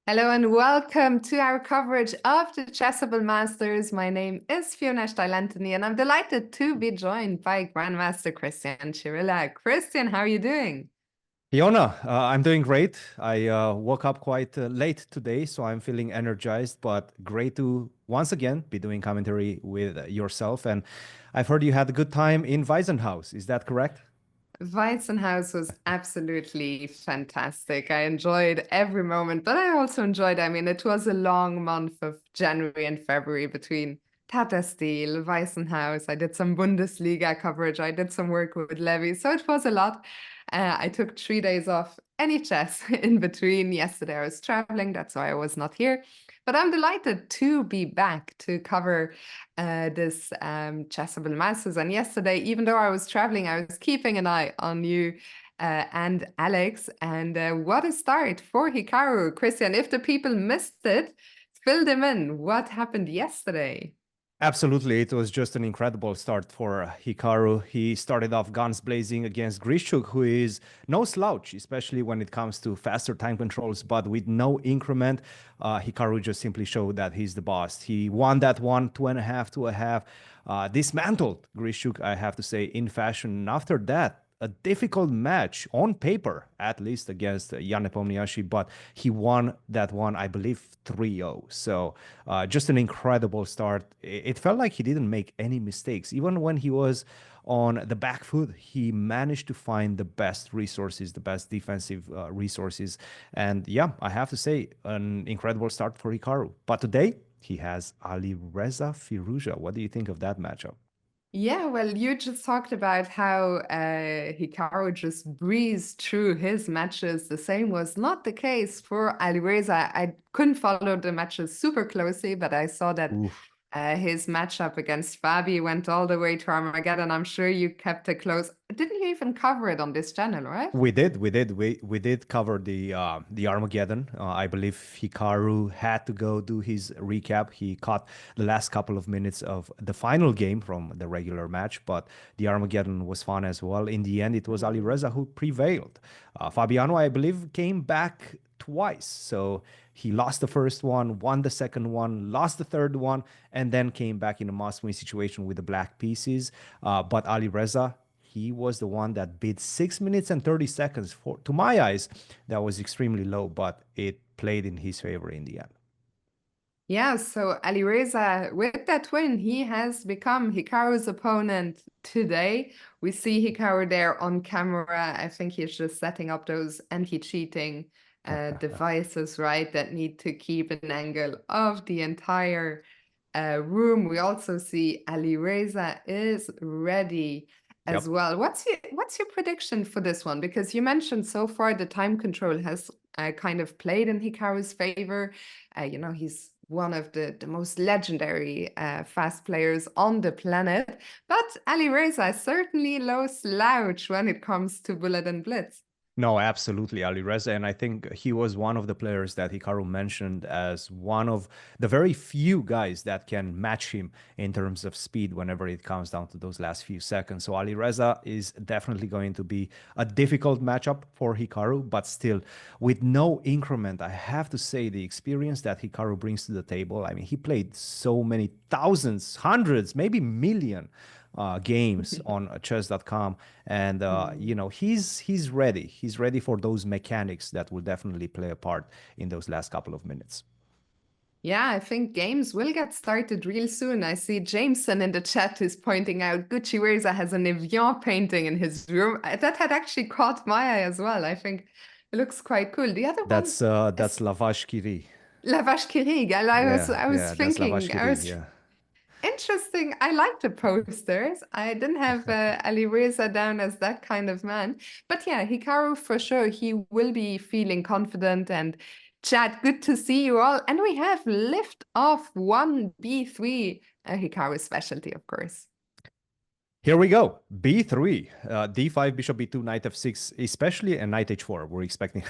Hello and welcome to our coverage of the Chessable Masters. My name is Firouzja and I'm delighted to be joined by Grandmaster Christian Chirilla. Christian, how are you doing? Fiona, I'm doing great. I woke up quite late today, so I'm feeling energized, but great to once again be doing commentary with yourself. And I've heard you had a good time in Weisenhaus. Is that correct? Weizenhaus was absolutely fantastic. I enjoyed every moment, but I also enjoyed, it was a long month of January and February between Tata Steel, Weizenhaus. I did some Bundesliga coverage. I did some work with Levy. So it was a lot. I took 3 days off NHS in between. Yesterday I was traveling. That's why I was not here. But I'm delighted to be back to cover this Chessable Masters. And yesterday, even though I was traveling, I was keeping an eye on you and Alex. And what a start for Hikaru. Christian, if the people missed it, fill them in. What happened yesterday? Absolutely. It was just an incredible start for Hikaru. He started off guns blazing against Grishuk, who is no slouch, especially when it comes to faster time controls, but with no increment. Hikaru just simply showed that he's the boss. He won that one, 2.5 to a half. Dismantled Grishuk, I have to say, in fashion. And after that, a difficult match on paper, at least against Jan Nepomniachtchi, but he won that one, I believe, 3-0. So just an incredible start. It felt like he didn't make any mistakes. Even when he was on the back foot, he managed to find the best resources, the best defensive resources. And yeah, I have to say, an incredible start for Hikaru. But today, he has Alireza Firouzja. What do you think of that matchup? Yeah, well, you just talked about how Hikaru just breezed through his matches. The same was not the case for Alireza. I couldn't follow the matches super closely, but I saw that Oof. his matchup against Fabi went all the way to Armageddon. I'm sure you kept it close. Didn't you even cover it on this channel, right? We did cover the Armageddon. I believe Hikaru had to go do his recap. He caught the last couple of minutes of the final game from the regular match, but the Armageddon was fun as well. In the end, it was Alireza who prevailed. Fabiano, I believe, came back twice. So he lost the first one, won the second one, lost the third one, and then came back in a must-win situation with the black pieces. But Alireza, he was the one that bid 6 minutes and 30 seconds. For, to my eyes, that was extremely low, but it played in his favor in the end. Yeah, so Alireza, with that win, he has become Hikaru's opponent today. We see Hikaru there on camera. I think he's just setting up those anti-cheating devices, right, that need to keep an angle of the entire room. We also see Alireza is ready as Yep. well. What's your prediction for this one? Because you mentioned so far the time control has kind of played in Hikaru's favor. He's one of the most legendary fast players on the planet. But Alireza is certainly no slouch when it comes to Bullet and Blitz. No, absolutely, Alireza. And I think he was one of the players that Hikaru mentioned as one of the very few guys that can match him in terms of speed whenever it comes down to those last few seconds. So Alireza is definitely going to be a difficult matchup for Hikaru, but still, with no increment, I have to say the experience that Hikaru brings to the table. I mean, he played so many thousands, hundreds, maybe million games on chess.com, and he's ready. He's ready for those mechanics that will definitely play a part in those last couple of minutes. Yeah, I think games will get started real soon. I see Jameson in the chat is pointing out Gucci Reza has an Evian painting in his room. That had actually caught my eye as well. I think it looks quite cool. The other one That's is Lavash Kiri. La Vache qui rit. I was That's Lavash thinking, I Kiri. was Yeah. interesting. I like the posters. I didn't have Ali Reza down as that kind of man. But yeah, Hikaru for sure. He will be feeling confident. And Chad, good to see you all. And we have lift off 1B3, Hikaru's specialty, of course. Here we go. B3, D5, Bishop B2, Knight F6, especially a Knight H4. We're expecting.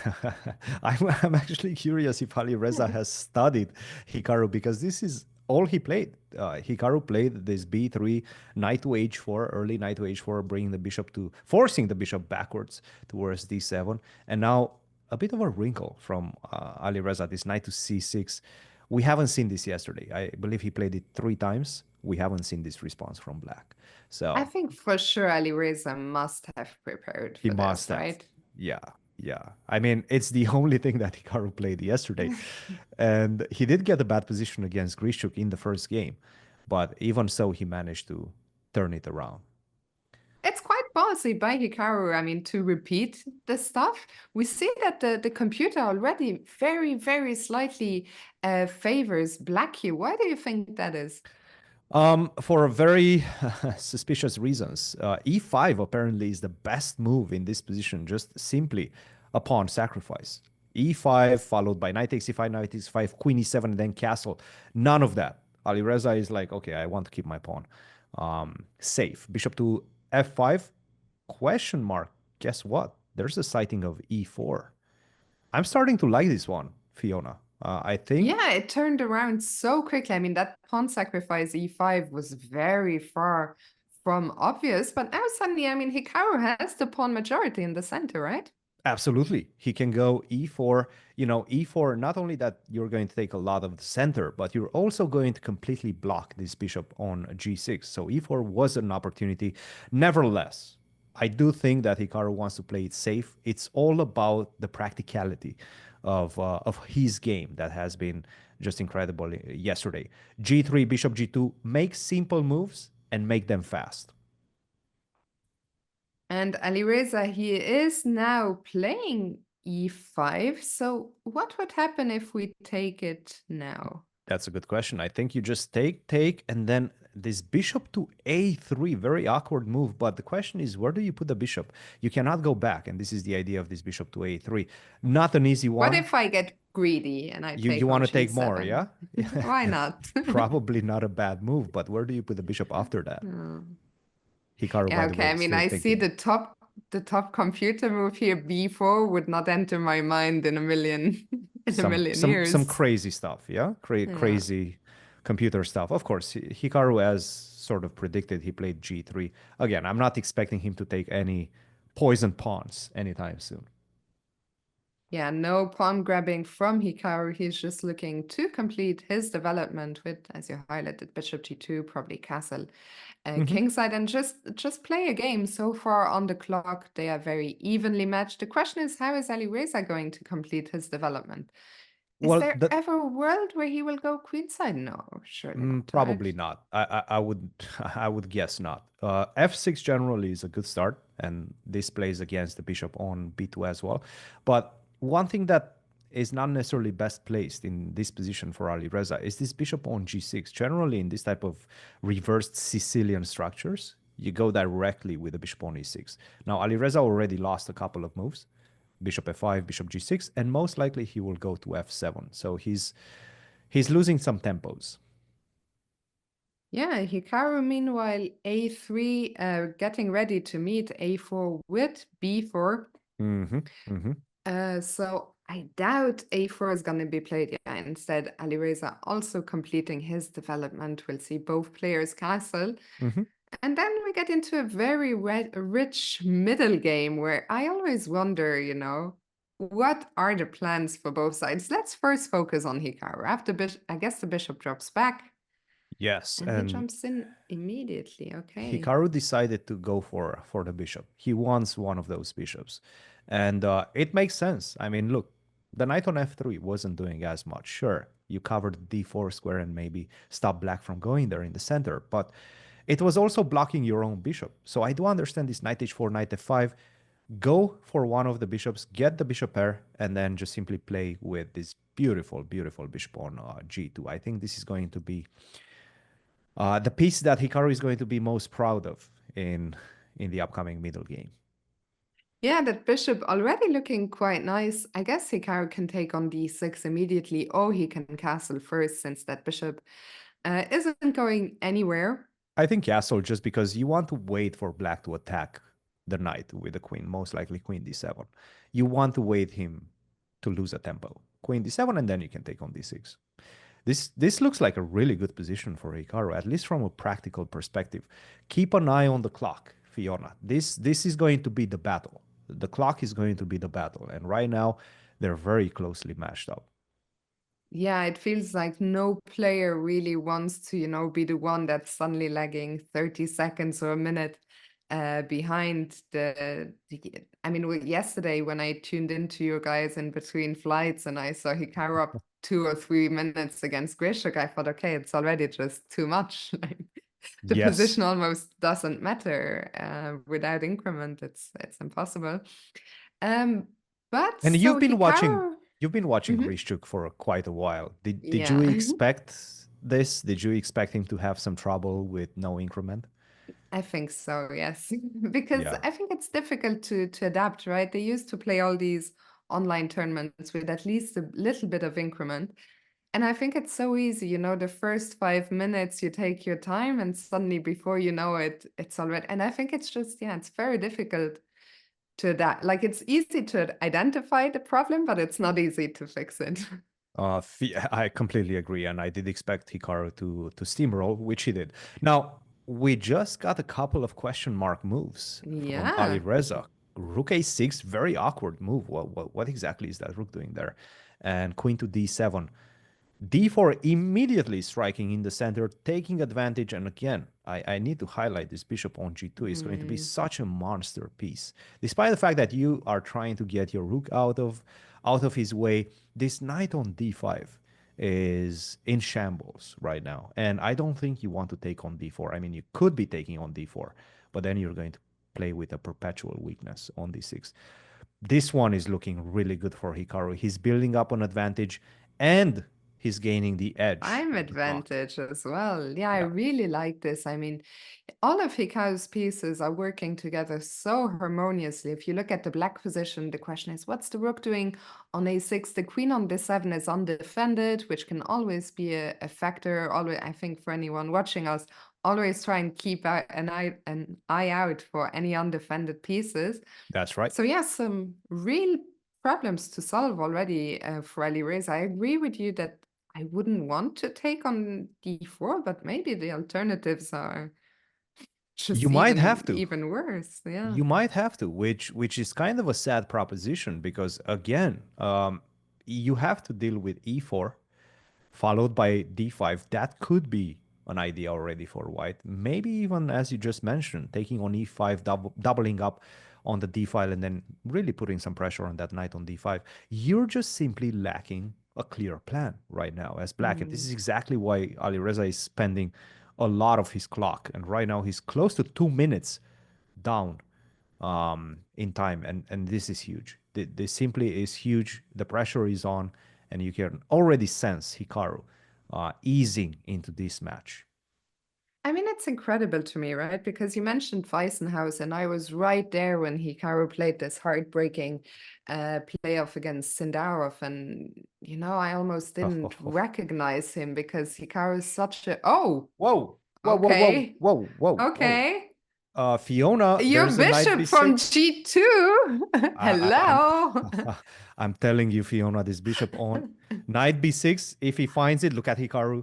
I'm actually curious if Ali Reza has studied Hikaru because this is all he played. Hikaru played this B3, Knight to H4, early Knight to H4, bringing the bishop to, forcing the bishop backwards towards D7. And now a bit of a wrinkle from Alireza, this knight to c6. We haven't seen this yesterday. I believe he played it 3 times. We haven't seen this response from black. I So think for sure Alireza must have prepared he for must this, have. right? Yeah, yeah. I mean, it's the only thing that Hikaru played yesterday. And he did get a bad position against Grishuk in the first game. But even so, he managed to turn it around. It's quite ballsy by Hikaru, I mean, to repeat the stuff. We see that the computer already very, very slightly favors black here. Why do you think that is? For very suspicious reasons. E5 apparently is the best move in this position, just simply a pawn sacrifice. E5 followed by knight takes e5, knight takes 5, queen e7, and then castle. None of that. Alireza is like, okay, I want to keep my pawn safe. Bishop to f5, question mark. Guess what? There's a sighting of e4. I'm starting to like this one, Fiona. I think Yeah, it turned around so quickly. I mean, that pawn sacrifice e5 was very far from obvious, but now suddenly, I mean, Hikaru has the pawn majority in the center, right? absolutely. He can go e4. You know, e4, not only that you're going to take a lot of the center, but you're also going to completely block this bishop on g6. So e4 was an opportunity. Nevertheless, I do think that Hikaru wants to play it safe. It's all about the practicality of his game that has been just incredible yesterday. G3, bishop g2, make simple moves and make them fast. And Alireza, he is now playing e5. So what would happen if we take it now? That's a good question. I think you just take, and then this bishop to a3, very awkward move. But the question is, where do you put the bishop? You cannot go back, and this is the idea of this bishop to a3. Not an easy What one. if I get greedy and I You take want on to take more, g7? yeah? Why not? Probably not a bad move, but where do you put the bishop after that? Hmm. Hikaru, Yeah, by the okay. way, I is mean, still I see thinking. the top computer move here, b4, would not enter my mind in a million in a some million some some years. crazy stuff, yeah, Yeah. crazy computer stuff. Of course, Hikaru, as sort of predicted, he played g3. Again, I'm not expecting him to take any poison pawns anytime soon. Yeah, no pawn grabbing from Hikaru. He's just looking to complete his development with, as you highlighted, bishop g2, probably castle Mhm. kingside, and just play a game. So far on the clock, they are very evenly matched. The question is, how is Alireza going to complete his development? Is Well, there ever a world where he will go queenside? No, surely not, right? probably not. I would I would guess not. F6 generally is a good start, and this plays against the bishop on b2 as well. But one thing that is not necessarily best placed in this position for Alireza is this bishop on g6. Generally, in this type of reversed Sicilian structures, you go directly with the bishop on e6. Now, Alireza already lost a couple of moves. Bishop f5, bishop g6, and most likely he will go to f7. So he's losing some tempos. Yeah, Hikaru, meanwhile, a3, getting ready to meet a4 with b4. Mm-hmm. Mm-hmm. So I doubt a4 is going to be played. Yeah, instead, Alireza also completing his development. We'll see both players castle. Mm-hmm. And then we get into a very rich middle game where I always wonder, what are the plans for both sides? Let's first focus on Hikaru. After I guess the bishop drops back Yes, and he and jumps in immediately. Okay. Hikaru decided to go for the bishop. He wants one of those bishops, and it makes sense. I mean, look, the knight on f3 wasn't doing as much. Sure, you covered the d4 square and maybe stop black from going there in the center, but it was also blocking your own bishop. So I do understand this knight h4, knight f5. Go for one of the bishops, get the bishop pair, and then just simply play with this beautiful, beautiful bishop on g2. I think this is going to be the piece that Hikaru is going to be most proud of in the upcoming middle game. Yeah, that bishop already looking quite nice. I guess Hikaru can take on d6 immediately, or he can castle first since that bishop isn't going anywhere. I think castle, just because you want to wait for black to attack the knight with the queen, most likely queen d7. You want to wait him to lose a tempo. Queen d7, and then you can take on d6. This looks like a really good position for Hikaru, at least from a practical perspective. Keep an eye on the clock, Fiona. This is going to be the battle. The clock is going to be the battle. And right now, they're very closely matched up. Yeah, it feels like no player really wants to, be the one that's suddenly lagging 30 seconds or a minute behind I mean, yesterday when I tuned into you guys in between flights and I saw Hikaru up 2 or 3 minutes against Grishuk, I thought, okay, it's already just too much. Like the Yes. position almost doesn't matter without increment. It's impossible. Um, but And so Hikaru, you've been watching mhm, Grishuk for quite a while. Did you yeah. expect this? Did you expect him to have some trouble with no increment? I think so, yes. Because Yeah. I think it's difficult to adapt, right? They used to play all these online tournaments with at least a little bit of increment. And I think it's so easy, the first 5 minutes you take your time and suddenly before you know it, it's already. And I think it's just, yeah, it's very difficult to adapt. Like it's easy to identify the problem, but it's not easy to fix it. I completely agree, and I did expect Hikaru to steamroll, which he did. Now, we just got a couple of question mark moves from Yeah. Alireza. Rook a6, very awkward move. What exactly is that rook doing there? And queen to d7. D4 immediately striking in the center, taking advantage. And again, I need to highlight this bishop on G2 is going to be Mm. such a monster piece. Despite the fact that you are trying to get your rook out of his way, this knight on D5 is in shambles right now. And I don't think you want to take on D4. I mean, you could be taking on D4, but then you're going to play with a perpetual weakness on D6. This one is looking really good for Hikaru. He's building up an advantage and he's gaining the edge Time of the clock. advantage as well. Yeah, I Yeah, really like this. I mean, all of Hikaru's pieces are working together so harmoniously. If you look at the black position, the question is, what's the rook doing on a6? The queen on d7 is undefended, which can always be a factor. Always, I think, for anyone watching us, always try and keep an eye out for any undefended pieces. that's right. So yeah, some real problems to solve already for Alireza. I agree with you that I wouldn't want to take on d4, but maybe the alternatives are You just might even have to. even worse. Yeah. You might have to, which is kind of a sad proposition because again, you have to deal with e4 followed by d5. That could be an idea already for white. Maybe even, as you just mentioned, taking on e5, doubling up on the d file, and then really putting some pressure on that knight on d5. You're just simply lacking a clear plan right now as black. And this Mm. is exactly why Alireza is spending a lot of his clock. And right now he's close to 2 minutes down in time. And this is huge. This simply is huge. The pressure is on, and you can already sense Hikaru easing into this match. I mean, it's incredible to me, right? Because you mentioned Weissenhaus, and I was right there when Hikaru played this heartbreaking playoff against Sindarov. And, I almost didn't recognize him because Hikaru is such a... Oh, Whoa, whoa, whoa, whoa, okay. whoa, whoa, whoa. Okay. Fiona, Your there's a knight bishop from b6. G2. I'm Hello. I'm telling you, Fiona, this bishop on knight b6. If he finds it, look at Hikaru.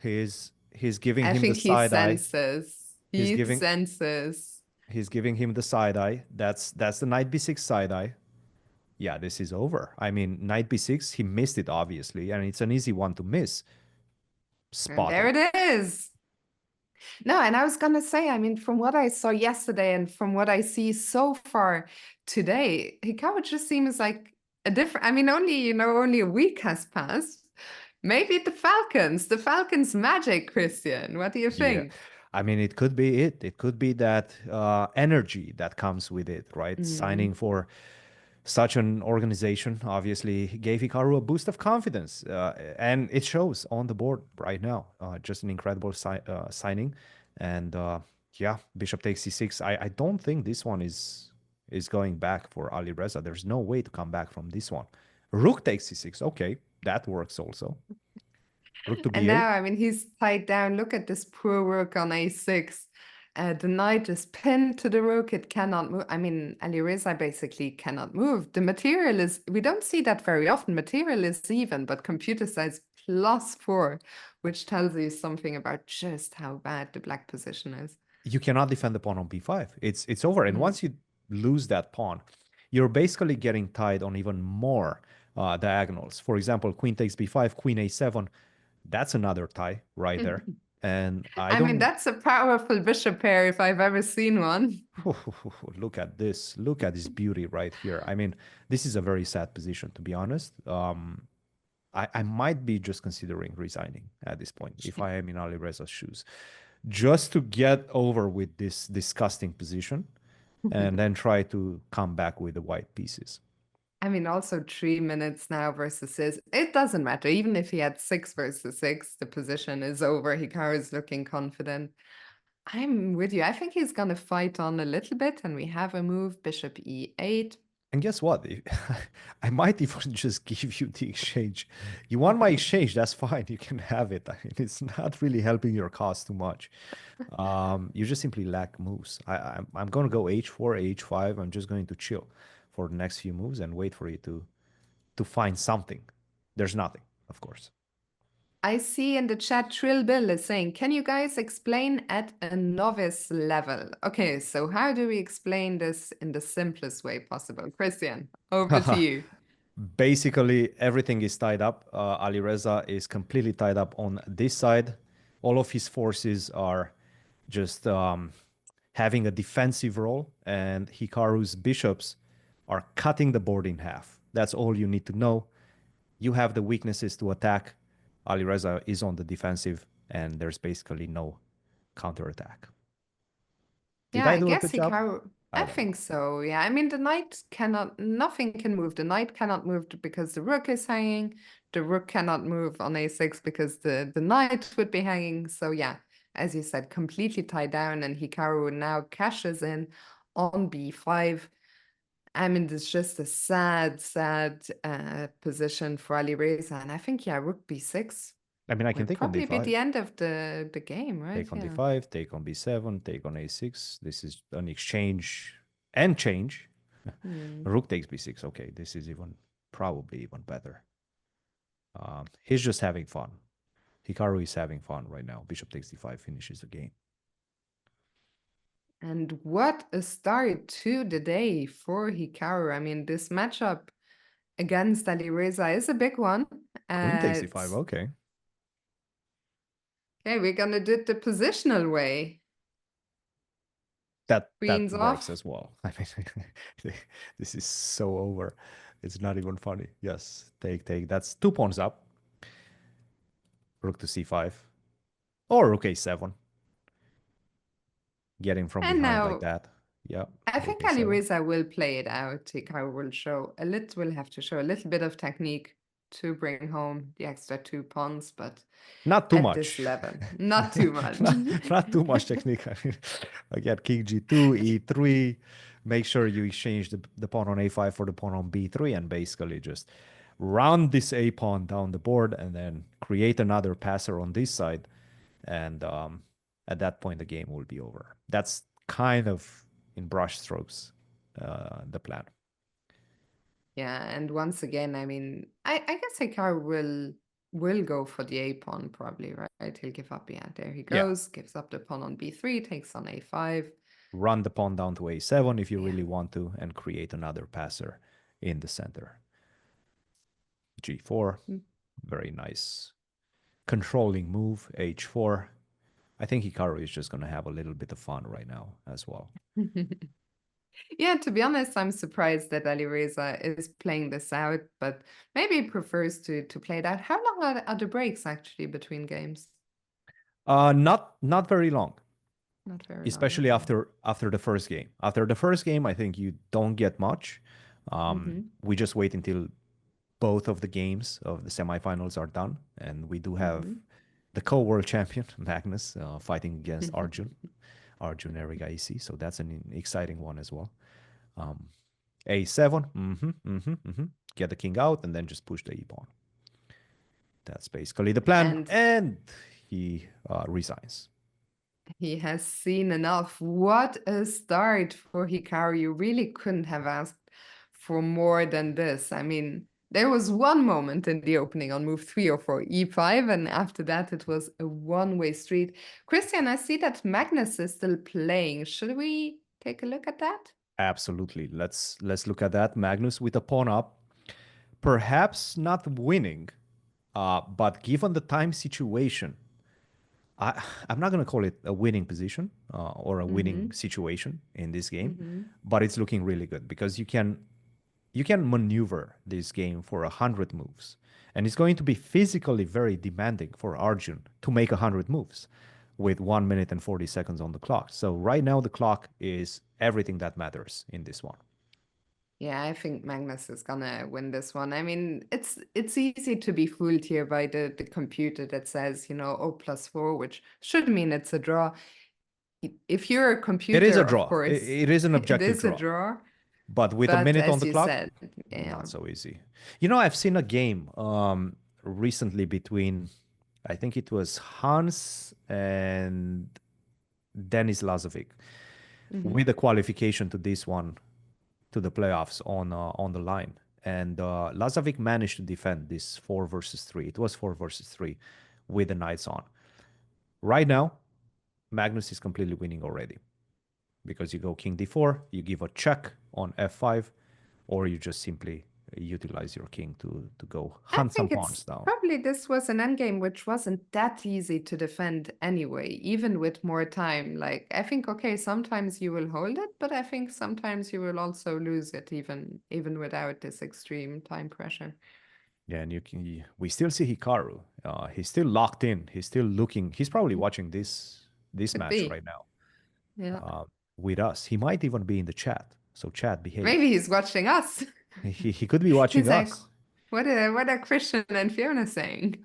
He's giving I him the think he side eye. senses. He's He giving senses. he's giving him the side eye. That's the knight b6 side eye. Yeah, this is over. I mean, knight b6, he missed it obviously, and it's an easy one to miss. And there Spotted. it is. No, and I was gonna say, I mean, from what I saw yesterday and from what I see so far today, Hikaru just seems like a different. I mean, only a week has passed. Maybe the Falcons magic, Christian. What do you Yeah. think? I mean, it could be it. It could be that energy that comes with it, right? Mm. Signing for such an organization obviously gave Hikaru a boost of confidence, and it shows on the board right now. Just an incredible signing, and yeah, Bishop takes c6. I don't think this one is going back for Alireza. There's no way to come back from this one. Rook takes c6. Okay, that works also. Rook to And b8. now, I mean, he's tied down. Look at this poor rook on a6. The knight is pinned to the rook. It cannot move. I mean, Alireza basically cannot move. The material is, we don't see that very often. Material is even, but computer says +4, which tells you something about just how bad the black position is. You cannot defend the pawn on b5. It's over. And Mm. once you lose that pawn, you're basically getting tied on even more diagonals. For example, queen takes b5, queen a7. That's another tie right there. And I I mean, don't... that's a powerful bishop pair if I've ever seen one. Look at this. Look at this beauty right here. I mean, this is a very sad position, to be honest. I might be just considering resigning at this point if I am in Alireza's shoes, just to get over with this disgusting position and then try to come back with the white pieces. I mean, also 3 minutes now versus 6. It doesn't matter. Even if he had 6 versus 6, the position is over. Hikaru is looking confident. I'm with you. I think he's going to fight on a little bit, and we have a move, bishop e8. And guess what? I might even just give you the exchange. You want my exchange? That's fine. You can have it. I mean, it's not really helping your cause too much. You just simply lack moves. I'm going to go h4, h5. I'm just going to chill for the next few moves and wait for you to find something. There's nothing, of course. I see in the chat, Trill Bill is saying, can you guys explain at a novice level? Okay, so how do we explain this in the simplest way possible? Christian, over to you. Basically, everything is tied up. Alireza is completely tied up on this side. All of his forces are just having a defensive role, and Hikaru's bishops are cutting the board in half. That's all you need to know. You have the weaknesses to attack. Alireza is on the defensive, and there's basically no counterattack. Did Yeah, I I do a guess good job? Hikaru, I I don't know. think so. Yeah, I mean, the knight cannot, nothing can move. The knight cannot move because the rook is hanging. The rook cannot move on a6 because the knight would be hanging. So yeah, as you said, completely tied down, and Hikaru now cashes in on b5. I mean, it's just a sad, sad position for Alireza. And I think, yeah, rook b6 I mean, I will can take on probably be d5. the end of the game, right? Take on Yeah. d5, take on b7, take on a6. This is an exchange and change. Rook takes b6. Okay, this is probably even better. He's just having fun. Hikaru is having fun right now. Bishop takes d5 finishes the game. And what a start to the day for Hikaru. I mean, this matchup against Alireza is a big one. Queen takes d5. Okay. Okay, we're gonna do it the positional way. That Queens works off. as well. I mean, this is so over. It's not even funny. Yes, take. That's 2 pawns up. Rook to c5. Or rook a7. Getting from And behind like now that. Yeah. I rook think a7. Alireza will play it out. Hikaru will have to show a little bit of technique to bring home the extra 2 pawns, but not too at much. this level, not too much. not too much technique. I mean, again, king g2, e3. Make sure you exchange the pawn on a5 for the pawn on b3 and basically just round this a pawn down the board and then create another passer on this side. And at that point, the game will be over. That's kind of, in brush strokes, the plan. Yeah, and once again, I mean, I guess Hikaru will go for the a pawn probably, right? He'll give up. Yeah, there he goes. Gives up the pawn on b3, takes on a5. Run the pawn down to a7 if you really want to, and create another passer in the center. g4, very nice controlling move. h4. I think Hikaru is just going to have a little bit of fun right now as well. Yeah, to be honest, I'm surprised that Alireza is playing this out, but maybe he prefers to play it out. How long are the breaks actually between games? Not very long. Not very long. Especially Okay. after the first game. After the first game, I think you don't get much. We just wait until both of the games of the semifinals are done, and we do have the co-world champion Magnus fighting against Arjun Erigaisi. So that's an exciting one as well. a7, get the king out, and then just push the e pawn. That's basically the plan, and he resigns. He has seen enough. What a start for Hikaru. You really couldn't have asked for more than this. I mean, there was one moment in the opening on move 304 e5, and after that it was a one-way street. Christian, I see that Magnus is still playing. Should we take a look at that? Absolutely. Let's look at that. Magnus with a pawn up, perhaps not winning, but given the time situation, I'm not going to call it a winning position or a winning Mm-hmm. situation in this game, Mm-hmm. but it's looking really good because you can maneuver this game for 100 moves, and it's going to be physically very demanding for Arjun to make 100 moves with 1 minute and 40 seconds on the clock. So right now the clock is everything that matters in this one. Yeah, I think Magnus is gonna win this one. I mean, it's easy to be fooled here by the computer that says, you know, oh, +4, which should mean it's a draw. If you're a It is computer, a of draw. course, It is an it objective is a draw. draw. But with a But minute on as the you clock, said, yeah. not so easy. You know, I've seen a game recently between, I think it was Hans and Denis Lazovic, Mm-hmm. with the qualification to this one, to the playoffs on the line. And Lazovic managed to defend this 4 versus 3. It was 4 versus 3 with the knights on. Right now, Magnus is completely winning already because you go king d4, you give a check on f5, or you just simply utilize your king to go I hunt some think it's pawns down. probably this was an endgame which wasn't that easy to defend anyway, even with more time. Like, I think, okay, sometimes you will hold it, but I think sometimes you will also lose it, even without this extreme time pressure. Yeah, and we still see Hikaru. He's still locked in. He's still looking. He's probably watching this Could match be. right now Yeah. with us. He might even be in the chat. So chat, behave. Maybe he's watching us. He could be watching He's like, us. what are Christian and Fiona saying?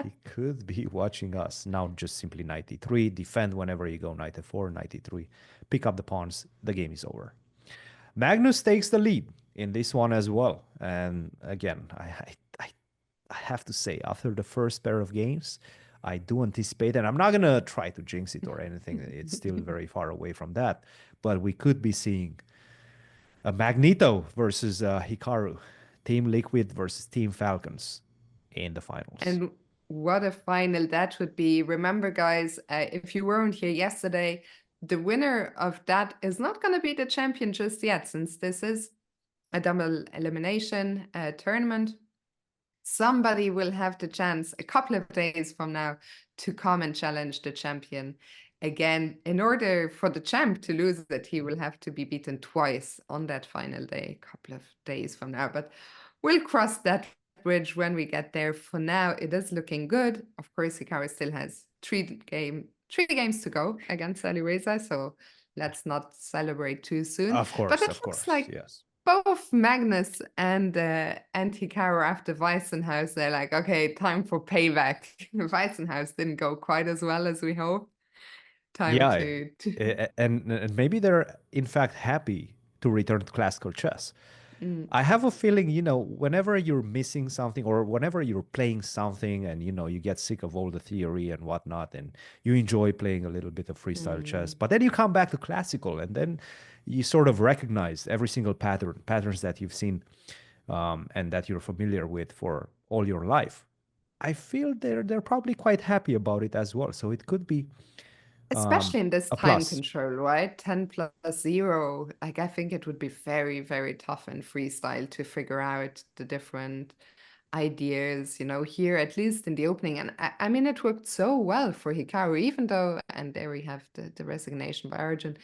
He could be watching us. Now just simply knight e3, defend whenever you go knight f4, knight e3, pick up the pawns. The game is over. Magnus takes the lead in this one as well. And again, I have to say, after the first pair of games, I do anticipate, and I'm not going to try to jinx it or anything. It's still very far away from that. But we could be seeing a Magneto versus Hikaru, Team Liquid versus Team Falcons in the finals. And what a final that would be. Remember, guys, if you weren't here yesterday, the winner of that is not going to be the champion just yet, since this is a double elimination tournament. Somebody will have the chance a couple of days from now to come and challenge the champion again. In order for the champ to lose it, he will have to be beaten twice on that final day, a couple of days from now. But we'll cross that bridge when we get there. For now, it is looking good. Of course, Hikaru still has three games to go against Alireza, so let's not celebrate too soon. Of But course, it of looks course, like yes. both Magnus and Hikaru after Weissenhaus, they're like, okay, time for payback. Weissenhaus didn't go quite as well as we hoped. Time Yeah, to and maybe they're in fact happy to return to classical chess. Mm, I have a feeling, whenever you're missing something or whenever you're playing something and, you get sick of all the theory and whatnot, and you enjoy playing a little bit of freestyle chess, but then you come back to classical and then you sort of recognize every single patterns that you've seen and that you're familiar with for all your life. I feel they're probably quite happy about it as well. So it could be especially in this a time plus. control, right? 10 plus 0. Like, I think it would be very, very tough in freestyle to figure out the different ideas, here, at least in the opening. And I mean, it worked so well for Hikaru, even though, and there we have the resignation by Arjun,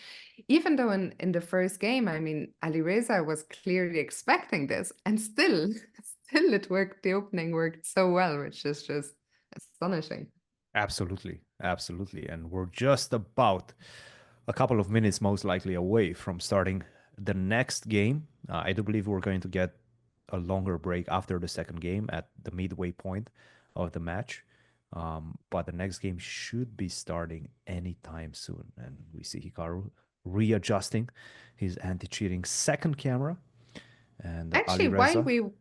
even though in the first game, I mean, Alireza was clearly expecting this, and still it worked. The opening worked so well, which is just astonishing. Absolutely, absolutely. And we're just about a couple of minutes, most likely, away from starting the next game. I do believe we're going to get a longer break after the second game at the midway point of the match. But the next game should be starting anytime soon. And we see Hikaru readjusting his anti-cheating second camera. And Actually, Alireza,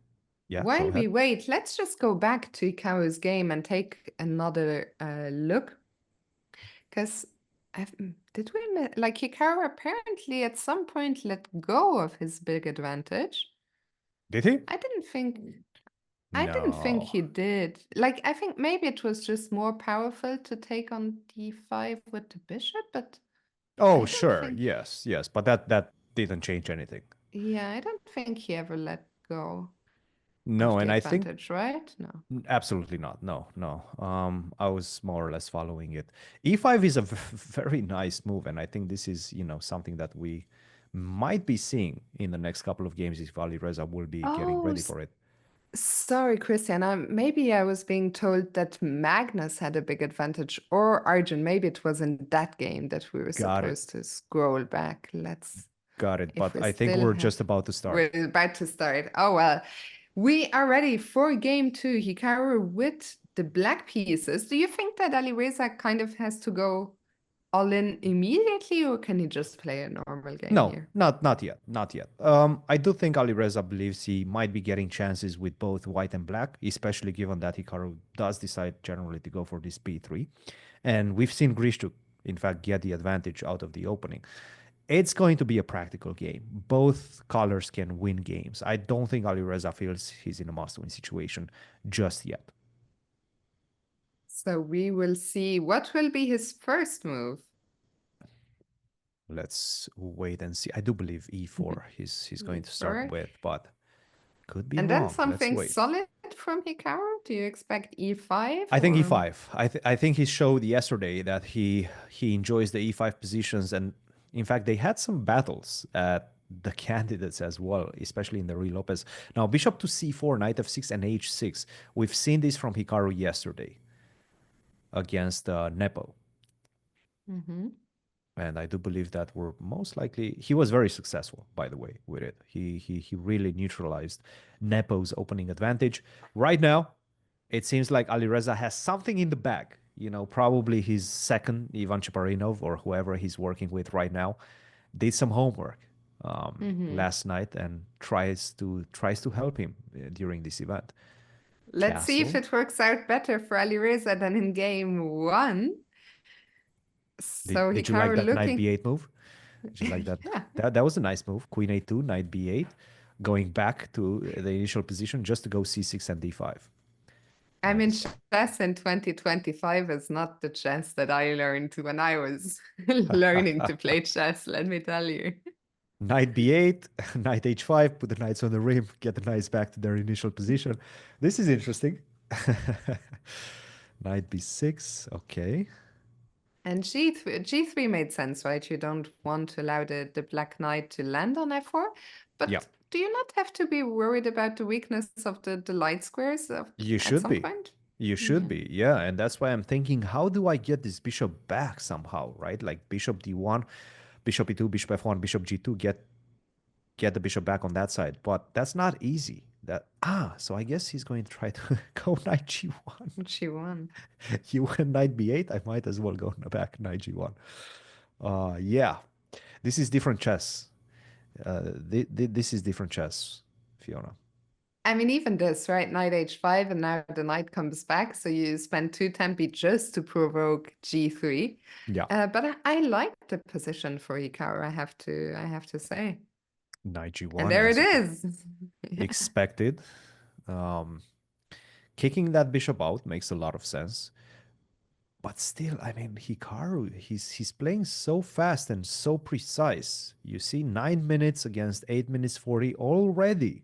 yeah, go while we ahead. wait, let's just go back to Hikaru's game and take another look. Because did we like Hikaru apparently at some point let go of his big advantage? Did he? I didn't think I didn't think No. he did. Like, I think maybe it was just more powerful to take on d5 with the bishop, but Oh, I don't sure. think, Yes, yes. But that didn't change anything. yeah, I don't think he ever let go of No, the and I think advantage, right? No. absolutely not. No, no. I was more or less following it. E5 is a very nice move, and I think this is, something that we might be seeing in the next couple of games if Alireza will be getting Oh, ready for it. sorry, Christian. Maybe I was being told that Magnus had a big advantage, or Arjun. Maybe it was in that game that we were Got it. supposed to scroll back. Let's, Got it. if But we I think still we're have, just about to start. we're about to start. Oh, well, we are ready for game two. Hikaru with the black pieces. Do you think that Alireza kind of has to go all in immediately, or can he just play a normal game No, here? not yet, not yet. I do think Alireza believes he might be getting chances with both white and black, especially given that Hikaru does decide generally to go for this B3. And we've seen Grishtuk, in fact, get the advantage out of the opening. It's going to be a practical game. Both colors can win games. I don't think Alireza feels he's in a must-win situation just yet. So we will see what will be his first move. Let's wait and see. I do believe E4 he's going to start E4. with, but could be And then wrong. Let's something wait. solid from Hikaru? Do you expect E5 I think or? E5. I think he showed yesterday that he enjoys the E5 positions, and in fact they had some battles at the candidates as well, especially in the Rui Lopez. Now bishop to C4, knight F6, and H6. We've seen this from Hikaru yesterday against Nepo, Mm-hmm. and I do believe that we're most likely he was very successful, by the way, with it. He really neutralized Nepo's opening advantage. Right now, it seems like Alireza has something in the bag. Probably his second, Ivan Chaparinov, or whoever he's working with right now, did some homework Mm-hmm. last night and tries to help him during this event. Let's see if Castle. it works out better for Alireza than in game one. Did, So did you like Hikaru that knight looking, b8 move? Did you like that? yeah. That was a nice move. Queen a2, knight b8, going back to the initial position just to go c6 and d5. I Knight mean, e7. chess in 2025 is not the chess that I learned when I was learning to play chess, let me tell you. Knight b8, knight h5, put the knights on the rim, get the knights back to their initial position. This is interesting. Knight b6, okay. And G3 made sense, right? You don't want to allow the Black Knight to land on F4. Yeah, But do you not have to be worried about the weakness of the light squares you at should some be. point? You should Yeah. be, yeah. And that's why I'm thinking, how do I get this bishop back somehow, right? Like bishop d1, bishop e2, bishop f1, bishop g2, get the bishop back on that side. But that's not easy. So I guess he's going to try to go knight g1. She won. You went knight b8. I might as well go back knight g1. Yeah, this is different chess. This is different chess, Fiona. I mean, even this, right? Knight H5, and now the knight comes back. So you spend 2 tempi just to provoke G3. Yeah, But I like the position for Hikaru, I have to say. knight And g1 there it as is. Yeah. expected. Um, Kicking that bishop out makes a lot of sense. But still, I mean, Hikaru, he's playing so fast and so precise. You see, 9 minutes against 8 minutes 40 already,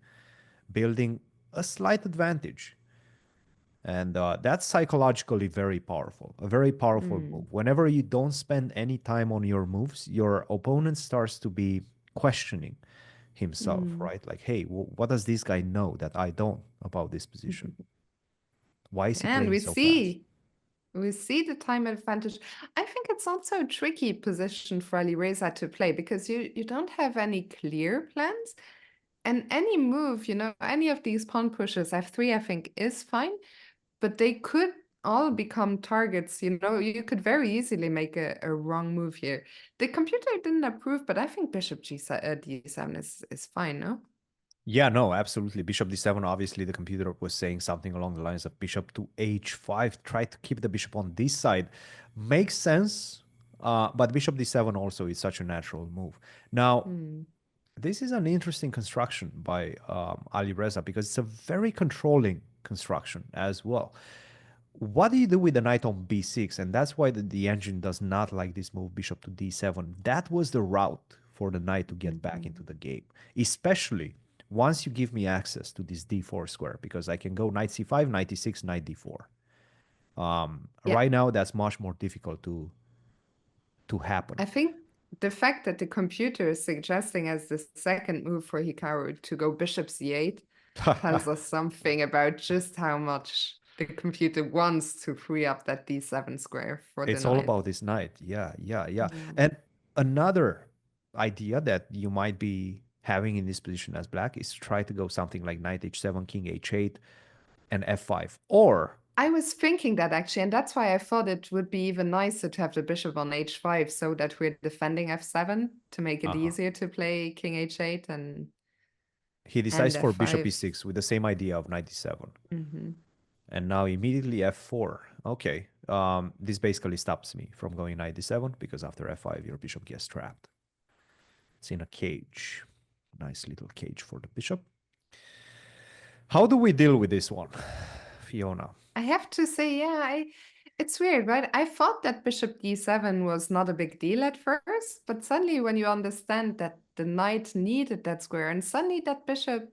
building a slight advantage. And that's psychologically very powerful, a very powerful move. Mm, Whenever you don't spend any time on your moves, your opponent starts to be questioning himself, mm. right? Like, hey, what does this guy know that I don't about this position? Why is he And playing so fast? we see the time advantage. I think it's also a tricky position for Alireza to play because you don't have any clear plans. And any move, any of these pawn pushes, F3, I think, is fine, but they could all become targets. You could very easily make a wrong move here. The computer didn't approve, but I think Bishop D7 is fine, no? Yeah, no, absolutely. Bishop d7, obviously, the computer was saying something along the lines of bishop to h5. Try to keep the bishop on this side. Makes sense, but bishop d7 also is such a natural move. Now, Hmm. this is an interesting construction by Alireza because it's a very controlling construction as well. what do you do with the knight on b6? And that's why the engine does not like this move, bishop to d7. That was the route for the knight to get back into the game, especially once you give me access to this d4 square, because I can go knight c5, knight e6, knight d4. Yeah. Right now, that's much more difficult to happen. I think the fact that the computer is suggesting as the second move for Hikaru to go bishop c8 tells us something about just how much the computer wants to free up that d7 square for the It's all knight. about this knight. Yeah. And another idea that you might be having in this position as black is try to go something like knight h7, king h8, and f5. Or I was thinking that actually, and that's why I thought it would be even nicer to have the bishop on h5 so that we're defending f7 to make it easier to play king h8 and he decides for bishop f5. e6 with the same idea of knight e7. Mm-hmm. And now immediately f4. Okay. This basically stops me from going knight d7 because after f5 your bishop gets trapped. It's in a cage. Nice little cage for the bishop. How do we deal with this one, Fiona? I have to say, yeah, it's weird, right? I thought that bishop d7 was not a big deal at first, but suddenly when you understand that the knight needed that square and suddenly that bishop,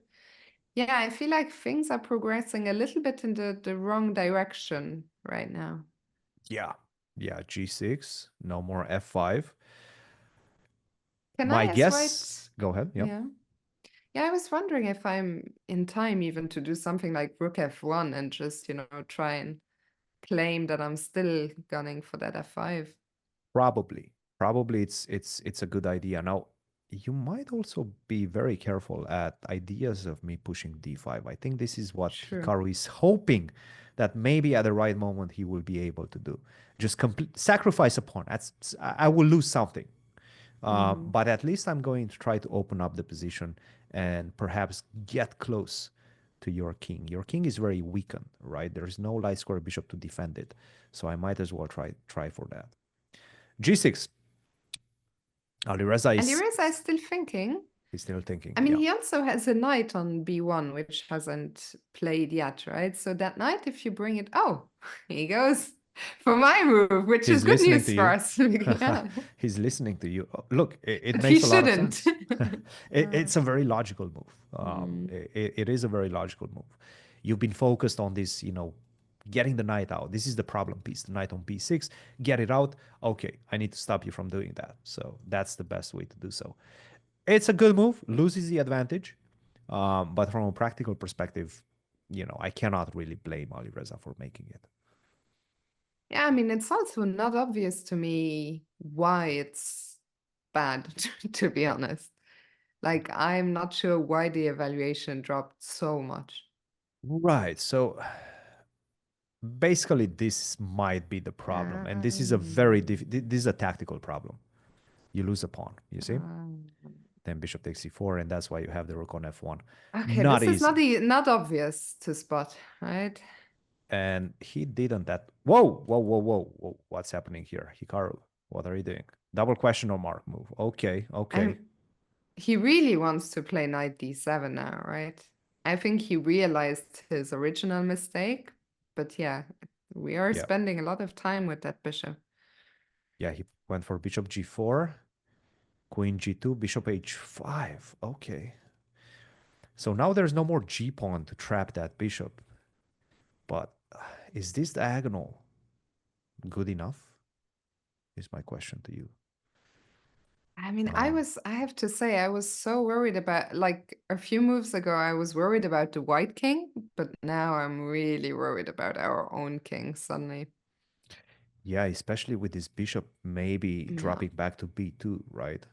yeah, I feel like things are progressing a little bit in the wrong direction right now. Yeah, g6, no more f5. Can My I guess, go ahead. Yep. Yeah. Yeah, I was wondering if I'm in time even to do something like rook f1 and just, try and claim that I'm still gunning for that f5. Probably it's a good idea. Now, you might also be very careful at ideas of me pushing d5. I think this is what Hikaru is hoping that maybe at the right moment he will be able to do. Just sacrifice a pawn. I will lose something. But at least I'm going to try to open up the position and perhaps get close to your king. Your king is very weakened, right? There is no light square bishop to defend it. So I might as well try for that. G6. Alireza is still thinking. He's still thinking. I mean, he also has a knight on b1, which hasn't played yet, right? So that knight, if you bring it, he goes for my move, which is good news for us. Yeah. He's listening to you. Look, it makes a lot of sense. It's a very logical move. It is a very logical move. You've been focused on this, getting the knight out. This is the problem piece, the knight on b6. Get it out. Okay, I need to stop you from doing that. So that's the best way to do so. It's a good move, loses the advantage. But from a practical perspective, I cannot really blame Alireza for making it. Yeah, I mean, it's also not obvious to me why it's bad, to be honest. Like, I'm not sure why the evaluation dropped so much. Right. So basically, this might be the problem. And this is a this is a tactical problem. You lose a pawn, you see? Then bishop takes c4, and that's why you have the rook on f1. Okay, this is not obvious to spot, right? And he didn't that. Whoa. What's happening here? Hikaru, what are you doing? Double question mark move. Okay. He really wants to play knight d7 now, right? I think he realized his original mistake, but yeah, we are spending a lot of time with that bishop. Yeah, he went for bishop g4, queen g2, bishop h5. Okay. So now there's no more g pawn to trap that bishop. But is this diagonal good enough? Is my question to you. I mean, I have to say, I was so worried about, like a few moves ago, I was worried about the white king, but now I'm really worried about our own king suddenly. Yeah, especially with this bishop maybe dropping back to b2, right?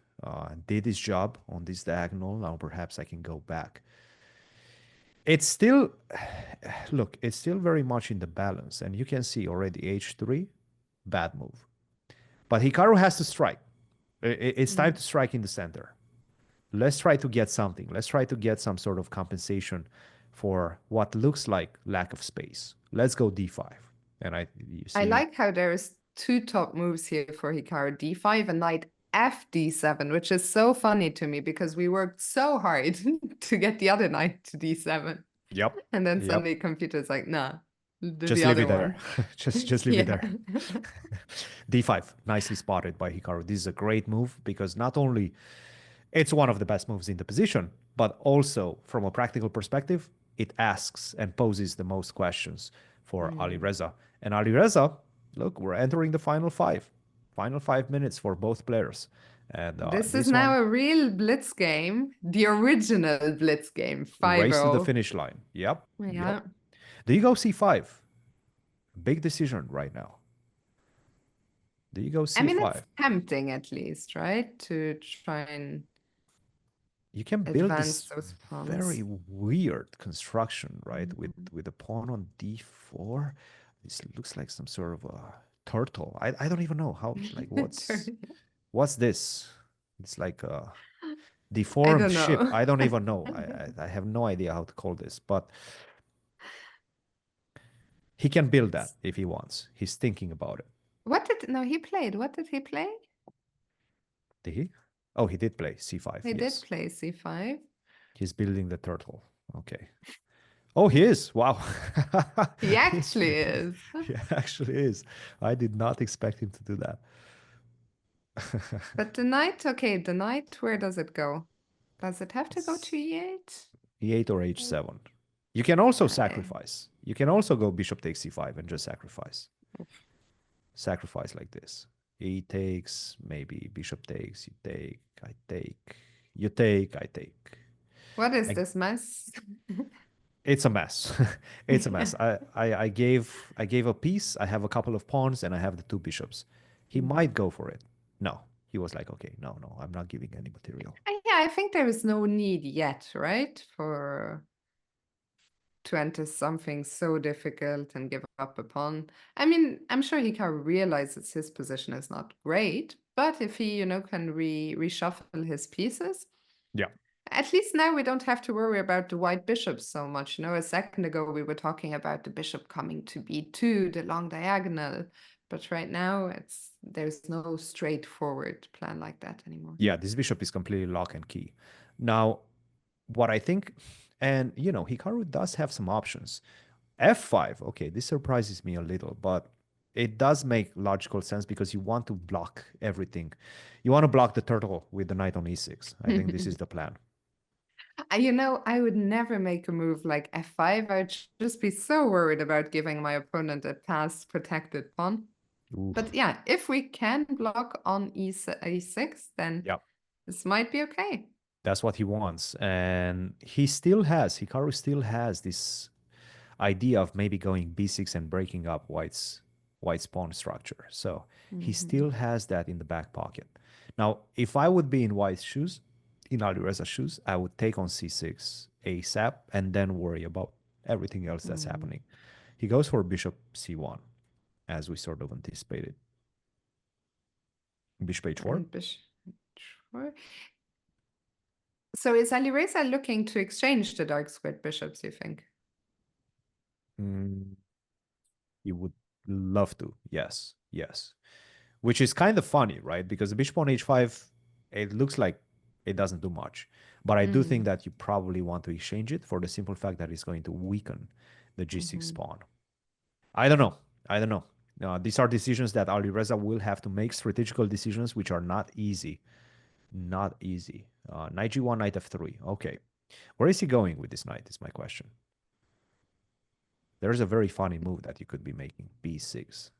Did his job on this diagonal. Now perhaps I can go back. It's still, look, it's still very much in the balance. And you can see already h3, bad move. But Hikaru has to strike. It's time to strike in the center. Let's try to get something. Let's try to get some sort of compensation for what looks like lack of space. Let's go d5. And you see, I like how there's two top moves here for Hikaru, d5 and knight fd7, which is so funny to me because we worked so hard to get the other knight to d7. Yep. And then suddenly computer's like, nah. Just the leave it other there. one. Just leave it Yeah. there. D5, nicely spotted by Hikaru. This is a great move because not only it's one of the best moves in the position, but also from a practical perspective, it asks and poses the most questions for Alireza. And Alireza, look, we're entering the final 5 minutes for both players. And This is this one, now a real blitz game, the original blitz game, race to the 5-0. finish line. Yep. Yeah. Yep. Do you go C5? Big decision right now. Do you go I mean, it's C5? tempting at least, right? To try and You can build advance this those pawns. very weird construction, right? Mhm. With a pawn on D4. This looks like some sort of a turtle. I don't even know how, like, what's this? It's like a I deformed don't ship. know. I don't even know. I have no idea how to call this, but he can build that if he wants. He's thinking about it. No, he played. What did he play? Did he? Oh, he did play C5. He did Yes. play C5. He's building the turtle. Okay. Oh, he is. Wow. He He's, actually is. he actually is. I did not expect him to do that. But the knight, okay, the knight, where does it go? Does it have to go to E8? E8 or H7. You can also Okay. sacrifice. You can also go bishop takes C5 and just sacrifice. Sacrifice like this. He takes, maybe bishop takes, you take, I take, you take, I take. What is I, this mess? it's a mess. It's a mess. I gave a piece, I have a couple of pawns, and I have the two bishops. He might go for it. No. He was like, okay, no, I'm not giving any material. Yeah, I think there is no need yet, right? To enter something so difficult and give up a pawn. I mean, I'm sure Hikaru realizes his position is not great, but if he, can reshuffle his pieces, Yeah. at least now we don't have to worry about the white bishops so much. A second ago we were talking about the bishop coming to B2, the long diagonal, but right now there's no straightforward plan like that anymore. Yeah, this bishop is completely lock and key. Now, what I think, and Hikaru does have some options. F5, okay, this surprises me a little, but it does make logical sense because you want to block everything. You want to block the turtle with the knight on E6. I think this is the plan. I would never make a move like F5. I'd just be so worried about giving my opponent a pass protected pawn. Oof. But yeah, if we can block on E6, then Yeah, this might be okay. that's what he wants. And Hikaru still has this idea of maybe going B6 and breaking up White's pawn structure. So he still has that in the back pocket. Now, if I would be in White's shoes, in Alireza's shoes, I would take on C6 ASAP and then worry about everything else that's happening. He goes for bishop C1, as we sort of anticipated. Bishop H4. And bishop H4. So is Alireza looking to exchange the dark squared bishops, you think? He would love to. Yes. Which is kind of funny, right? Because the bishop on H5, it looks like it doesn't do much. But I do think that you probably want to exchange it for the simple fact that it's going to weaken the G6 pawn. I don't know. These are decisions that Alireza will have to make, strategical decisions, which are not easy. Not easy. Knight G1, knight F3. Okay. Where is he going with this knight is my question. There's a very funny move that you could be making. B6.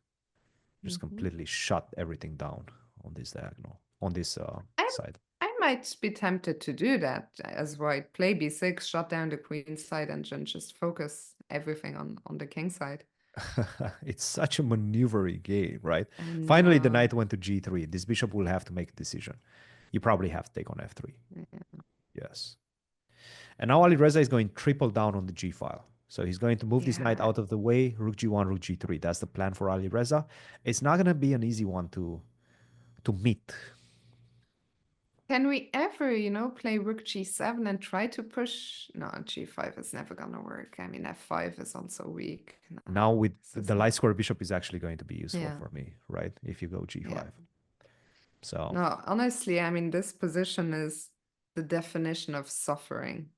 Just completely shut everything down on this diagonal, on this side. I might be tempted to do that as white. Play B6, shut down the queen side, and then just focus everything on the king side. It's such a maneuvery game, right? Finally, the knight went to G3. This bishop will have to make a decision. You probably have to take on F3. Yeah. Yes. And now Alireza is going triple down on the G file. So he's going to move this knight out of the way, rook G1, rook G3. That's the plan for Alireza. It's not going to be an easy one to meet. Can we ever, play rook G7 and try to push? No, G5 is never gonna work. I mean, F5 is also weak. No, now with the light square bishop is actually going to be useful Yeah. for me, right? If you go G5. Yeah. So No, honestly, I mean, this position is the definition of suffering.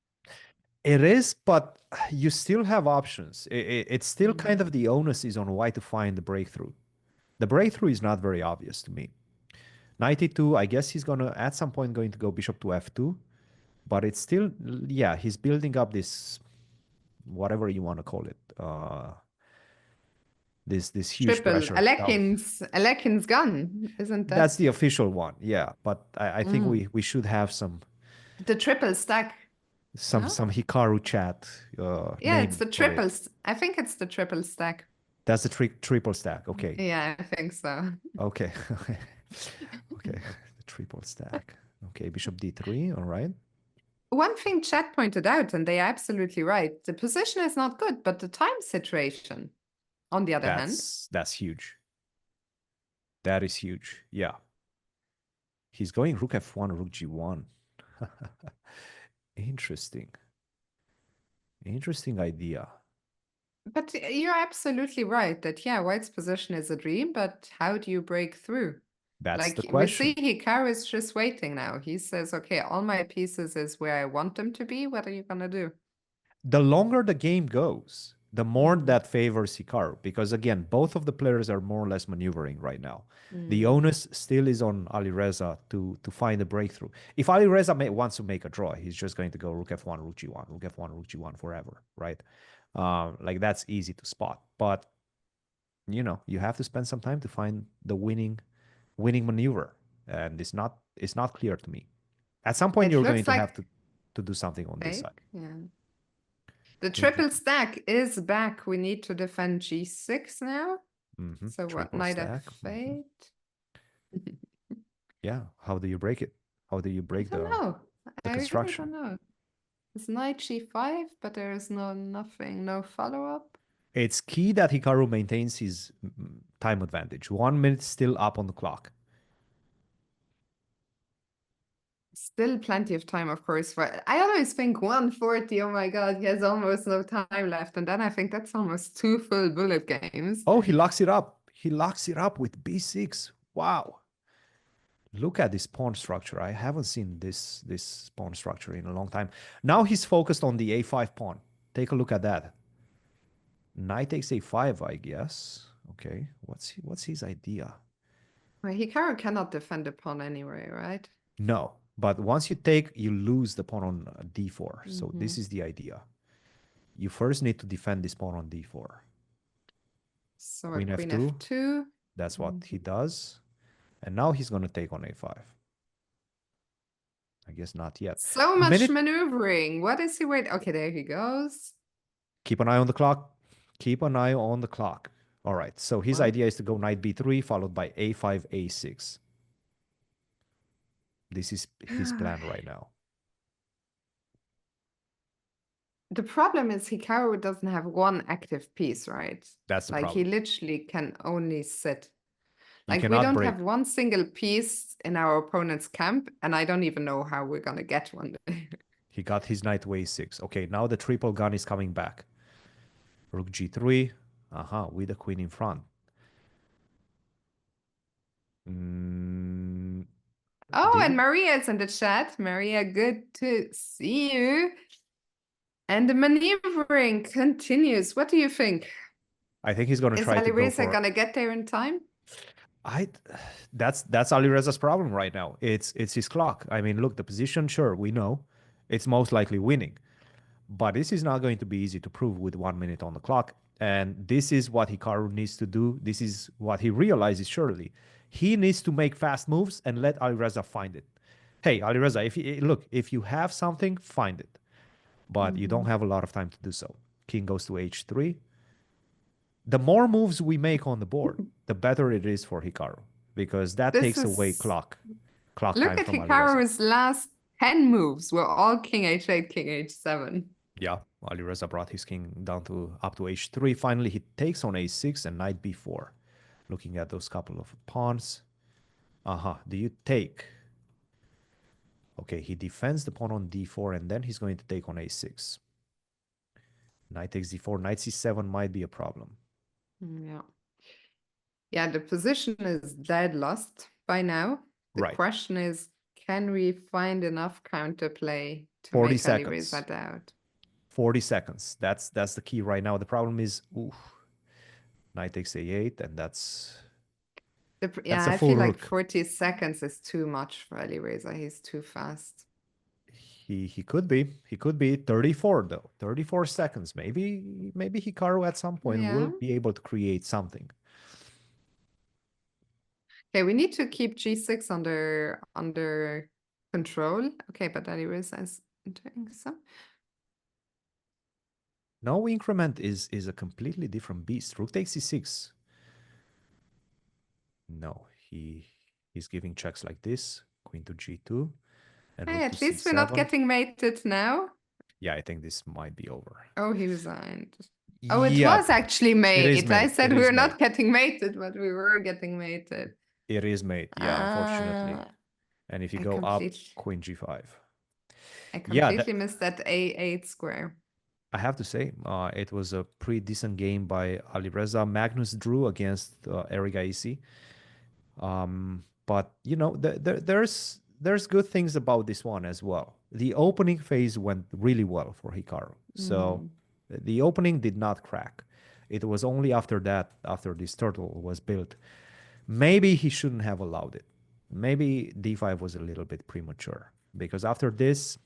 It is, but you still have options. It's still kind Mm. of the onus is on white to find the breakthrough. The breakthrough is not very obvious to me. 92, I guess he's gonna at some point going to go bishop to f2, but it's still, yeah, he's building up this, whatever you want to call it, this huge Triple pressure. Oh, Alekin's gun, isn't that's that the official one, yeah. But I think Mm. we should have some the triple stack? No? some Hikaru chat Yeah, it's name the for it. triples. I think it's the triple stack. That's the triple stack. Okay. Yeah, I think so. Okay. Okay. The triple stack. Okay. Bishop d3. All right. One thing chat pointed out, and they're absolutely right, the position is not good, but the time situation, on the other hand. That's huge. That is huge. Yeah. He's going rook f1, rook g1. Interesting. Interesting idea. But you're absolutely right that, yeah, white's position is a dream, but how do you break through? That's the Like, we see question. Hikaru is just waiting now. He says, okay, all my pieces is where I want them to be. What are you going to do? The longer the game goes, the more Mm. that favors Hikaru, because again, both of the players are more or less maneuvering right now. The Mm. onus still is on Alireza to find a breakthrough. If Alireza wants to make a draw, he's just going to go rook f1, rook g1, rook f1, rook g1 forever, right? Like that's easy to spot. But you know, you have to spend some time to find the winning maneuver, and it's not clear to me. At some point, It you're going looks to like have to do something on this fake. side. Yeah. The Think you triple stack is back. We need to defend g6 now. So what, triple knight stack. f8? Yeah. How do you break it? How do you I break don't know. the I really construction? don't know. It's knight g5, but there is nothing, no follow-up. It's key that Hikaru maintains his time advantage. 1 minute still up on the clock. Still plenty of time, of course. For I always think 140. Oh my God, he has almost no time left, and then I think that's almost 2 full bullet games. Oh, he locks it up. He locks it up with b6. Wow. Look at this pawn structure. I haven't seen this pawn structure in a long time. Now he's focused on the a5 pawn. Take a look at that. Knight takes a5, I guess. Okay, what's his idea? Well, Hikaru cannot defend the pawn anyway, right? No, but once you take, you lose the pawn on d4. So this is the idea. You first need to defend this pawn on d4. So Queen queen f2. f2. That's what he does. And now he's going to take on a5. I guess not yet. So much maneuvering. What is he waiting? Okay, there he goes. Keep an eye on the clock. Keep an eye on the clock. All right. So his What? idea is to go knight b3 followed by a5, a6. This is his plan right now. The problem is Hikaru doesn't have one active piece, right? That's the Like he problem. literally can only sit. You Like we cannot don't break. have one single piece in our opponent's camp, and I don't even know how we're gonna get one. He got his knight to a6. Okay, now the triple gun is coming back. Rook g3. With the queen in front. Oh, and Maria's in the chat. Maria, good to see you. And the maneuvering continues. What do you think? I think he's going to try to go for... Is Alireza gonna get there in time? That's Alireza's problem right now. It's his clock. I mean, look, the position, sure, we know. It's most likely winning. But this is not going to be easy to prove with 1 minute on the clock. And this is what Hikaru needs to do. This is what he realizes surely. He needs to make fast moves and let Alireza find it. Hey, Alireza, if you have something, find it. But you don't have a lot of time to do so. King goes to h3. The more moves we make on the board, the better it is for Hikaru. Because that takes away clock time from Alireza. Look at Hikaru's last 10 moves were all king h8, king h7. Yeah, Alireza brought his king down to up to h3. Finally, he takes on a6 and knight b4. Looking at those couple of pawns. Do you take? Okay, he defends the pawn on d4, and then he's going to take on a6. Knight takes d4. Knight c7 might be a problem. Yeah. Yeah, the position is dead lost by now. The question is, can we find enough counterplay to 40 make seconds. Alireza doubt? 40 seconds. That's the key right now. The problem is, ooh, knight takes a8, and that's Yeah, a I full feel like rook. 40 seconds is too much for Alireza. He's too fast. He could be. He could be 34 though. 34 seconds. Maybe Hikaru at some point Yeah. will be able to create something. Okay, we need to keep G6 under control. Okay, but Alireza is doing some. No increment is a completely different beast. Rook takes c6. No, he's giving checks like this. Queen to g2 and Hey, rook to at least we're not c7. getting mated now. Yeah, I think this might be over. Oh, he resigned. Oh, it Yeah, was actually it is mate. I mate. said It we is were mate. not getting mated, but we were getting mated. It is mate. Yeah, unfortunately. Ah, And if you I go up, completely, queen g5. I Yeah, completely missed that A8 square. I have to say, it was a pretty decent game by Alireza. Magnus drew against Erigaisi. But you know, there's good things about this one as well. The opening phase went really well for Hikaru. So Mm. the opening did not crack. It was only after that, after this turtle was built, maybe he shouldn't have allowed it. Maybe d5 was a little bit premature because after this,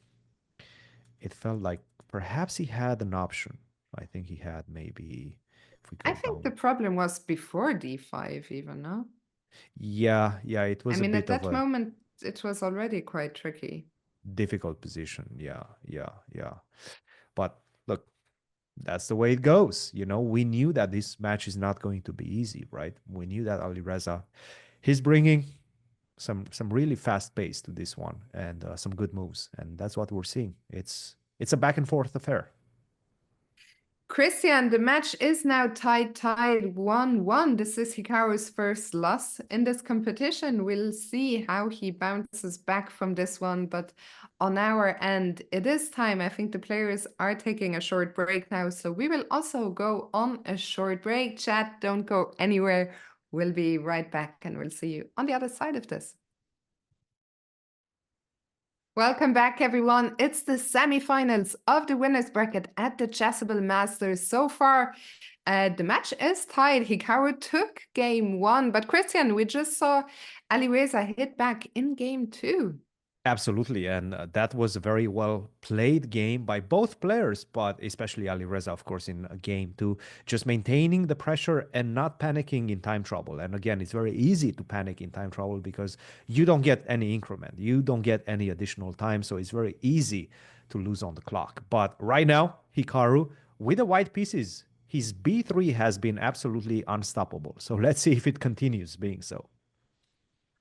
it felt like perhaps he had an option. I think he had maybe if we I go think down. the problem was before D5 even, no? Yeah, it I was a mean, at bit of that a moment, it was already quite tricky. difficult position. Yeah. But look, that's the way it goes. You know, we knew that this match is not going to be easy, right? We knew that Alireza, he's bringing some really fast pace to this one and some good moves, and that's what we're seeing. It's a back and forth affair. Christian, the match is now tied 1-1. This is Hikaru's first loss in this competition. We'll see how he bounces back from this one. But on our end, it is time. I think the players are taking a short break now. So we will also go on a short break. Chat, don't go anywhere. We'll be right back and we'll see you on the other side of this. Welcome back, everyone. It's the semifinals of the winners bracket at the Chessable Masters. So far, the match is tied. Hikaru took game one, but Christian, we just saw Alireza hit back in game two. Absolutely, and that was a very well played game by both players, but especially Alireza, of course, in game two, just maintaining the pressure and not panicking in time trouble. And again, it's very easy to panic in time trouble because you don't get any increment, you don't get any additional time, so it's very easy to lose on the clock. But right now, Hikaru, with the white pieces, his b3 has been absolutely unstoppable. So let's see if it continues being so.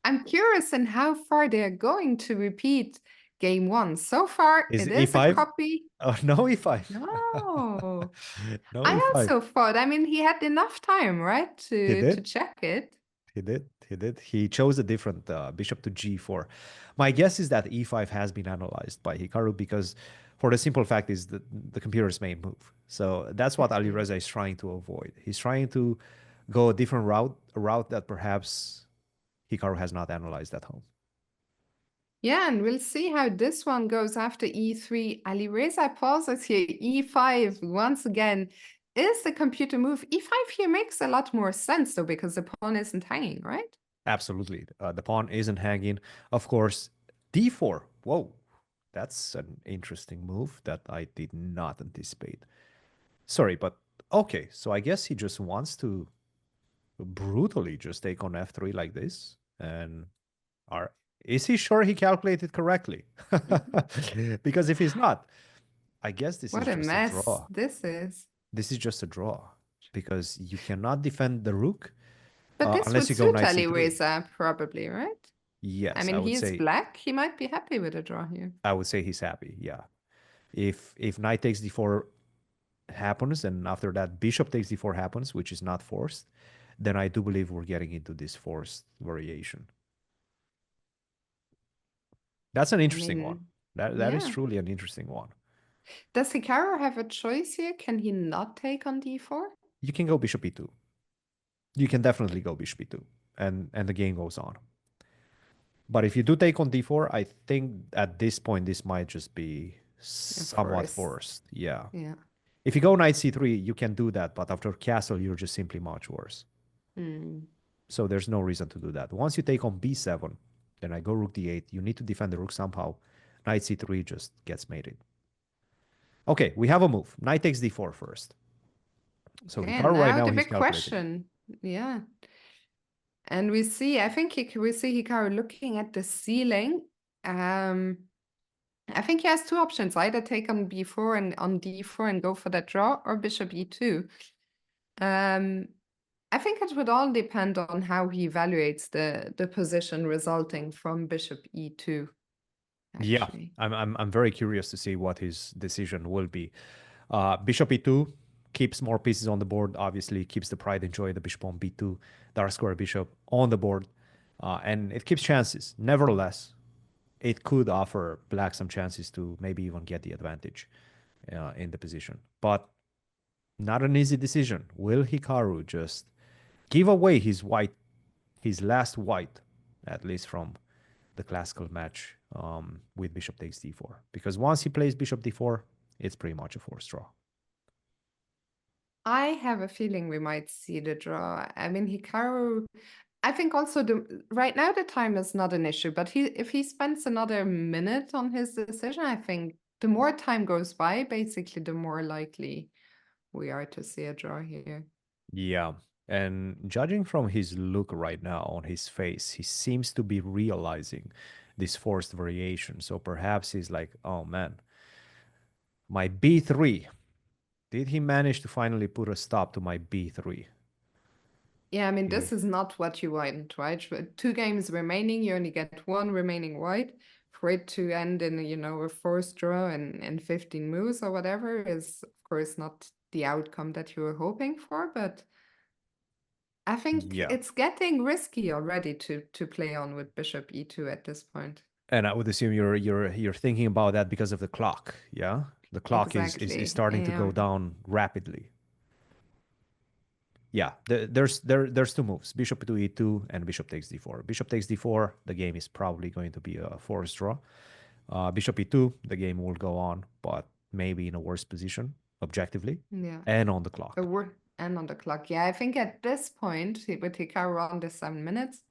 I'm curious in how far they're going to repeat game one. So far, Is it it is a e5? copy. Oh, no e5. No. No I e5. also thought, I mean, he had enough time, right, He to did. check it. He did. He did. He chose a different bishop to g4. My guess is that e5 has been analyzed by Hikaru because, for the simple fact, is that the computer's main move. So that's what Alireza is trying to avoid. He's trying to go a different route, a route that perhaps Hikaru has not analyzed at home. Yeah, and we'll see how this one goes after e3. Alireza pauses here, e5 once again. Is the computer move? e5 here makes a lot more sense, though, because the pawn isn't hanging, right? Absolutely. The pawn isn't hanging. Of course, d4. Whoa, that's an interesting move that I did not anticipate. Sorry, but okay. So I guess he just wants to brutally just take on f3 like this. And is he sure he calculated correctly? Because if he's not, I guess this is What a just a mess draw. this is. This is just a draw because you cannot defend the rook But this unless would you go suit knight c3. Alireza, probably, right? I Yes, mean, he is black. He might be happy with a draw here. I would say he's happy. Yeah. If knight takes d4 happens and after that bishop takes d4 happens, which is not forced, then I do believe we're getting into this forced variation. That's an interesting one. That is Yeah. truly an interesting one. Does Hikaru have a choice here? Can he not take on d4? You can go bishop e2. You can definitely go bishop e2, and the game goes on. But if you do take on d4, I think at this point this might just be somewhat Forest. forced. Yeah. Yeah. If you go knight c3, you can do that, but after castle, you're just simply much worse. Mm. So there's no reason to do that. Once you take on b7, then I go rook d8. You need to defend the rook somehow. Knight c3 just gets mated. Okay, we have a move. Knight takes d4 first. So Okay, and Hikaru right now now, the he's big calculating. question. Yeah. And we see, I think we see Hikaru looking at the ceiling. I think he has two options, either take on b4 and on d4 and go for that draw, or bishop e2. I think it would all depend on how he evaluates the position resulting from bishop e2, Yeah, actually. I'm very curious to see what his decision will be. Bishop e2 keeps more pieces on the board, obviously keeps the pride and joy, the bishop on b2, dark square bishop on the board, and it keeps chances. Nevertheless, it could offer black some chances to maybe even get the advantage in the position. But not an easy decision. Will Hikaru just give away his last white, at least from the classical match with bishop takes d4? Because once he plays bishop d4, it's pretty much a forced draw. I have a feeling we might see the draw. I mean, Hikaru, I think also right now the time is not an issue, but if he spends another minute on his decision, I think the more time goes by, basically, the more likely we are to see a draw here. Yeah. And judging from his look right now on his face, he seems to be realizing this forced variation. So perhaps he's like, oh man, my b3. Did he manage to finally put a stop to my b3? Yeah, I mean, Yeah. this is not what you want, right? With 2 games remaining, you only get one remaining white. For it to end in, a forced draw in 15 moves or whatever is, of course, not the outcome that you were hoping for, but I think Yeah. it's getting risky already to play on with bishop e2 at this point. And I would assume you're thinking about that because of the clock, yeah? The clock is Exactly. starting to Yeah. go down rapidly. Yeah, there's two moves: bishop to e2 and bishop takes d4. Bishop takes d4, the game is probably going to be a forced draw. Bishop e2, the game will go on, but maybe in a worse position objectively, Yeah. and on the clock. And on the clock. Yeah, I think at this point, with Hikaru on the 7 minutes,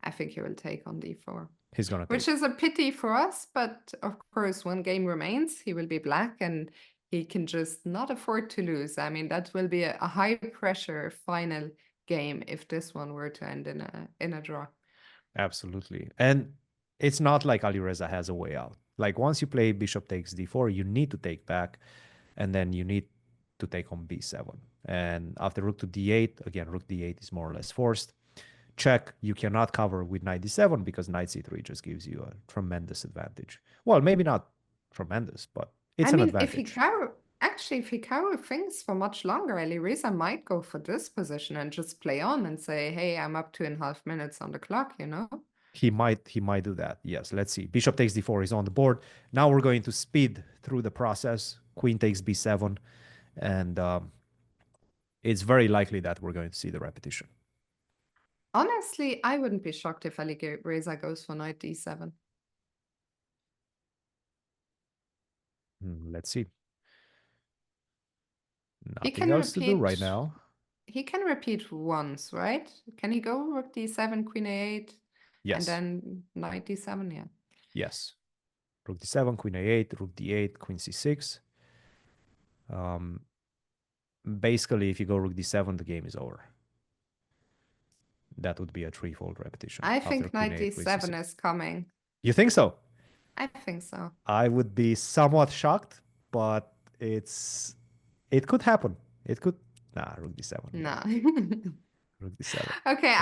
I think he will take on d4. He's gonna Which take. is a pity for us, but of course, one game remains. He will be black and he can just not afford to lose. I mean, that will be a high pressure final game if this one were to end in a draw. Absolutely. And it's not like Alireza has a way out. Like once you play bishop takes d4, you need to take back, and then you need to take on b7. And after rook to d8, again, rook d8 is more or less forced. Check, you cannot cover with knight d7 because knight c3 just gives you a tremendous advantage. Well, maybe not tremendous, but it's I an mean, advantage. if Hikaru thinks for much longer, Alireza might go for this position and just play on and say, hey, I'm up 2.5 minutes on the clock. He might do that. Yes, let's see. Bishop takes d4 is on the board. Now we're going to speed through the process. Queen takes b7, and it's very likely that we're going to see the repetition. Honestly, I wouldn't be shocked if Alireza goes for knight d7. Let's see. He Nothing can else to do right repeat. now. He can repeat once, right? Can he go rook d7, queen a8, and Yes. then knight d7? Yeah. Yes. Rook d7, queen a8, rook d8, queen c6. Basically, if you go rook d7, the game is over. That would be a threefold repetition I after think queen knight a8, queen d7 c6. is coming. You think so? I think so. I would be somewhat shocked, but it could happen. It could. Nah, rook d7. No. Rook d7. Okay,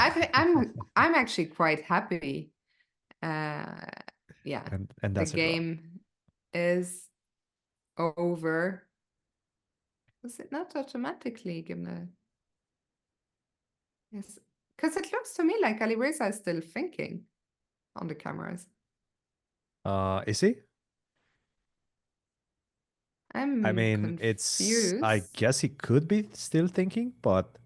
I'm actually quite happy. Uh, yeah, And the that's a draw. game is over. Was it not automatically gonna? Yes, because it looks to me like Alireza is still thinking on the cameras. Is he? I I'm mean, I confused. guess he could be still thinking, but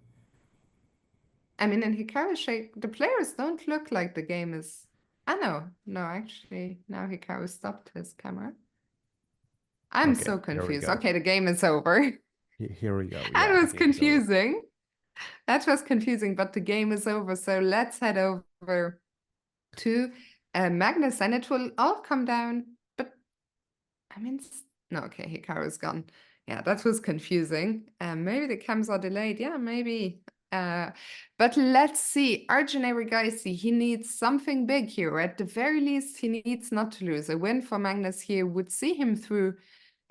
I mean, in Hikaru shake, the players don't look like the game is. I know. No, actually, now Hikaru stopped his camera. I'm Okay, so here we confused. go. Okay, the game is over. Here we go. That Yeah, was the game is over. confusing. That was confusing, but the game is over. So let's head over to Magnus, and it will all come down. But I mean, no, okay, Hikaru's gone. Yeah, that was confusing. Maybe the cams are delayed. Yeah, maybe. But let's see. Arjun Erigaisi, he needs something big here. At the very least, he needs not to lose. A win for Magnus here would see him through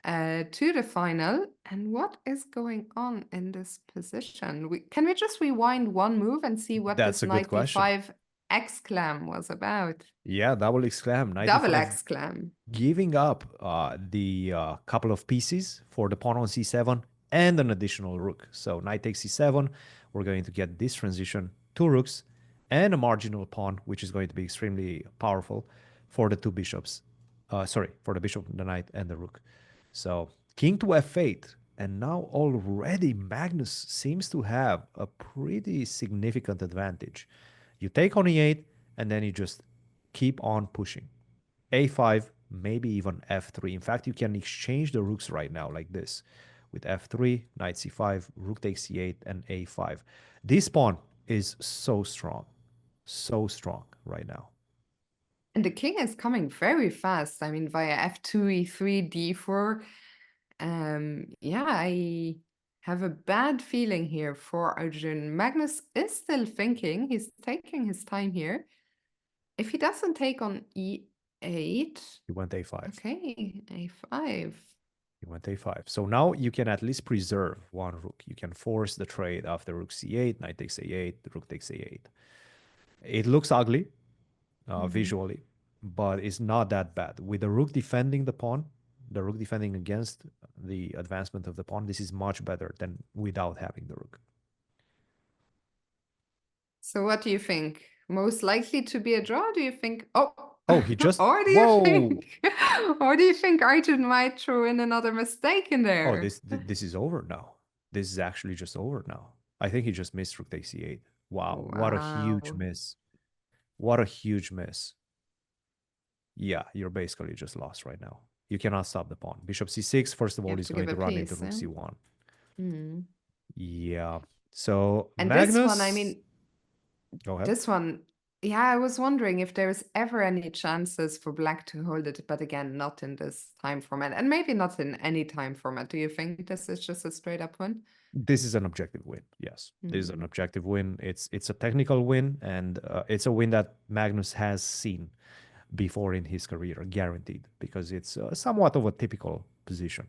to the final. And what is going on in this position? Can we just rewind one move and see what That's this a good knight question. d5 exclam was about? Yeah, double exclam. Knight Double e5 exclam. giving up the couple of pieces for the pawn on c7 and an additional rook. So knight takes c7. We're going to get this transition, two rooks, and a marginal pawn, which is going to be extremely powerful for the two bishops. Sorry, for the bishop, the knight, and the rook. So king to f8. And now already Magnus seems to have a pretty significant advantage. You take on e8, and then you just keep on pushing. a5, maybe even f3. In fact, you can exchange the rooks right now like this with f3, knight c5, rook takes c8, and a5. This pawn is so strong right now. And the king is coming very fast. I mean, via f2, e3, d4. Yeah, I have a bad feeling here for Arjun. Magnus is still thinking. He's taking his time here. If he doesn't take on e8, He went a5. okay, a5. He went a5. So now you can at least preserve one rook. You can force the trade after rook c8, knight takes a8, rook takes a8. It looks ugly visually, but it's not that bad. With the rook defending the pawn, the rook defending against the advancement of the pawn, this is much better than without having the rook. So what do you think? Most likely to be a draw? Do you think? Oh, he just. Or do you Whoa! think? Or do you think Arjun might throw in another mistake in there? Oh, this is over now. This is actually just over now. I think he just missed rook takes c8. Wow, what a huge Wow. miss. What a huge miss. Yeah, you're basically just lost right now. You cannot stop the pawn. Bishop c6, first of You all, have is to going give to a run into piece, rook eh? c1. Mm. Yeah. So And Magnus. this one, I mean, Go ahead. this one, yeah, I was wondering if there's ever any chances for Black to hold it, but again, not in this time format, and maybe not in any time format. Do you think this is just a straight up win? This is an objective win. Yes, this is an objective win. It's a technical win, and it's a win that Magnus has seen before in his career, guaranteed, because it's somewhat of a typical position.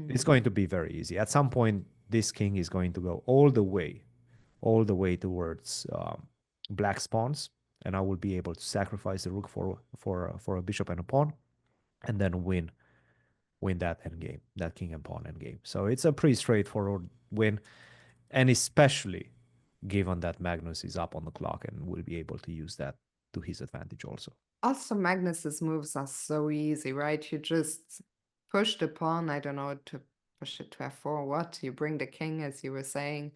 It's going to be very easy. At some point, this king is going to go all the way towards black pawns, and I will be able to sacrifice the rook for a bishop and a pawn, and then win that endgame, that king and pawn endgame. So it's a pretty straightforward win, and especially given that Magnus is up on the clock and will be able to use that to his advantage also. Also, Magnus's moves are so easy, right? You just push the pawn, I don't know, to push it to f4, what? You bring the king, as you were saying.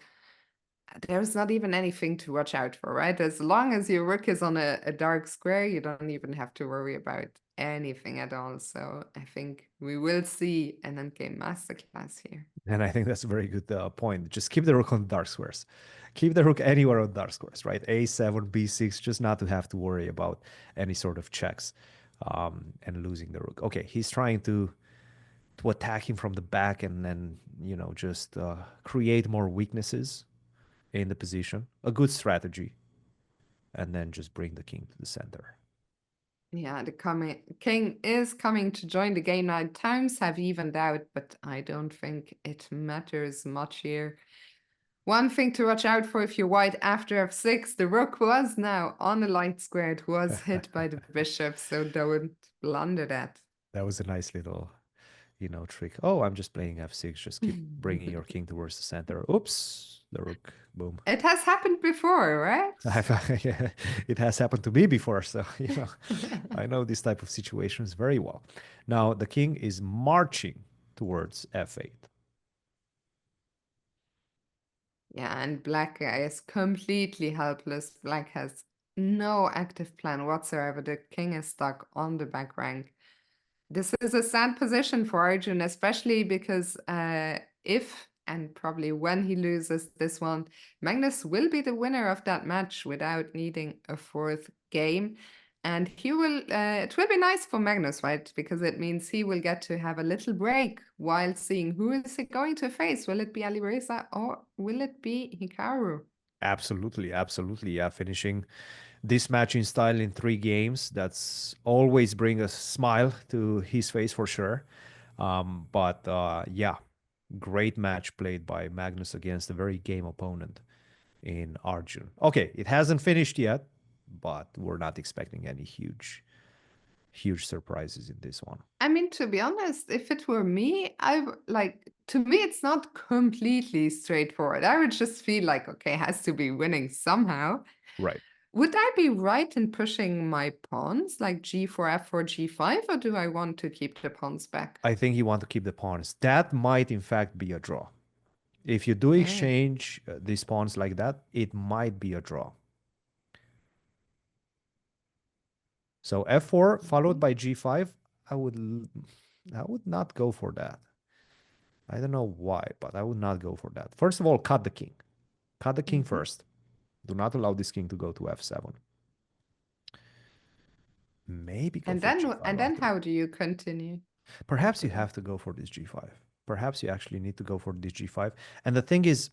There's not even anything to watch out for, right? As long as your rook is on a dark square, you don't even have to worry about anything at all. So I think we will see an endgame masterclass here. And I think that's a very good point. Just keep the rook on dark squares. Keep the rook anywhere on dark squares, right? A7, B6, just not to have to worry about any sort of checks and losing the rook. Okay, he's trying to attack him from the back and then, just create more weaknesses in the position. A good strategy. And then just bring the king to the center. Yeah, the king is coming to join the game now. Times have evened out, but I don't think it matters much here. One thing to watch out for if you're white after f6, the rook was now on a light square. It was hit by the bishop, so don't blunder that. That was a nice little, trick. Oh, I'm just playing f6. Just keep bringing your king towards the center. Oops, the rook, boom. It has happened before, right? Yeah, it has happened to me before, so I know this type of situations very well. Now the king is marching towards f8. Yeah, and black is completely helpless. Black has no active plan whatsoever. The king is stuck on the back rank. This is a sad position for Arjun, especially because if and probably when he loses this one, Magnus will be the winner of that match without needing a fourth game. And he will, it will be nice for Magnus, right? Because it means he will get to have a little break while seeing who is he going to face. Will it be Alireza or will it be Hikaru? Absolutely, absolutely. Yeah, finishing this match in style in 3 games, that's always bring a smile to his face for sure. But yeah, great match played by Magnus against a very game opponent in Arjun. Okay, it hasn't finished yet, but we're not expecting any huge surprises in this one. I mean, to be honest, if it were me, like, to me, it's not completely straightforward. I would just feel like, okay, has to be winning somehow. Right. Would I be right in pushing my pawns, like G4, F4, G5, or do I want to keep the pawns back? I think you want to keep the pawns. That might, in fact, be a draw. If you do Okay. exchange these pawns like that, it might be a draw. So F4 followed by G5, I would not go for that. I don't know why, but I would not go for that. First of all, cut the king. Cut the king first. Do not allow this king to go to F7. Maybe go And for then G5 and then after. how do you continue? Perhaps After you that? have to go for this G5. Perhaps you actually need to go for this G5. And the thing is,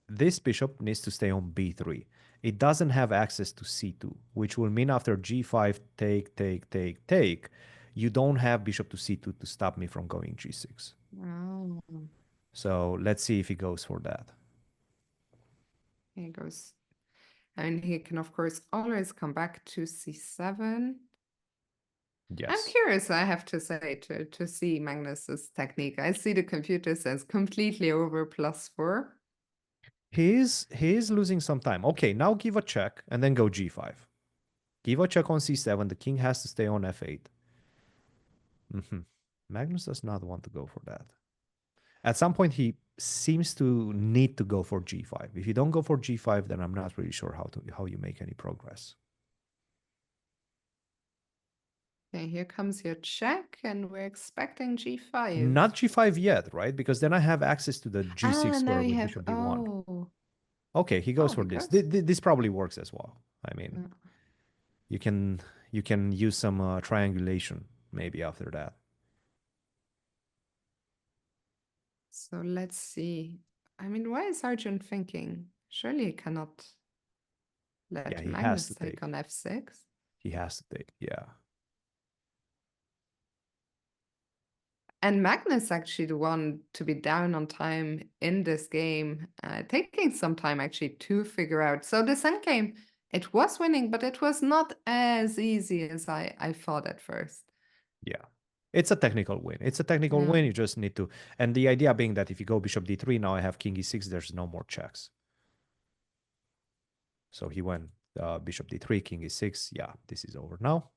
this bishop needs to stay on B3. It doesn't have access to C2, which will mean after G5, take, you don't have bishop to C2 to stop me from going G6. Oh, So let's see if he goes for that. he goes. I mean, he can, of course, always come back to C7. Yes. I'm curious, I have to say, to see Magnus's technique. I see the computer says completely over +4. He is losing some time. Okay, now give a check and then go G5. Give a check on C7. The king has to stay on F8. Magnus does not want to go for that. At some point, he seems to need to go for G5. If you don't go for G5, then I'm not really sure how you make any progress. Okay, here comes your check, and we're expecting G5. Not G5 yet, right? Because then I have access to the G6 now square you with have, bishop D1. oh. Okay, he goes for He this. goes. This probably works as well. I mean, you can use some triangulation maybe after that. So let's see. I mean, why is Arjun thinking? Surely he cannot let Yeah, he has Magnus to take take. on F6. He has to take, yeah. And Magnus actually the one to be down on time in this game, taking some time actually to figure out. So this endgame, it was winning, but it was not as easy as I thought at first. Yeah. It's a technical win. It's a technical win. You just need to. And the idea being that if you go bishop d3, now I have king e6, there's no more checks. So he went bishop d3, king e6. Yeah, this is over now.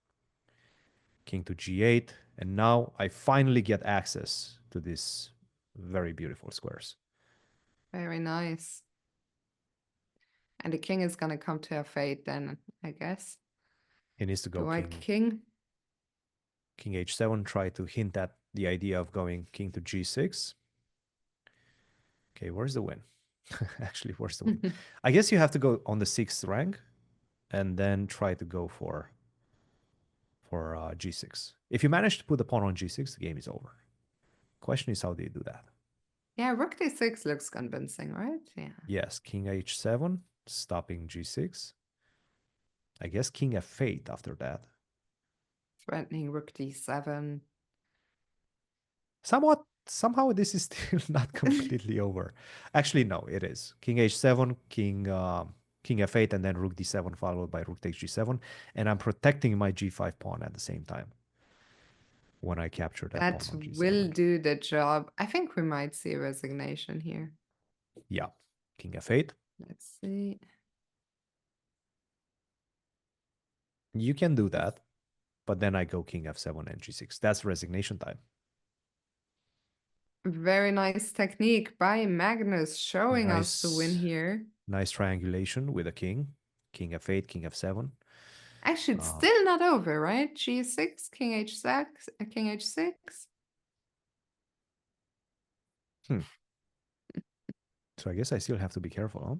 King to g8. And now I finally get access to these very beautiful squares. Very nice. And the king is going to come to f8 then, I guess. He needs to go The white king. King h7, try to hint at the idea of going king to g6. Okay, where's the win? Actually, where's the win? I guess you have to go on the 6th rank and then try to go for g6. If you manage to put the pawn on g6, the game is over. Question is, how do you do that? Yeah, rook d6 looks convincing, right? Yeah. Yes, king h7, stopping g6. I guess king f8 after that. Threatening rook d7. Somehow this is still not completely over. Actually, no, it is. King h7, king f8, and then rook d7 followed by rook takes g7. And I'm protecting my g5 pawn at the same time when I capture that pawn That on g7. will do the job. I think we might see a resignation here. Yeah, king f8. Let's see. You can do that, but then I go king f7 and g6. That's resignation time. Very nice technique by Magnus, showing us the win here. Nice triangulation with a king. King f8, king f7. Actually, it's still not over, right? G6, King H6, King H6. So I guess I still have to be careful, huh?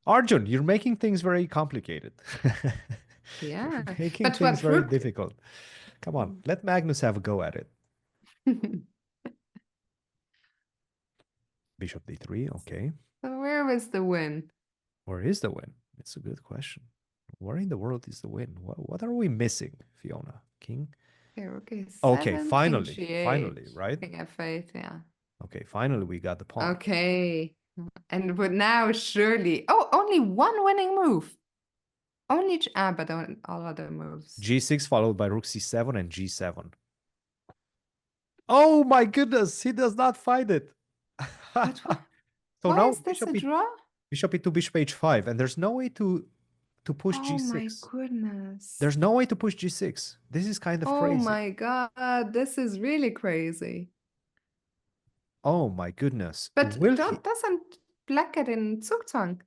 Arjun, you're making things very complicated. Yeah, You're making but things what very rook? difficult. Come on, let Magnus have a go at it. Bishop d3, okay. So where was the win? Where is the win? It's a good question. Where in the world is the win? What are we missing, Fiona? King? Okay, rook Okay, A7, King finally, G8, finally, right? King F8, yeah. Okay, finally we got the pawn. Okay, and but now surely, oh, only one winning move. Only, but all other moves. G6 followed by rook c7 and g7. Oh my goodness, he does not find it. But So why now is this a draw? bishop e2, bishop h5, and there's no way to push Oh my g6. goodness. There's no way to push g6. This is kind of Oh crazy. my God, this is really crazy. Oh my goodness. But Will he? doesn't black it in Zugzwang?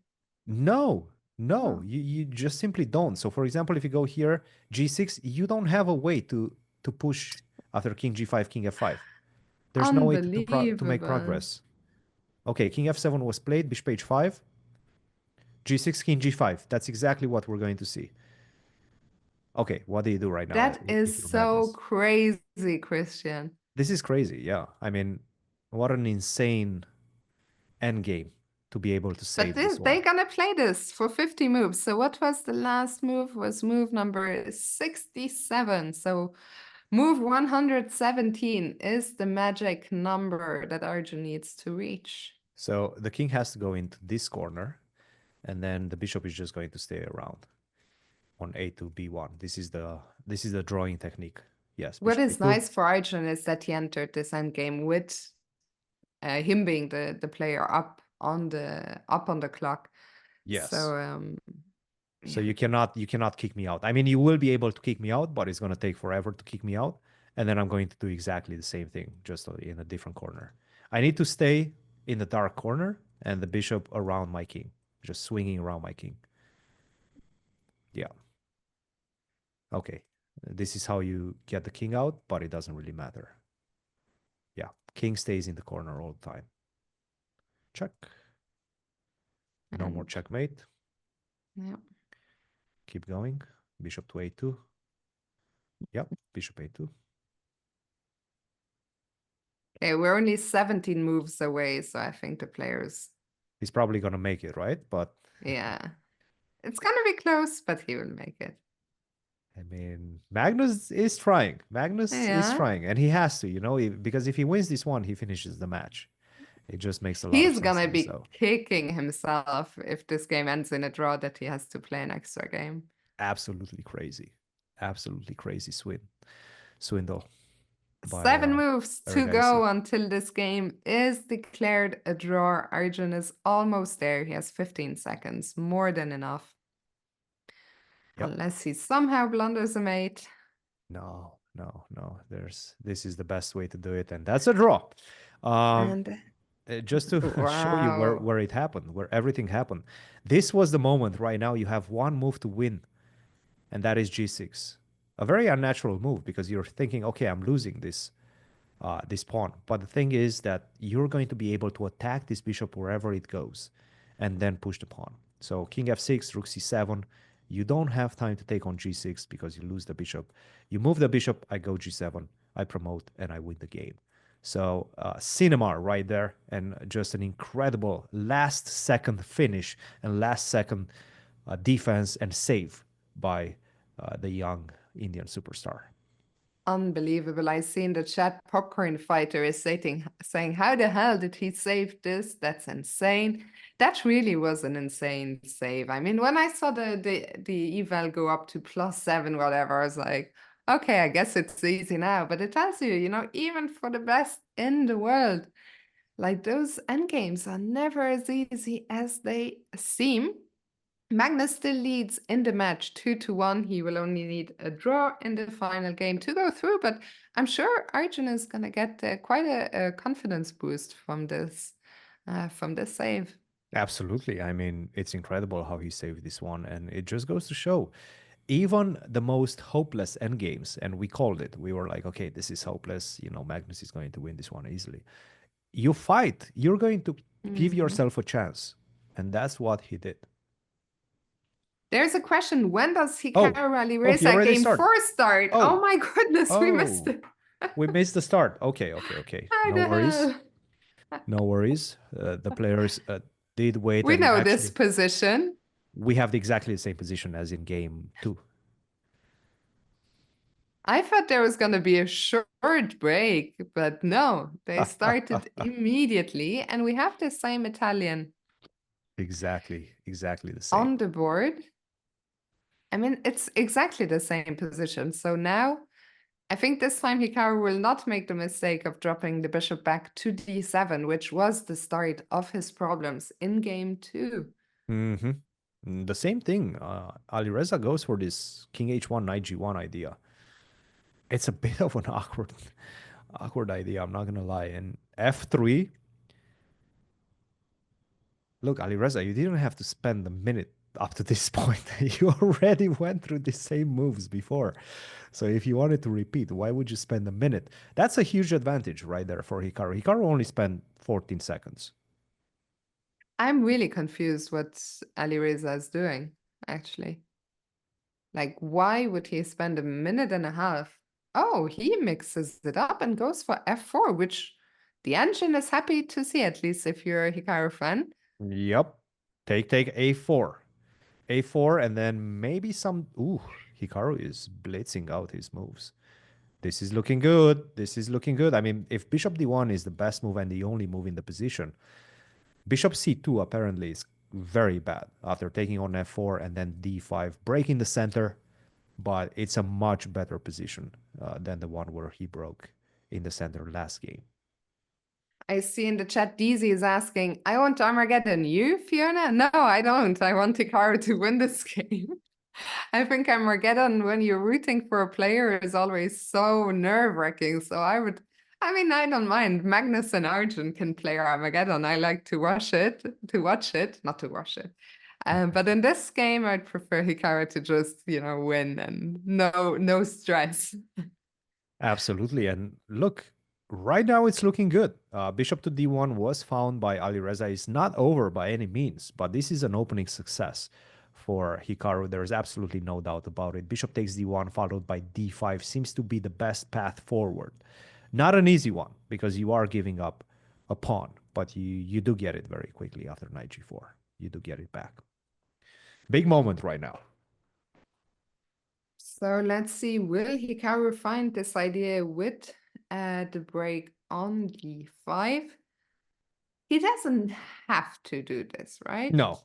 No, no, Oh. you just simply don't. So for example, if you go here, g6, you don't have a way to push after king g5, king f5. There's no way to make progress. Okay, king f7 was played, bishop h5, g6, king g5. That's exactly what we're going to see. Okay, what do you do right now? That is with your so Magnus? crazy, Christian. This is crazy, yeah. I mean, what an insane endgame to be able to save But this they're one. gonna play this for 50 moves. So what was the last move? Was move number 67. So move 117 is the magic number that Arjun needs to reach. So the king has to go into this corner, and then the bishop is just going to stay around on a2, b1. This is the drawing technique. Yes. What Bishop is a2. nice for Arjun is that he entered this endgame with him being the player up on the clock. Yes. So So you cannot kick me out. I mean, you will be able to kick me out, but it's going to take forever to kick me out. And then I'm going to do exactly the same thing, just in a different corner. I need to stay in the dark corner and the bishop around my king, just swinging around my king. Yeah. Okay. This is how you get the king out, but it doesn't really matter. Yeah. King stays in the corner all the time. Check. No more checkmate. Yeah. Keep going. Bishop to a2. Yep. Bishop a2. Okay, we're only 17 moves away, so I think the players. He's probably gonna make it, right? But yeah, it's gonna be close, but he will make it. I mean, Magnus is trying. Magnus is trying, and he has to, because if he wins this one, he finishes the match. It just makes a lot of sense. He's gonna be kicking himself if this game ends in a draw that he has to play an extra game. Absolutely crazy. Absolutely crazy swindle. 7 moves to go until this game is declared a draw. Arjun is almost there. He has 15 seconds, more than enough. Yep. Unless he somehow blunders a mate. No. This is the best way to do it, and that's a draw. Just to show you where it happened, where everything happened. This was the moment right now. You have one move to win, and that is g6. A very unnatural move because you're thinking, okay, I'm losing this pawn. But the thing is that you're going to be able to attack this bishop wherever it goes and then push the pawn. So king f6, rook c7. You don't have time to take on g6 because you lose the bishop. You move the bishop, I go g7, I promote, and I win the game. So cinema right there, and just an incredible last-second finish and last-second defense and save by the young Indian superstar. Unbelievable. I see in the chat Popcorn Fighter is saying, how the hell did he save this? That's insane. That really was an insane save. I mean, when I saw the eval go up to +7, whatever, I was like, okay, I guess it's easy now. But it tells you, even for the best in the world, like those endgames are never as easy as they seem. Magnus still leads in the match 2-1. He will only need a draw in the final game to go through, but I'm sure Arjun is going to get quite a confidence boost from this save. Absolutely. I mean, it's incredible how he saved this one. And it just goes to show even the most hopeless endgames, and we called it, we were like, okay, this is hopeless. Magnus is going to win this one easily. You fight, you're going to give Mhm. yourself a chance. And that's what he did. There's a question. When does Hikaru Oh, he Alireza already game started. 4 start? Oh Oh, my goodness, we missed oh, it. we missed the start. Okay, okay, okay. I No worries. know. No worries. The players did wait, We and know this actually, position. we have exactly the same position as in game 2. I thought there was going to be a short break, but no, they started immediately. And we have the same Italian Exactly the same. on the board. I mean, it's exactly the same position. So now I think this time Hikaru will not make the mistake of dropping the bishop back to d7, which was the start of his problems in game 2. The same thing. Alireza goes for this king h1, knight g1 idea. It's a bit of an awkward idea, I'm not gonna lie. And f3. Look, Alireza, you didn't have to spend a minute up to this point. You already went through the same moves before. So if you wanted to repeat, why would you spend a minute? That's a huge advantage right there for Hikaru. Hikaru only spent 14 seconds. I'm really confused what Alireza is doing, actually. Like, why would he spend a minute and a half? Oh, he mixes it up and goes for f4, which the engine is happy to see, at least if you're a Hikaru fan. Yep. Take a4. A4, and then maybe some... Ooh, Hikaru is blitzing out his moves. This is looking good. This is looking good. I mean, if bishop d1 is the best move and the only move in the position, bishop c2 apparently is very bad after taking on f4 and then d5, breaking the center, but it's a much better position than the one where he broke in the center last game. I see in the chat, DZ is asking, I want Armageddon. You, Fiona? No, I don't. I want Hikaru to win this game. I think Armageddon, when you're rooting for a player, is always so nerve-wracking. So I mean, I don't mind. Magnus and Arjun can play Armageddon. I like to watch it, not to watch it. But in this game, I'd prefer Hikaru to just, win and no stress. Absolutely. And look, right now it's looking good. Bishop to d1 was found by Alireza. It's not over by any means, but this is an opening success for Hikaru. There is absolutely no doubt about it. Bishop takes d1 followed by d5 seems to be the best path forward. Not an easy one because you are giving up a pawn, but you do get it very quickly after knight g4. You do get it back. Big moment right now. So let's see, will Hikaru find this idea with the break on d5? He doesn't have to do this, right? No.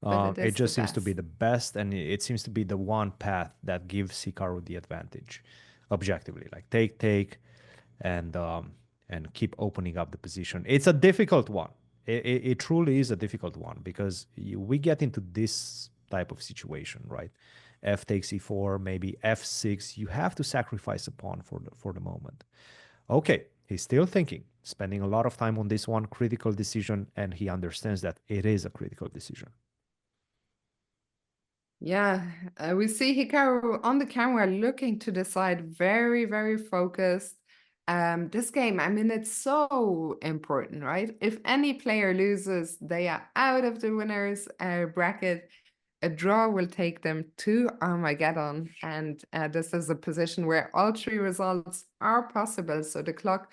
But it It is the just seems to be best. the best, and it seems to be the one path that gives Hikaru the advantage, objectively. Like take, and keep opening up the position. It's a difficult one. It truly is a difficult one because we get into this type of situation, right? F takes e4, maybe f6. You have to sacrifice a pawn for the moment. Okay, he's still thinking, spending a lot of time on this one critical decision, and he understands that it is a critical decision. Yeah, we see Hikaru on the camera looking to the side, very, very focused. This game, I mean, it's so important, right? If any player loses, they are out of the winners bracket. A draw will take them to Armageddon, and this is a position where all 3 results are possible. So the clock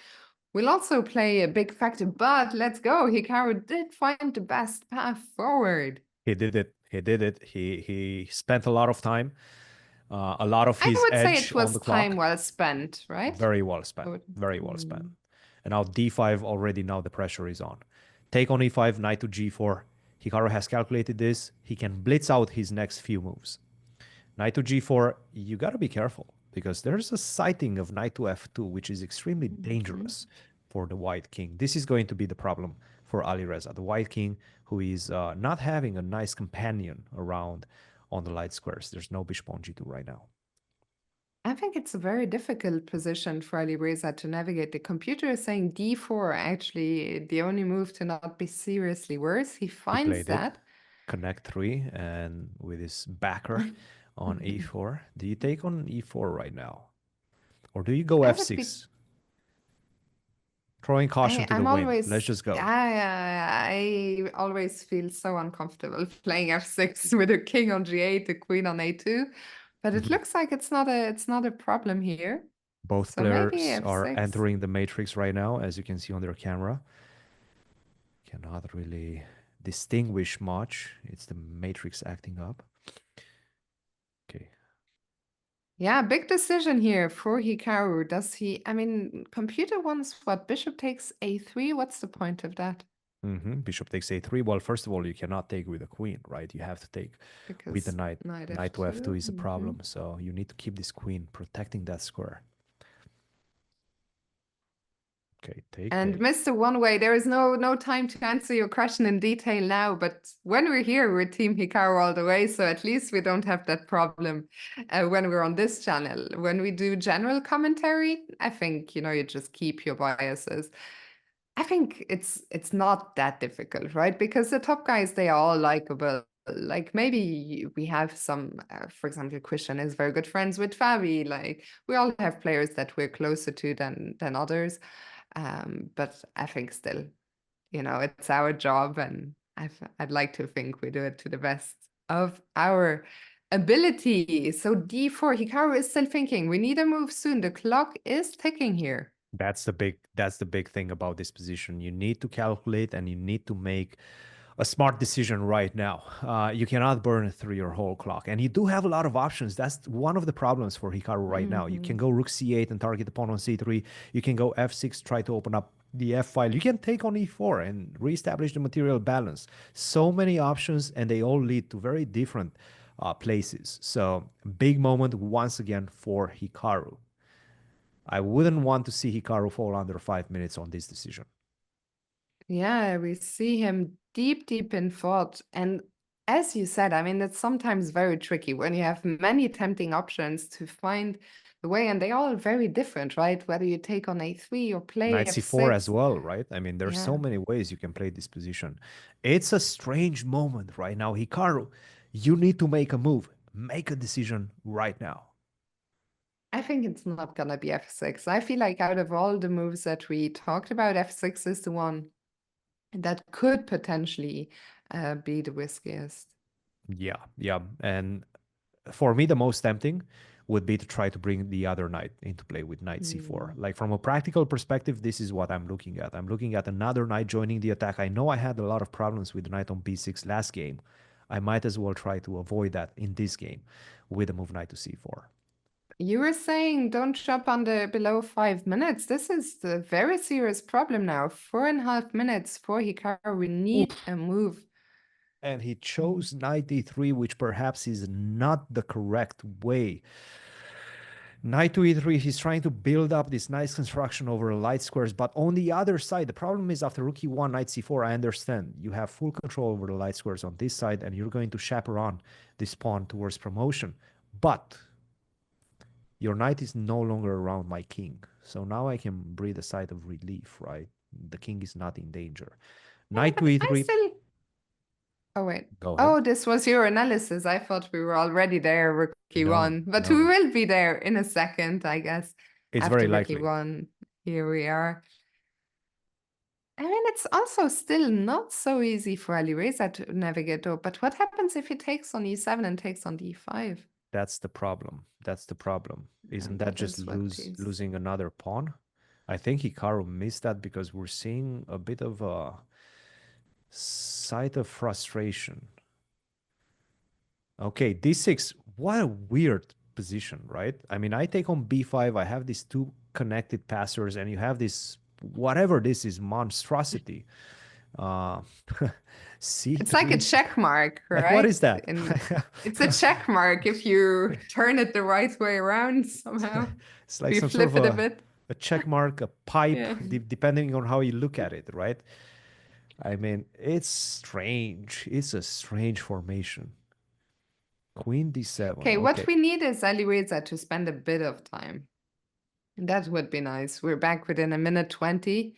will also play a big factor, but let's go. Hikaru did find the best path forward. He did it. He did it. He spent a lot of time, a lot of I his would say edge it on was the time clock. well spent, right? Very well spent. Very well spent. And now d5 already, now the pressure is on. Take on e5, knight to g4. Hikaru has calculated this. He can blitz out his next few moves. Knight to g4, you got to be careful because there's a sighting of knight to f2, which is extremely dangerous for the white king. This is going to be the problem for Alireza, the white king who is not having a nice companion around on the light squares. There's no bishop on g2 right now. think it's a very difficult position for Alireza to navigate. The computer is saying d4, actually, the only move to not be seriously worse. He He finds played it. that. Connect 3 and with his backer on e4. Do you take on e4 right now? Or do you go I would be f6? Throwing caution to the I'm wind. Let's always just go. I always feel so uncomfortable playing f6 with a king on g8, the queen on a2, but it looks like it's not a problem here. Both So maybe players are f6. entering the matrix right now, as you can see on their camera. Cannot really distinguish much. It's the matrix acting up. Okay. Yeah, big decision here for Hikaru. Does he, I mean, computer wants what? Bishop takes a3. What's the point of that? Bishop takes a3. Well, first of all, you cannot take with a queen, right? You have to take with the Because knight. knight Knight to f2. f2 is a problem, so you need to keep this queen protecting that square. Okay, And take. Mr. One Way, there is no time to answer your question in detail now, but when we're here, we're Team Hikaru all the way, so at least we don't have that problem when we're on this channel. When we do general commentary, I think, you know, you just keep your biases. I think it's not that difficult, right? Because the top guys, they are all likable. Like maybe we have some, for example, Christian is very good friends with Fabi. Like we all have players that we're closer to than others. But I think still, you know, it's our job, and I'd like to think we do it to the best of our ability. So d4, Hikaru is still thinking we need a move soon. The clock is ticking here. That's the big thing about this position. You need to calculate and you need to make a smart decision right now. You cannot burn through your whole clock. And you do have a lot of options. That's one of the problems for Hikaru right now. You can go rook c8 and target the pawn on c3. You can go f6, try to open up the f file. You can take on e4 and reestablish the material balance. So many options, and they all lead to very different places. So big moment once again for Hikaru. I wouldn't want to see Hikaru fall under 5 minutes on this decision. Yeah, we see him deep in thought. And as you said, I mean, it's sometimes very tricky when you have many tempting options to find the way, and they all very different, right? Whether you take on a3 or play Knight c4 as f6. well, right? I mean, there's so many ways you can play this position. It's a strange moment right now. Hikaru, you need to make a move. Make a decision right now. I think it's not gonna be f6. I feel like out of all the moves that we talked about, f6 is the one that could potentially be the riskiest. Yeah. And for me, the most tempting would be to try to bring the other knight into play with knight c4. Like from a practical perspective, this is what I'm looking at. I'm looking at another knight joining the attack. I know I had a lot of problems with the knight on b6 last game. I might as well try to avoid that in this game with a move knight to c4. You were saying don't jump on the below 5 minutes. This is the very serious problem now. 4.5 minutes for Hikaru. We need a move. And he chose knight e3, which perhaps is not the correct way. Knight to e3, he's trying to build up this nice construction over light squares, but on the other side, the problem is after rook e1, knight c4, I understand. You have full control over the light squares on this side, and you're going to chaperone this pawn towards promotion. But your knight is no longer around my king. So now I can breathe a sigh of relief, right? The king is not in danger. Knight to e3. Oh, wait. Go ahead. Oh, this was your analysis. I thought we were already there, rook e1. But No. we will be there in a second, I guess. It's After very rook likely. e1, here we are. I mean, it's also still not so easy for Alireza to navigate though. But what happens if he takes on e7 and takes on d5? That's the problem. That's the problem. Isn't that just losing another pawn? I think Hikaru missed that because we're seeing a bit of a sight of frustration. Okay, d6. What a weird position, right? I mean, I take on b5. I have these two connected passers, and you have this, whatever this is, monstrosity. C3. It's like a check mark, right? Like, what is that? It's a check mark if you turn it the right way around somehow. It's like you some flip sort of it a bit. a check mark, a pipe, Yeah. depending on how you look at it, right? I mean, it's strange. It's a strange formation. Queen d7. Okay, Okay. what we need is Alireza to spend a bit of time. That would be nice. We're back within a minute 20.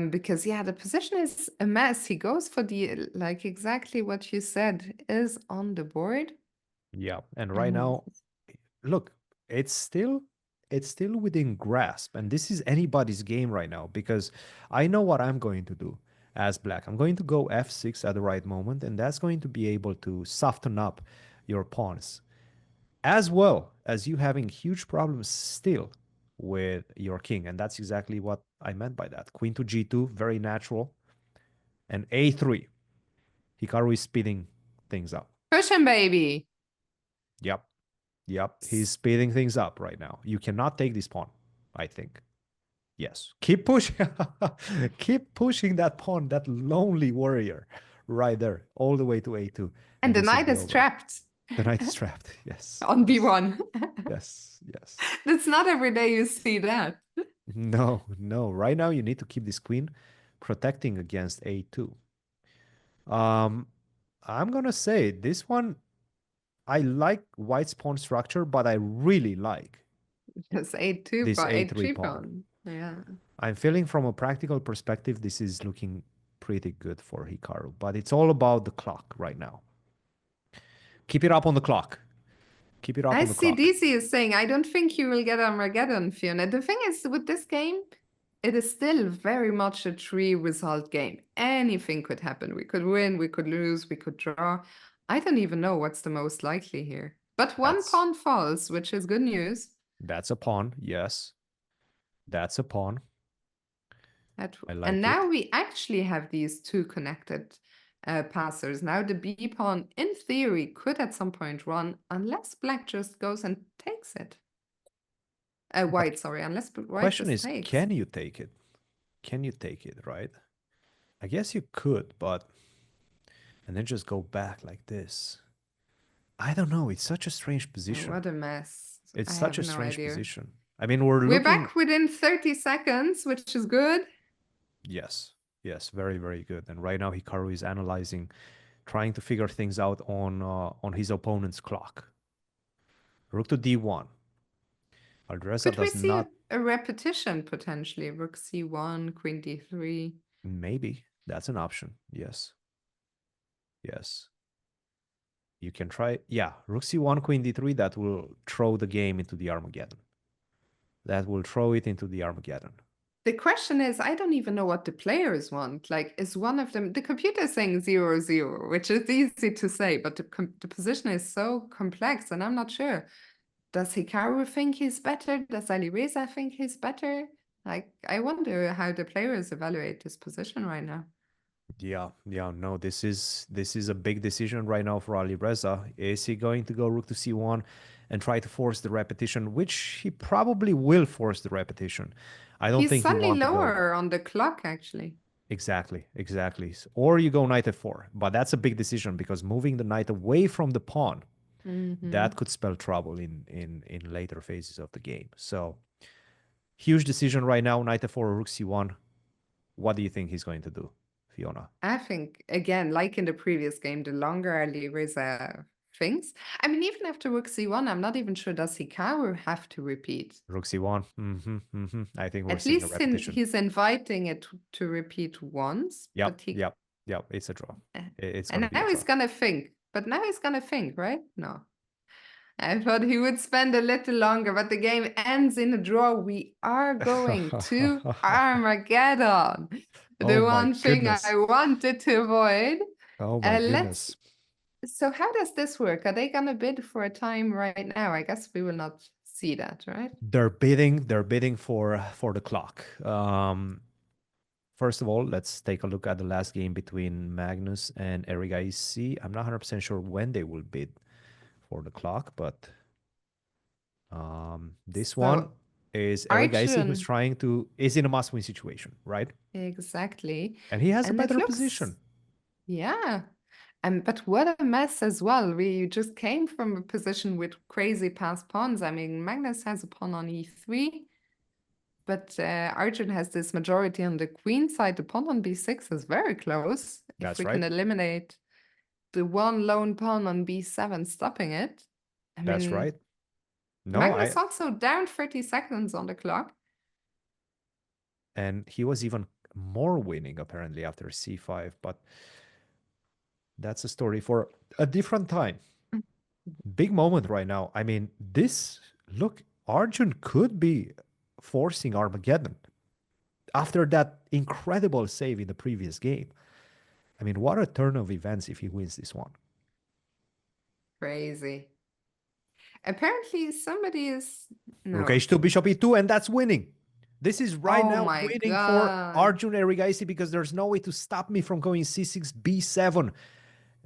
Because yeah, the position is a mess. He goes for the like exactly what you said is on the board. Yeah, and right now, look, it's still within grasp, and this is anybody's game right now because I know what I'm going to do as black. I'm going to go f6 at the right moment, and that's going to be able to soften up your pawns, as well as you having huge problems still with your king, and that's exactly what I meant by that. Queen to g2, very natural, and a3. Hikaru is speeding things up. Push him, baby. Yep. Yep, he's speeding things up right now. You cannot take this pawn, I think. Yes, keep pushing. Keep pushing that pawn, that lonely warrior right there, all the way to a2. And the this will knight be is over. trapped. The knight is trapped, yes. On yes. b1. Yes, yes. That's not every day you see that. No, no. Right now you need to keep this queen protecting against a2. I'm gonna say this one, I like white's pawn structure, but I really like Just a2 this by a3 a3 pawn. pawn. Yeah. I'm feeling from a practical perspective, this is looking pretty good for Hikaru, but it's all about the clock right now. Keep it up on the clock. Keep it up I on the see clock. DC is saying, I don't think you will get Armageddon, Fiona. The thing is, with this game, it is still very much a 3-result game. Anything could happen. We could win, we could lose, we could draw. I don't even know what's the most likely here. But one pawn falls, which is good news. That's a pawn, yes. That's a pawn. I like and it. now we actually have these two connected passers. Now the b pawn, in theory, could at some point run, unless black just goes and takes it. White, sorry, unless white Question just is, takes. can you take it? Can you take it, right? I guess you could, but... And then just go back like this. I don't know. It's such a strange position. What a mess. It's I such a have no strange idea. position. I mean, we're looking... back within 30 seconds, which is good. Yes. Yes, very, very good. And right now Hikaru is analyzing, trying to figure things out on his opponent's clock. Rook to d1. Alireza Could we does see not... a repetition potentially? Rook c1, queen d3. Maybe. That's an option. Yes. Yes. You can try... Yeah, rook c1, queen d3. That will throw the game into the Armageddon. That will throw it into the Armageddon. The question is, I don't even know what the players want. Like, is one of them... The computer is saying 0-0, which is easy to say, but the position is so complex, and I'm not sure. Does Hikaru think he's better? Does Alireza think he's better? Like, I wonder how the players evaluate this position right now. Yeah, no, this is a big decision right now for Alireza. Is he going to go rook to c1 and try to force the repetition, which he probably will force the repetition. I don't think he He's wants to go lower on the clock, actually. Exactly. Or you go knight f4, but that's a big decision because moving the knight away from the pawn, that could spell trouble in later phases of the game. So huge decision right now, knight f4 or rook c1. What do you think he's going to do, Fiona? I think, again, like in the previous game, the longer Alireza thinks. I mean, even after rook c1, I'm not even sure, does Hikaru have to repeat? Rook c1. I think we're At seeing a least repetition. he's inviting it to repeat once. Yep. It's a draw. It's and now he's gonna think. But now he's gonna think, right? No. I thought he would spend a little longer, but the game ends in a draw. We are going to Armageddon. The one thing I wanted to avoid. Oh my goodness. So how does this work? Are they gonna bid for a time right now? I guess we will not see that, right? They're bidding for the clock. First of all, let's take a look at the last game between Magnus and Erigaisi. I'm not 100% sure when they will bid for the clock, but this one is Erigaisi who's is in a must-win situation, right? Exactly. And he has a better position. Yeah. But what a mess as well. We just came from a position with crazy passed pawns. I mean, Magnus has a pawn on e3, but Arjun has this majority on the queen side. The pawn on b6 is very close. That's if we right. can eliminate the one lone pawn on b7 stopping it. I That's mean, right. No, Magnus also down 30 seconds on the clock. And he was even more winning apparently after c5, but that's a story for a different time. Big moment right now. I mean, look, Arjun could be forcing Armageddon after that incredible save in the previous game. I mean, what a turn of events if he wins this one. Crazy. Apparently somebody is... Rook No. h2, bishop e2, and that's winning. This is right Oh now my winning for God. Arjun Erigaisi because there's no way to stop me from going c6, b7.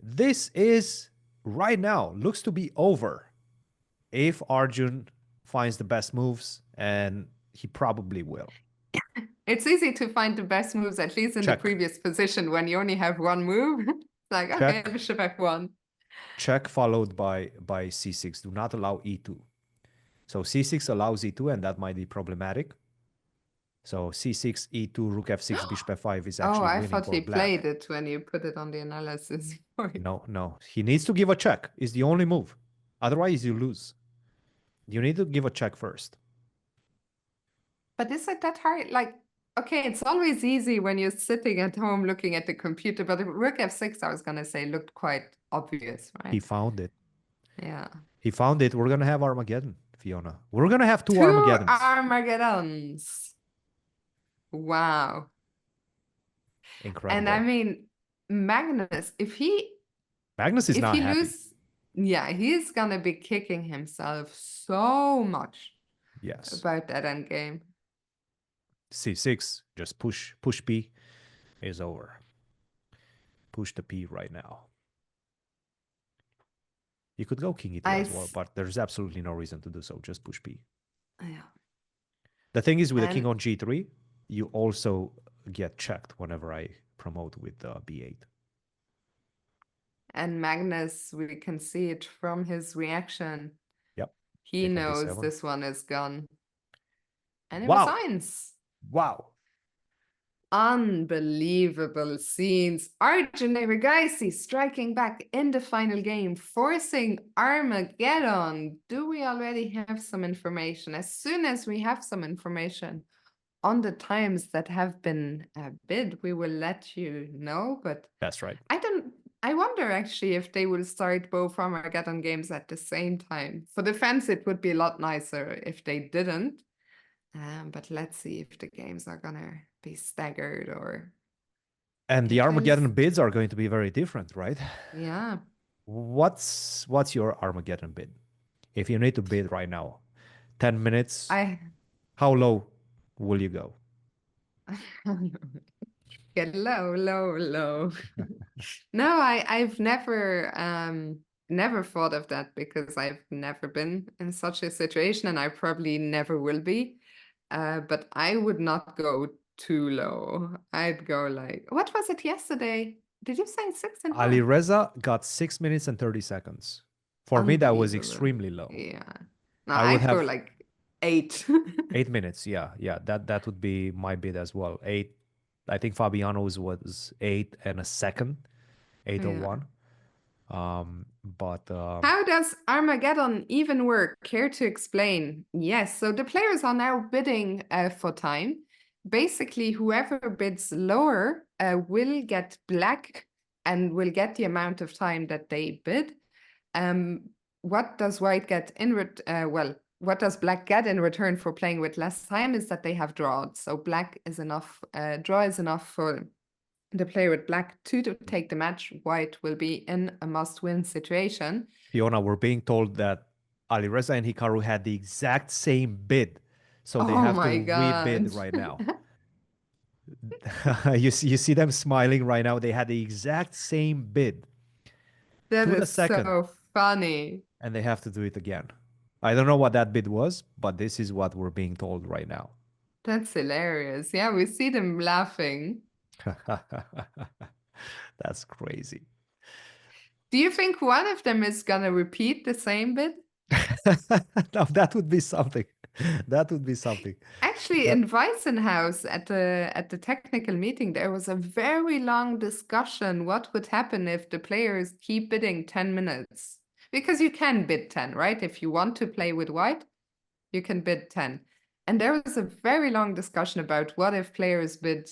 This is right now, looks to be over if Arjun finds the best moves, and he probably will. It's easy to find the best moves, at least in the Check. previous position when you only have one move. It's like, okay, Check. bishop f1. Check followed by c6. Do not allow e2. So c6 allows e2, and that might be problematic. So c6, e2, rook f6, bishop f5 is actually I winning thought for he black. played it when you put it on the analysis. No. He needs to give a check. Is the only move. Otherwise, you lose. You need to give a check first. But is it that hard? Like, okay, it's always easy when you're sitting at home looking at the computer, but rook f6, I was going to say, looked quite obvious, right? He found it. Yeah. He found it. We're going to have Armageddon, Fiona. We're going to have two Armageddons. Armageddons. Wow. Incredible. And I mean, Magnus, Magnus is not happy. Yeah, he's going to be kicking himself so much. Yes. About that endgame. c6, just push p is over. Push the p right now. You could go king e2 as well, but there's absolutely no reason to do so. Just push p. Yeah. The thing is, with the king on g3, you also get checked whenever I promote with b8. And Magnus, we can see it from his reaction. Yep. He knows this one is gone. And it wow. resigns. Wow. Unbelievable scenes. Arjun Erigaisi striking back in the final game, forcing Armageddon. Do we already have some information? As soon as we have some information on the times that have been bid, we will let you know. But that's right. I wonder actually if they will start both Armageddon games at the same time. For the fans, it would be a lot nicer if they didn't. But let's see if the games are gonna be staggered or... And the Armageddon bids are going to be very different, right? Yeah. What's your Armageddon bid? If you need to bid right now, 10 minutes, how low will you go? Get low. No, I've never thought of that because I've never been in such a situation, and I probably never will be. But I would not go too low. I'd go like, what was it yesterday? Did you say 6.5? Alireza got 6 minutes and 30 seconds. For me, that was extremely low. Yeah. No, I'd go like 8. 8 minutes, yeah. That would be my bid as well. 8. I think Fabiano's was 8 and a second, 8:01. But how does Armageddon even work? Care to explain? Yes, so the players are now bidding for time. Basically, whoever bids lower will get black and will get the amount of time that they bid. What does white get in what does black get in return for playing with less time is that they have draws. So black is enough, draw is enough for the player with black to take the match. White will be in a must-win situation. Fiona, we're being told that Alireza and Hikaru had the exact same bid. So they have to rebid right now. You see them smiling right now. They had the exact same bid. That is so funny. And they have to do it again. I don't know what that bid was, but this is what we're being told right now. That's hilarious. Yeah, we see them laughing. That's crazy. Do you think one of them is gonna repeat the same bid? Now that would be something. That would be something. Actually, That in Weissenhaus at the technical meeting, there was a very long discussion what would happen if the players keep bidding 10 minutes. Because you can bid 10, right? If you want to play with white, you can bid 10. And there was a very long discussion about what if players bid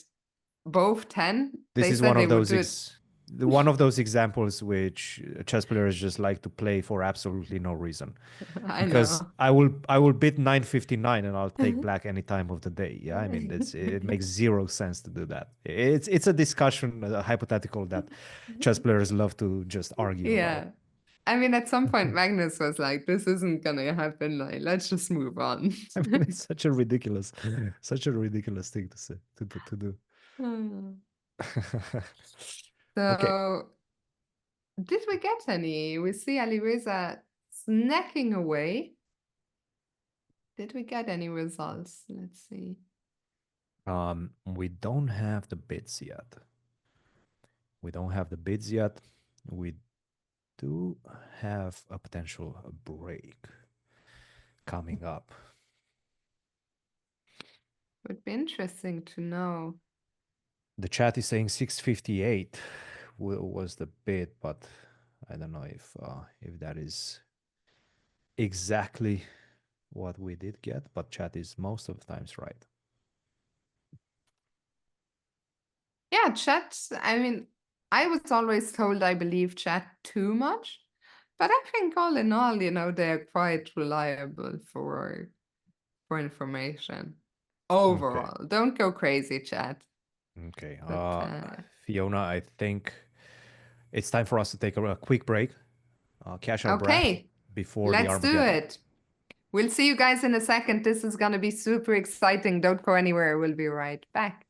both 10? this They is said one they of would those do it. one of those examples which chess players just like to play for absolutely no reason. I Because know. I will bid 959 and I'll take black any time of the day. Yeah, I mean it makes zero sense to do that. It's a discussion, a hypothetical that chess players love to just argue about. Yeah. I mean, at some point, Magnus was like, this isn't gonna happen. Like, let's just move on. I mean, it's such a ridiculous thing to say to do. Hmm. Okay. So, did we get any? We see Alireza snacking away. Did we get any results? Let's see. We don't have the bids yet. We don't have the bids yet. We do have a potential break coming up. Would be interesting to know. The chat is saying 658 was the bid, but I don't know if that is exactly what we did get, but chat is most of the times right. Yeah, chat. I mean, I was always told I believe chat too much, but I think all in all, you know, they're quite reliable for information. Overall, don't go crazy, chat. Okay. But Fiona, I think it's time for us to take a quick break, catch our breath okay, before the let's do Armageddon. it. We'll see you guys in a second. This is going to be super exciting. Don't go anywhere. We'll be right back.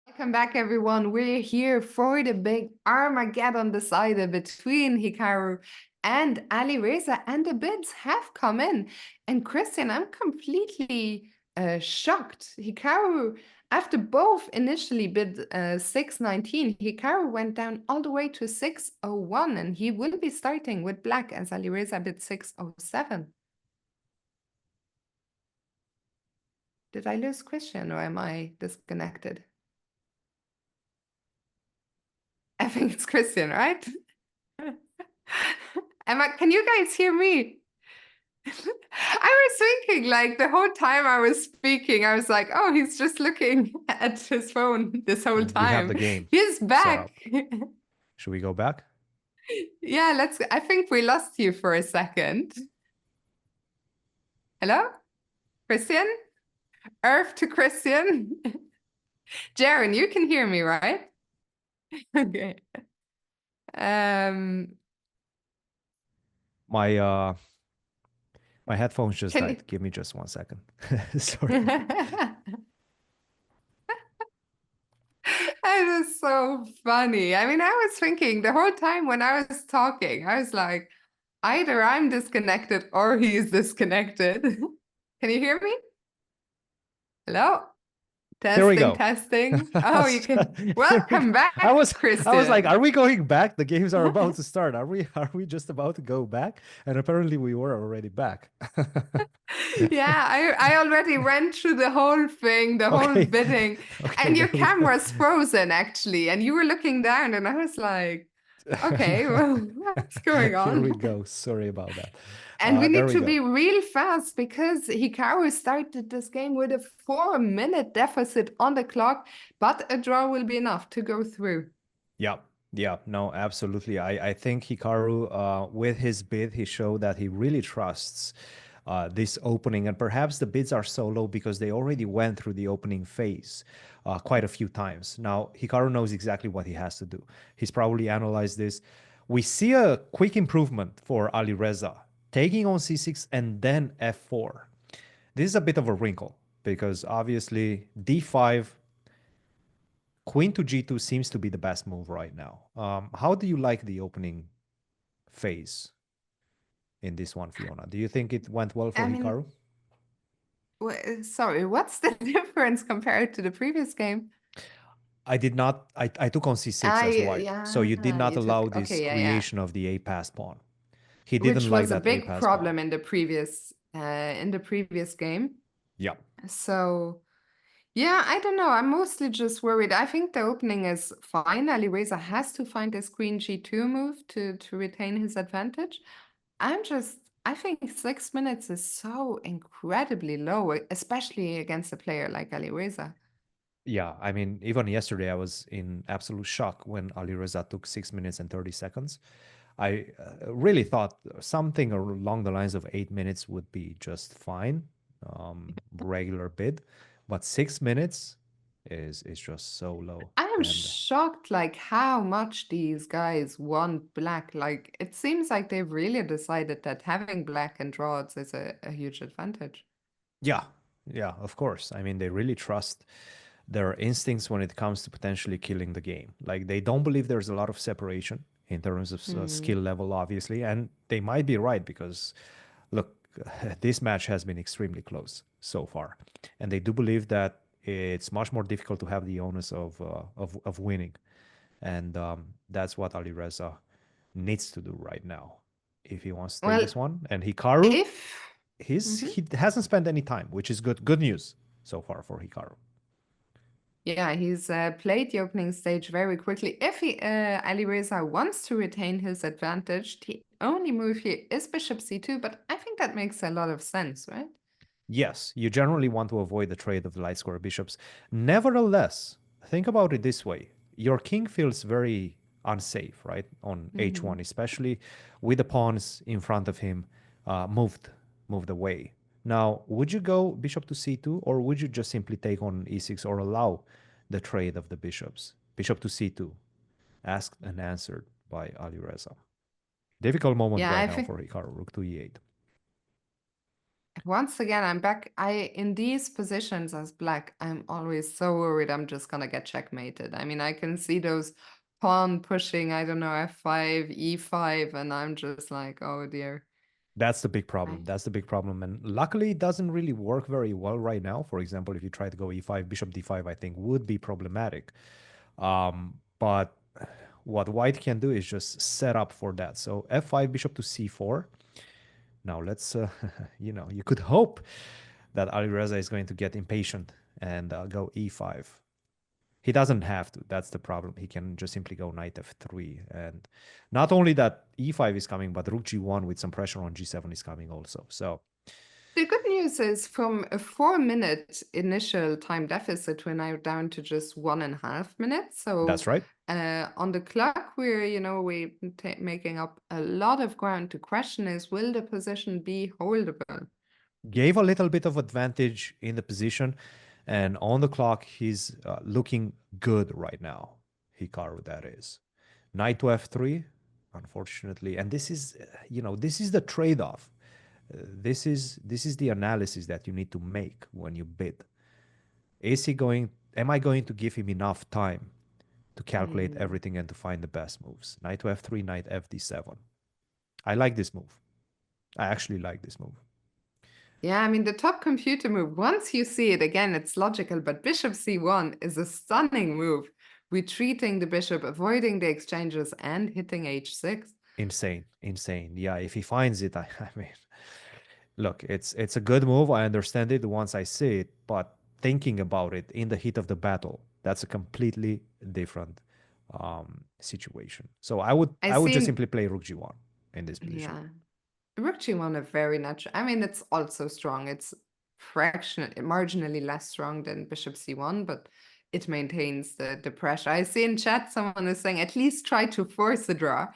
Welcome back, everyone. We're here for the big Armageddon decided between Hikaru and Alireza, and the bids have come in. And Christian, I'm completely shocked. Hikaru, after both initially bid 619, Hikaru went down all the way to 601, and he will be starting with black as Alireza bid 607. Did I lose Christian or am I disconnected? I think it's Christian, right? Can you guys hear me? I was thinking, like, the whole time I was speaking, I was like, oh, he's just looking at his phone this whole time. We have the game. He's back. Should we go back? Yeah, I think we lost you for a second. Hello? Christian? Earth to Christian? Jaren, you can hear me, right? Okay. My headphones just died. Give me just 1 second. Sorry. That is so funny. I mean, I was thinking the whole time when I was talking, I was like, either I'm disconnected or he's disconnected. Can you hear me? Hello? Here we go. Testing. Oh, you can. Welcome back, Christian. I was like, are we going back? The games are about to start. Are we just about to go back? And apparently we were already back. Yeah, I already ran through the whole thing, the whole bidding. And your camera's frozen actually. And you were looking down and I was like, okay, well, what's going on? Here we go. Sorry about that. And we need to be real fast because Hikaru started this game with a 4-minute deficit on the clock, but a draw will be enough to go through. Yeah, no, absolutely. I think Hikaru, with his bid, he showed that he really trusts this opening, and perhaps the bids are so low because they already went through the opening phase quite a few times. Now, Hikaru knows exactly what he has to do. He's probably analyzed this. We see a quick improvement for Alireza, taking on c6 and then f4. This is a bit of a wrinkle because obviously d5, queen to g2 seems to be the best move right now. How do you like the opening phase in this one, Fiona? Do you think it went well for Hikaru? Sorry, what's the difference compared to the previous game? I did not. I took on c6 as white, so you did not You allow took, this okay, yeah. creation of the a pass pawn. He didn't Which like was a that a big pass pawn. problem in the previous game. Yeah. So yeah, I don't know. I'm mostly just worried. I think the opening is fine. Alireza has to find this queen g2 move to retain his advantage. I think 6 minutes is so incredibly low, especially against a player like Alireza. Yeah, I mean, even yesterday I was in absolute shock when Alireza took 6 minutes and 30 seconds. I really thought something along the lines of 8 minutes would be just fine, regular bid, but 6 minutes is just so low. I am And shocked, like how much these guys want black. Like it seems like they've really decided that having black and draws is a huge advantage. yeah, yeah, of course. I mean, they really trust their instincts when it comes to potentially killing the game. Like they don't believe there's a lot of separation in terms of skill level, obviously, and they might be right because, look, this match has been extremely close so far, and they do believe that it's much more difficult to have the onus of winning, and that's what Alireza needs to do right now if he wants to take Well, this one. And Hikaru, if he hasn't spent any time, which is good. Good news so far for Hikaru. yeah, he's played the opening stage very quickly. If Alireza wants to retain his advantage, the only move here is bishop c2, but I think that makes a lot of sense, right? Yes, you generally want to avoid the trade of the light square bishops. Nevertheless, think about it this way. Your king feels very unsafe, right? On h1, especially with the pawns in front of him moved away. Now, would you go bishop to c2, or would you just simply take on e6 or allow the trade of the bishops? Bishop to c2, asked and answered by Alireza. Difficult moment Yeah, right I now think for Hikaru, rook to e8. once again, I'm back. In these positions as black, I'm always so worried I'm just gonna get checkmated. I mean, I can see those pawn pushing, I don't know, f5, e5, and I'm just like, oh dear. That's the big I, problem. That's the big problem. And luckily, it doesn't really work very well right now. For example, if you try to go e5, bishop d5, I think would be problematic. But what white can do is just set up for that. So f5, bishop to c4. Now let's, you could hope that Alireza is going to get impatient and go e5. He doesn't have to. That's the problem. He can just simply go knight f3. And not only that e5 is coming, but rook g1 with some pressure on g7 is coming also. So the good news is from a 4 minute initial time deficit, we're now down to just 1.5 minutes. So that's right. on the clock, we're making up a lot of ground. The question is, will the position be holdable? Gave a little bit of advantage in the position. And on the clock, he's looking good right now. Hikaru, that is. Knight to f3, unfortunately. And this is, this is the trade-off. This is the analysis that you need to make when you bid. Am I going to give him enough time to calculate everything and to find the best moves? Knight to f3, knight fd7. I like this move. I actually like this move. Yeah, I mean, the top computer move, once you see it again, it's logical, but bishop c1 is a stunning move. Retreating the bishop, avoiding the exchanges, and hitting h6. Insane, insane. Yeah, if he finds it, I mean, look, it's a good move. I understand it once I see it, but thinking about it in the heat of the battle, that's a completely different situation. So I would just simply play rook g1 in this position. Yeah. Rook g1 a very natural. I mean, it's also strong. It's marginally less strong than bishop c1, but it maintains the pressure. I see in chat someone is saying, at least try to force a draw.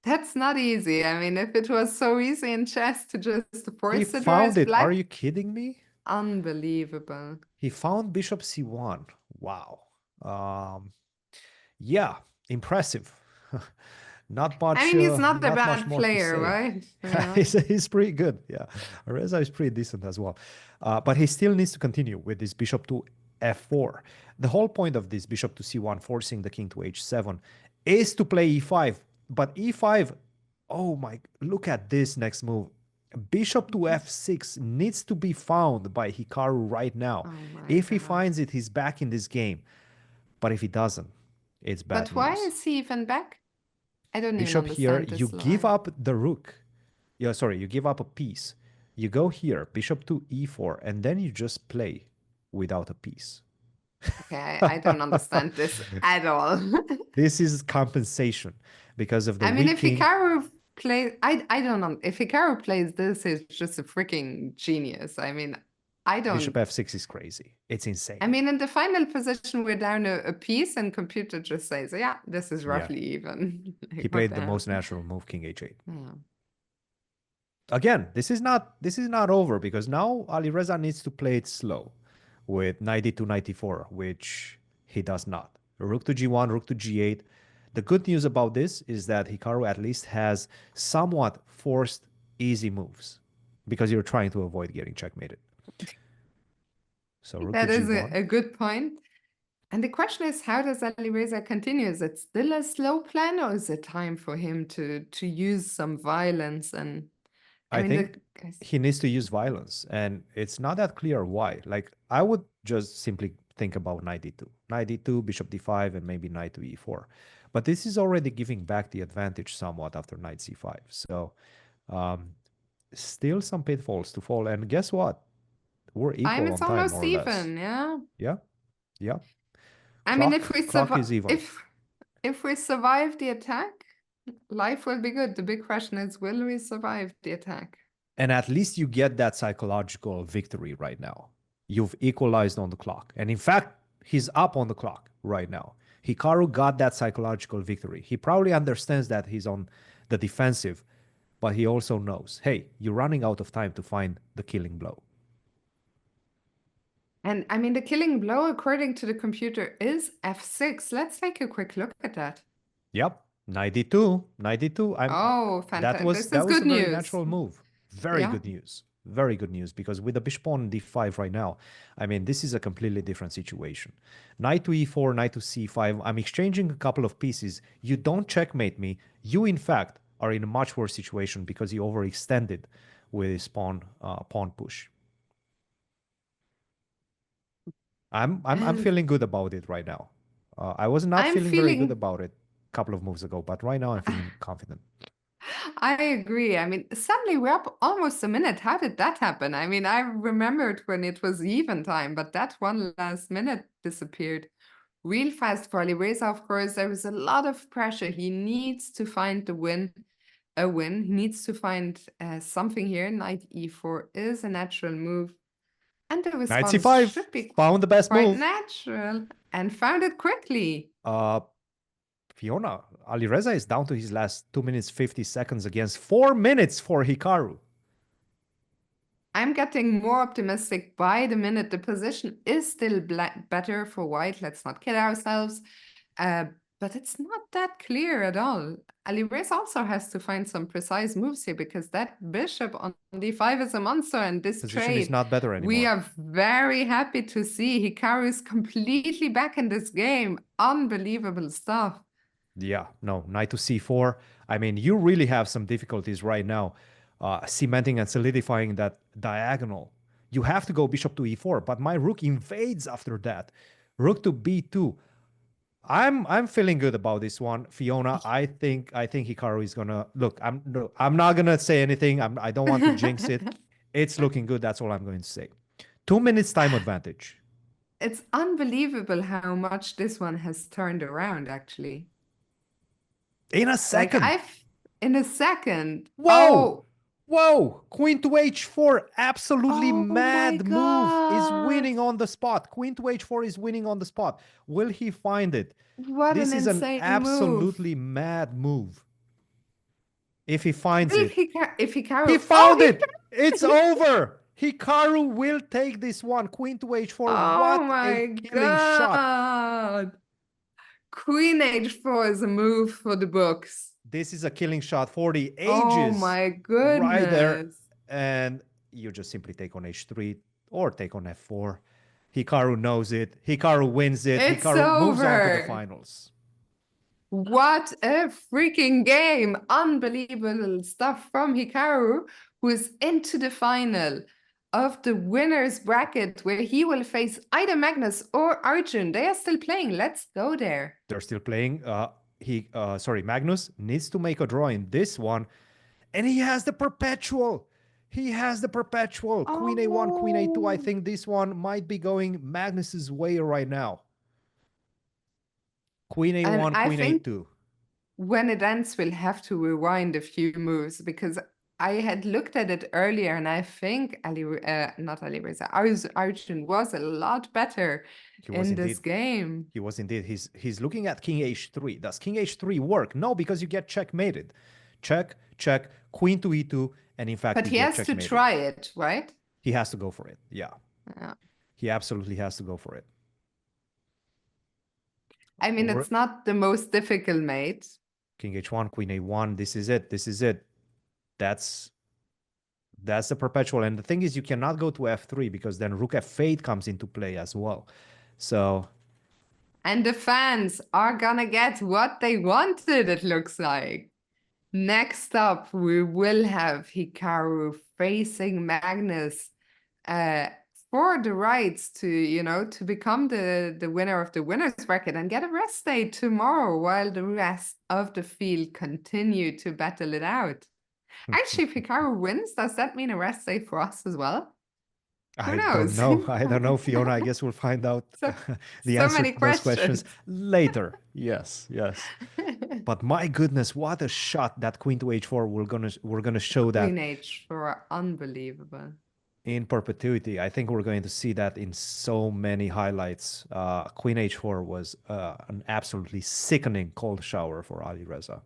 That's not easy. I mean, if it was so easy in chess to just He force a draw as found it. Are black, you kidding me? unbelievable. He found bishop c1. Wow. Yeah, impressive. Not I much, mean, he's not a not much bad more to player, say. right? Yeah. He's pretty good. Yeah, Reza is pretty decent as well. But he still needs to continue with this bishop to f4. The whole point of this bishop to c1, forcing the king to h7, is to play e5. But e5, oh my, look at this next move. Bishop to f6 needs to be found by Hikaru right now. Oh my If he God. finds it, he's back in this game. But if he doesn't, it's bad But why news. is he even back? I don't even Bishop here, understand you this give line. up the rook. Yeah, sorry, you give up a piece. You go here, bishop to e4, and then you just play without a piece. Okay, I don't understand this at all. This is compensation because of the I mean, weak if king. Hikaru plays, I don't know. If Hikaru plays this, he's just a freaking genius. I mean, I Bishop don't. f6 is crazy. It's insane. I mean, in the final position, we're down a piece, and computer just says, "Yeah, this is Yeah. roughly even." He Like, what played the the hell? most natural move, king h8. Yeah. Again, this is not over because now Alireza needs to play it slow with knight d2, knight d4, which he does not. Rook to g1, rook to g8. The good news about this is that Hikaru at least has somewhat forced easy moves because you're trying to avoid getting checkmated. So rook to That is g1. a good point. And the question is, how does Alireza continue? Is it still a slow plan, or is it time for him to use some violence? And I mean, think he needs to use violence, and it's not that clear why. Like, I would just simply think about knight d2. Knight d2, bishop d5, and maybe knight to e4. But this is already giving back the advantage somewhat after knight c5. So, still some pitfalls to fall. And guess what? We're equal it's on time, almost more or less. even, yeah. Yeah, yeah. I mean, if we Clock is even. if we survive the attack, life will be good. The big question is, will we survive the attack? And at least you get that psychological victory right now. You've equalized on the clock. And in fact, he's up on the clock right now. Hikaru got that psychological victory. He probably understands that he's on the defensive, but he also knows, hey, you're running out of time to find the killing blow. And I mean, the killing blow, according to the computer, is f6. Let's take a quick look at that. Yep, 92, 92. Oh, fantastic. That was good a very news. natural move. Very good news. Very good news, because with the bishop on d5 right now, I mean, this is a completely different situation. Knight to e4, knight to c5. I'm exchanging a couple of pieces. You don't checkmate me. You, in fact, are in a much worse situation because you overextended with his pawn push. I'm feeling good about it right now. I was not feeling very good about it a couple of moves ago, but right now I'm feeling confident. I agree. I mean, suddenly we're up almost a minute. How did that happen? I mean, I remembered when it was even time, but that one last minute disappeared real fast for Alireza. Of course, there was a lot of pressure. He needs to find a win. He needs to find something here. Knight e4 is a natural move. And the response Knight c5 should be found the best quite move. natural and found it quickly. Fiona, Alireza is down to his last 2 minutes 50 seconds against 4 minutes for Hikaru. I'm getting more optimistic by the minute. The position is still better for white. Let's not kid ourselves. But it's not that clear at all. Alireza also has to find some precise moves here, because that bishop on d5 is a monster, and this Position trade is not better anymore. we are very happy to see. Hikaru is completely back in this game. Unbelievable stuff. Yeah, no, knight to c4. I mean, you really have some difficulties right now cementing and solidifying that diagonal. You have to go bishop to e4, but my rook invades after that. Rook to b2. I'm feeling good about this one, Fiona. I think Hikaru is gonna look. I'm not gonna say anything. I don't want to jinx it. It's looking good. That's all I'm going to say. 2 minutes time advantage. It's unbelievable how much this one has turned around, actually. In a second. Like in a second. Whoa! Oh. Whoa! Queen to h4. Absolutely mad move is winning on the spot. Queen to h4 is winning on the spot. Will he find it? What this an is insane an absolutely move. Mad move. If he finds it. If Hikaru... He found it! It's over! Hikaru will take this one. Queen to h4. Oh what a killing God. shot. Queen h4 is a move for the books. This is a killing shot for the ages. Oh my goodness. Right there. And you just simply take on h3 or take on f4. Hikaru knows it. Hikaru wins it. It's Hikaru moves on to the over. finals. What a freaking game. Unbelievable stuff from Hikaru, who is into the final. of the winner's bracket, where he will face either Magnus or Arjun. They are still playing. Let's go there. They're still playing. Magnus needs to make a draw in this one, and he has the perpetual. He has the perpetual. Queen A1, Queen A2. I think this one might be going Magnus's way right now. Queen A1, Queen A2. When it ends, we'll have to rewind a few moves, because I had looked at it earlier, and I think not Alireza, Arjun was a lot better in this game. He was indeed. He's looking at King H3. Does King H3 work? No, because you get checkmated. Check, check, Queen to E2, and in fact, but he has to try it, right? He has to go for it. Yeah. He absolutely has to go for it. I mean, it's not the most difficult mate. King H1, Queen A1. This is it. This is it. That's the perpetual. And the thing is, you cannot go to F3 because then Rook F8 comes into play as well. So. And the fans are gonna get what they wanted, it looks like. Next up, we will have Hikaru facing Magnus for the rights to, to become the winner of the winner's bracket and get a rest day tomorrow while the rest of the field continue to battle it out. Actually, if Hikaru wins, does that mean a rest day for us as well? Who knows? Don't know. I don't know, Fiona. I guess we'll find out the answer to those questions later. Yes, yes. But my goodness, what a shot that Queen to H4. We're gonna show that. Queen H4, unbelievable. In perpetuity. I think we're going to see that in so many highlights. Queen H4 was an absolutely sickening cold shower for Alireza.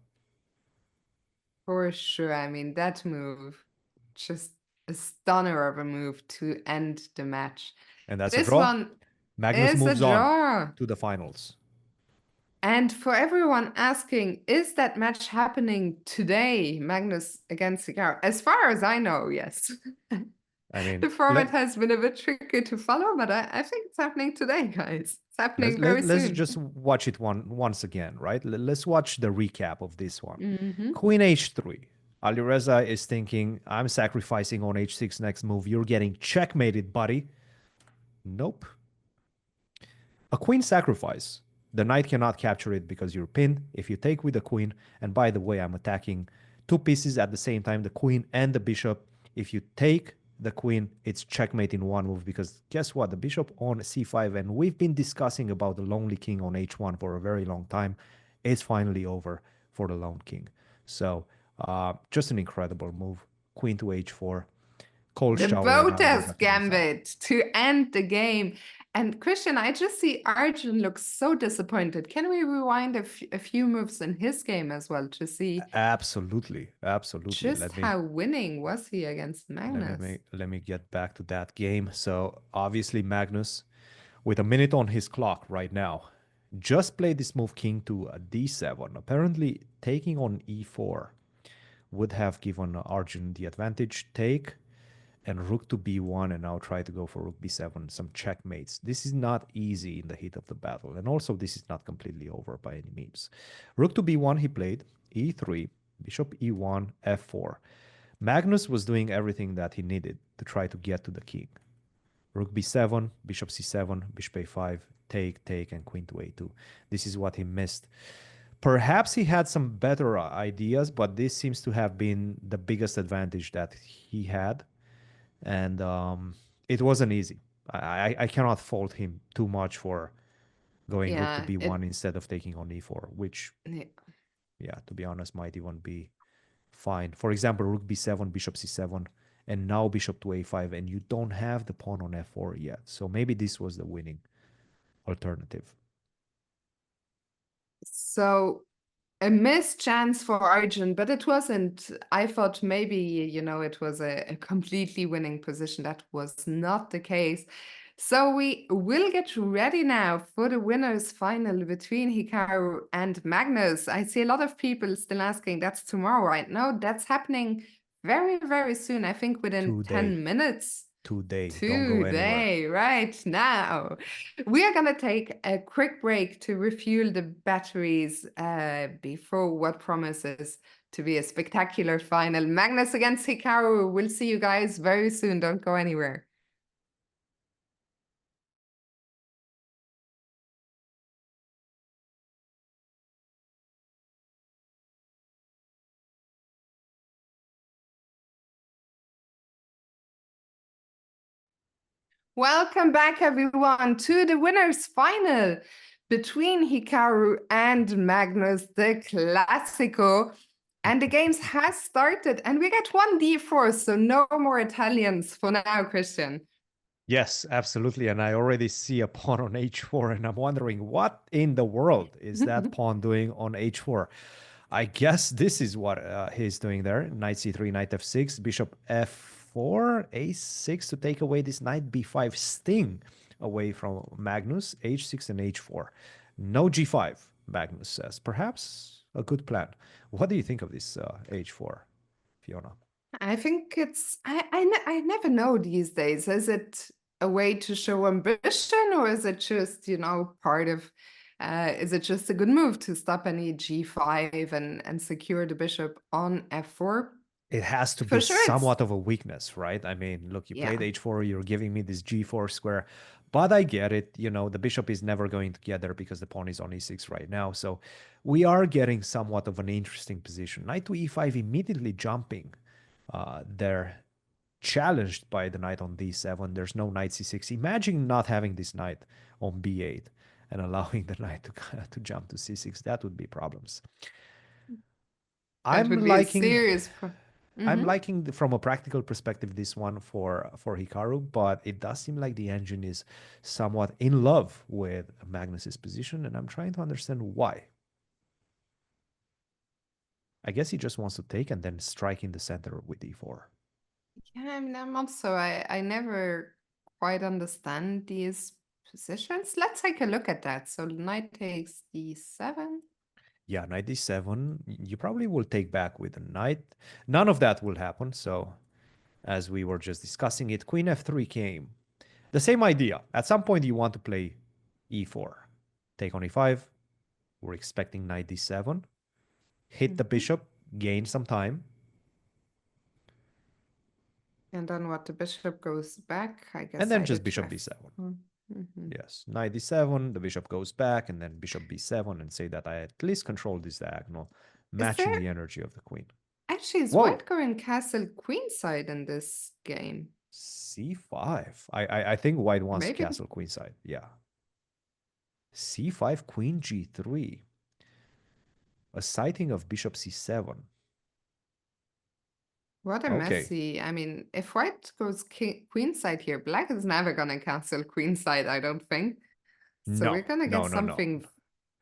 For sure. I mean, that move, just a stunner of a move to end the match. And that's a draw. One Magnus moves on to the finals. And for everyone asking, is that match happening today, Magnus against Hikaru? As far as I know, yes. I mean, the format has been a bit tricky to follow, but I think it's happening today, guys. It's happening very soon. Let's just watch it once again, right? Let's watch the recap of this one. Queen H3. Alireza is thinking, I'm sacrificing on H6 next move. You're getting checkmated, buddy. Nope. A queen sacrifice. The knight cannot capture it because you're pinned. If you take with the queen, and by the way, I'm attacking two pieces at the same time, the queen and the bishop. If you take the queen, it's checkmate in one move, because guess what? The bishop on c5, and we've been discussing about the lonely king on h1 for a very long time. It's finally over for the lone king. So just an incredible move. Queen to h4. Cold shower. The Botas gambit to end the game. And Christian, I just see Arjun looks so disappointed. Can we rewind a few moves in his game as well to see? Absolutely, absolutely. Just how winning was he against Magnus? Let me get back to that game. So obviously Magnus, with a minute on his clock right now, just played this move king to d7. Apparently taking on e4 would have given Arjun the advantage. Take and rook to b1, and now try to go for rook b7, some checkmates. This is not easy in the heat of the battle, and also this is not completely over by any means. Rook to b1 he played, e3, bishop e1, f4. Magnus was doing everything that he needed to try to get to the king. Rook b7, bishop c7, bishop a5, take, and queen to a2. This is what he missed. Perhaps he had some better ideas, but this seems to have been the biggest advantage that he had. And it wasn't easy. I cannot fault him too much for going rook to b1 instead of taking on e4, which, to be honest, might even be fine. For example, rook b7, bishop c7, and now bishop to a5, and you don't have the pawn on f4 yet. So maybe this was the winning alternative. So a missed chance for Arjun, but it wasn't. I thought maybe, it was a completely winning position. That was not the case. So we will get ready now for the winners final between Hikaru and Magnus. I see a lot of people still asking, that's tomorrow, right? No, that's happening very, very soon. I think within 10 minutes. Today, right now. We are going to take a quick break to refuel the batteries before what promises to be a spectacular final. Magnus against Hikaru. We'll see you guys very soon. Don't go anywhere. Welcome back, everyone, to the winners' final between Hikaru and Magnus, the Classico. And the games has started, and we get one d4, so no more Italians for now, Christian. Yes, absolutely. And I already see a pawn on h4, and I'm wondering what in the world is that pawn doing on h4? I guess this is what he's doing there. Knight c3, knight f6, bishop f4, a6 to take away this knight b5 sting away from Magnus, h6 and h4. No g5, Magnus says. Perhaps a good plan. What do you think of this h4, Fiona? I think it's, I never know these days. Is it a way to show ambition, or is it just, you know, part of, is it just a good move to stop any g5 and secure the bishop on f4? It has to be somewhat of a weakness, right? I mean, look, you played h4, you're giving me this g4 square, but I get it. You know, the bishop is never going to get there because the pawn is on e6 right now. So we are getting somewhat of an interesting position. Knight to e5 immediately jumping there, challenged by the knight on d7. There's no knight c6. Imagine not having this knight on b8 and allowing the knight to jump to c6. That would be problems. I'm liking from a practical perspective this one for Hikaru, but it does seem like the engine is somewhat in love with Magnus's position, and I'm trying to understand why. I guess he just wants to take and then strike in the center with d4. Yeah, I mean, I'm also, I never quite understand these positions. Let's take a look at that. So knight takes d7. Yeah, knight d7. You probably will take back with a knight. None of that will happen. So as we were just discussing it, queen f3 came. The same idea. At some point, you want to play e4. Take on e5. We're expecting knight d7. Hit the bishop, gain some time. And then what? The bishop goes back, I guess. And then just bishop d7. Yes, knight d7, the bishop goes back, and then bishop b7, and say that I at least control this diagonal, matching the energy of the queen. Actually, is white going castle queenside in this game? c5. I think white wants castle queenside. Yeah. c5, queen g3. A sighting of bishop c7. What a messy. I mean, if white goes queenside here, black is never going to cancel queenside, I don't think. So we're going to get something. No.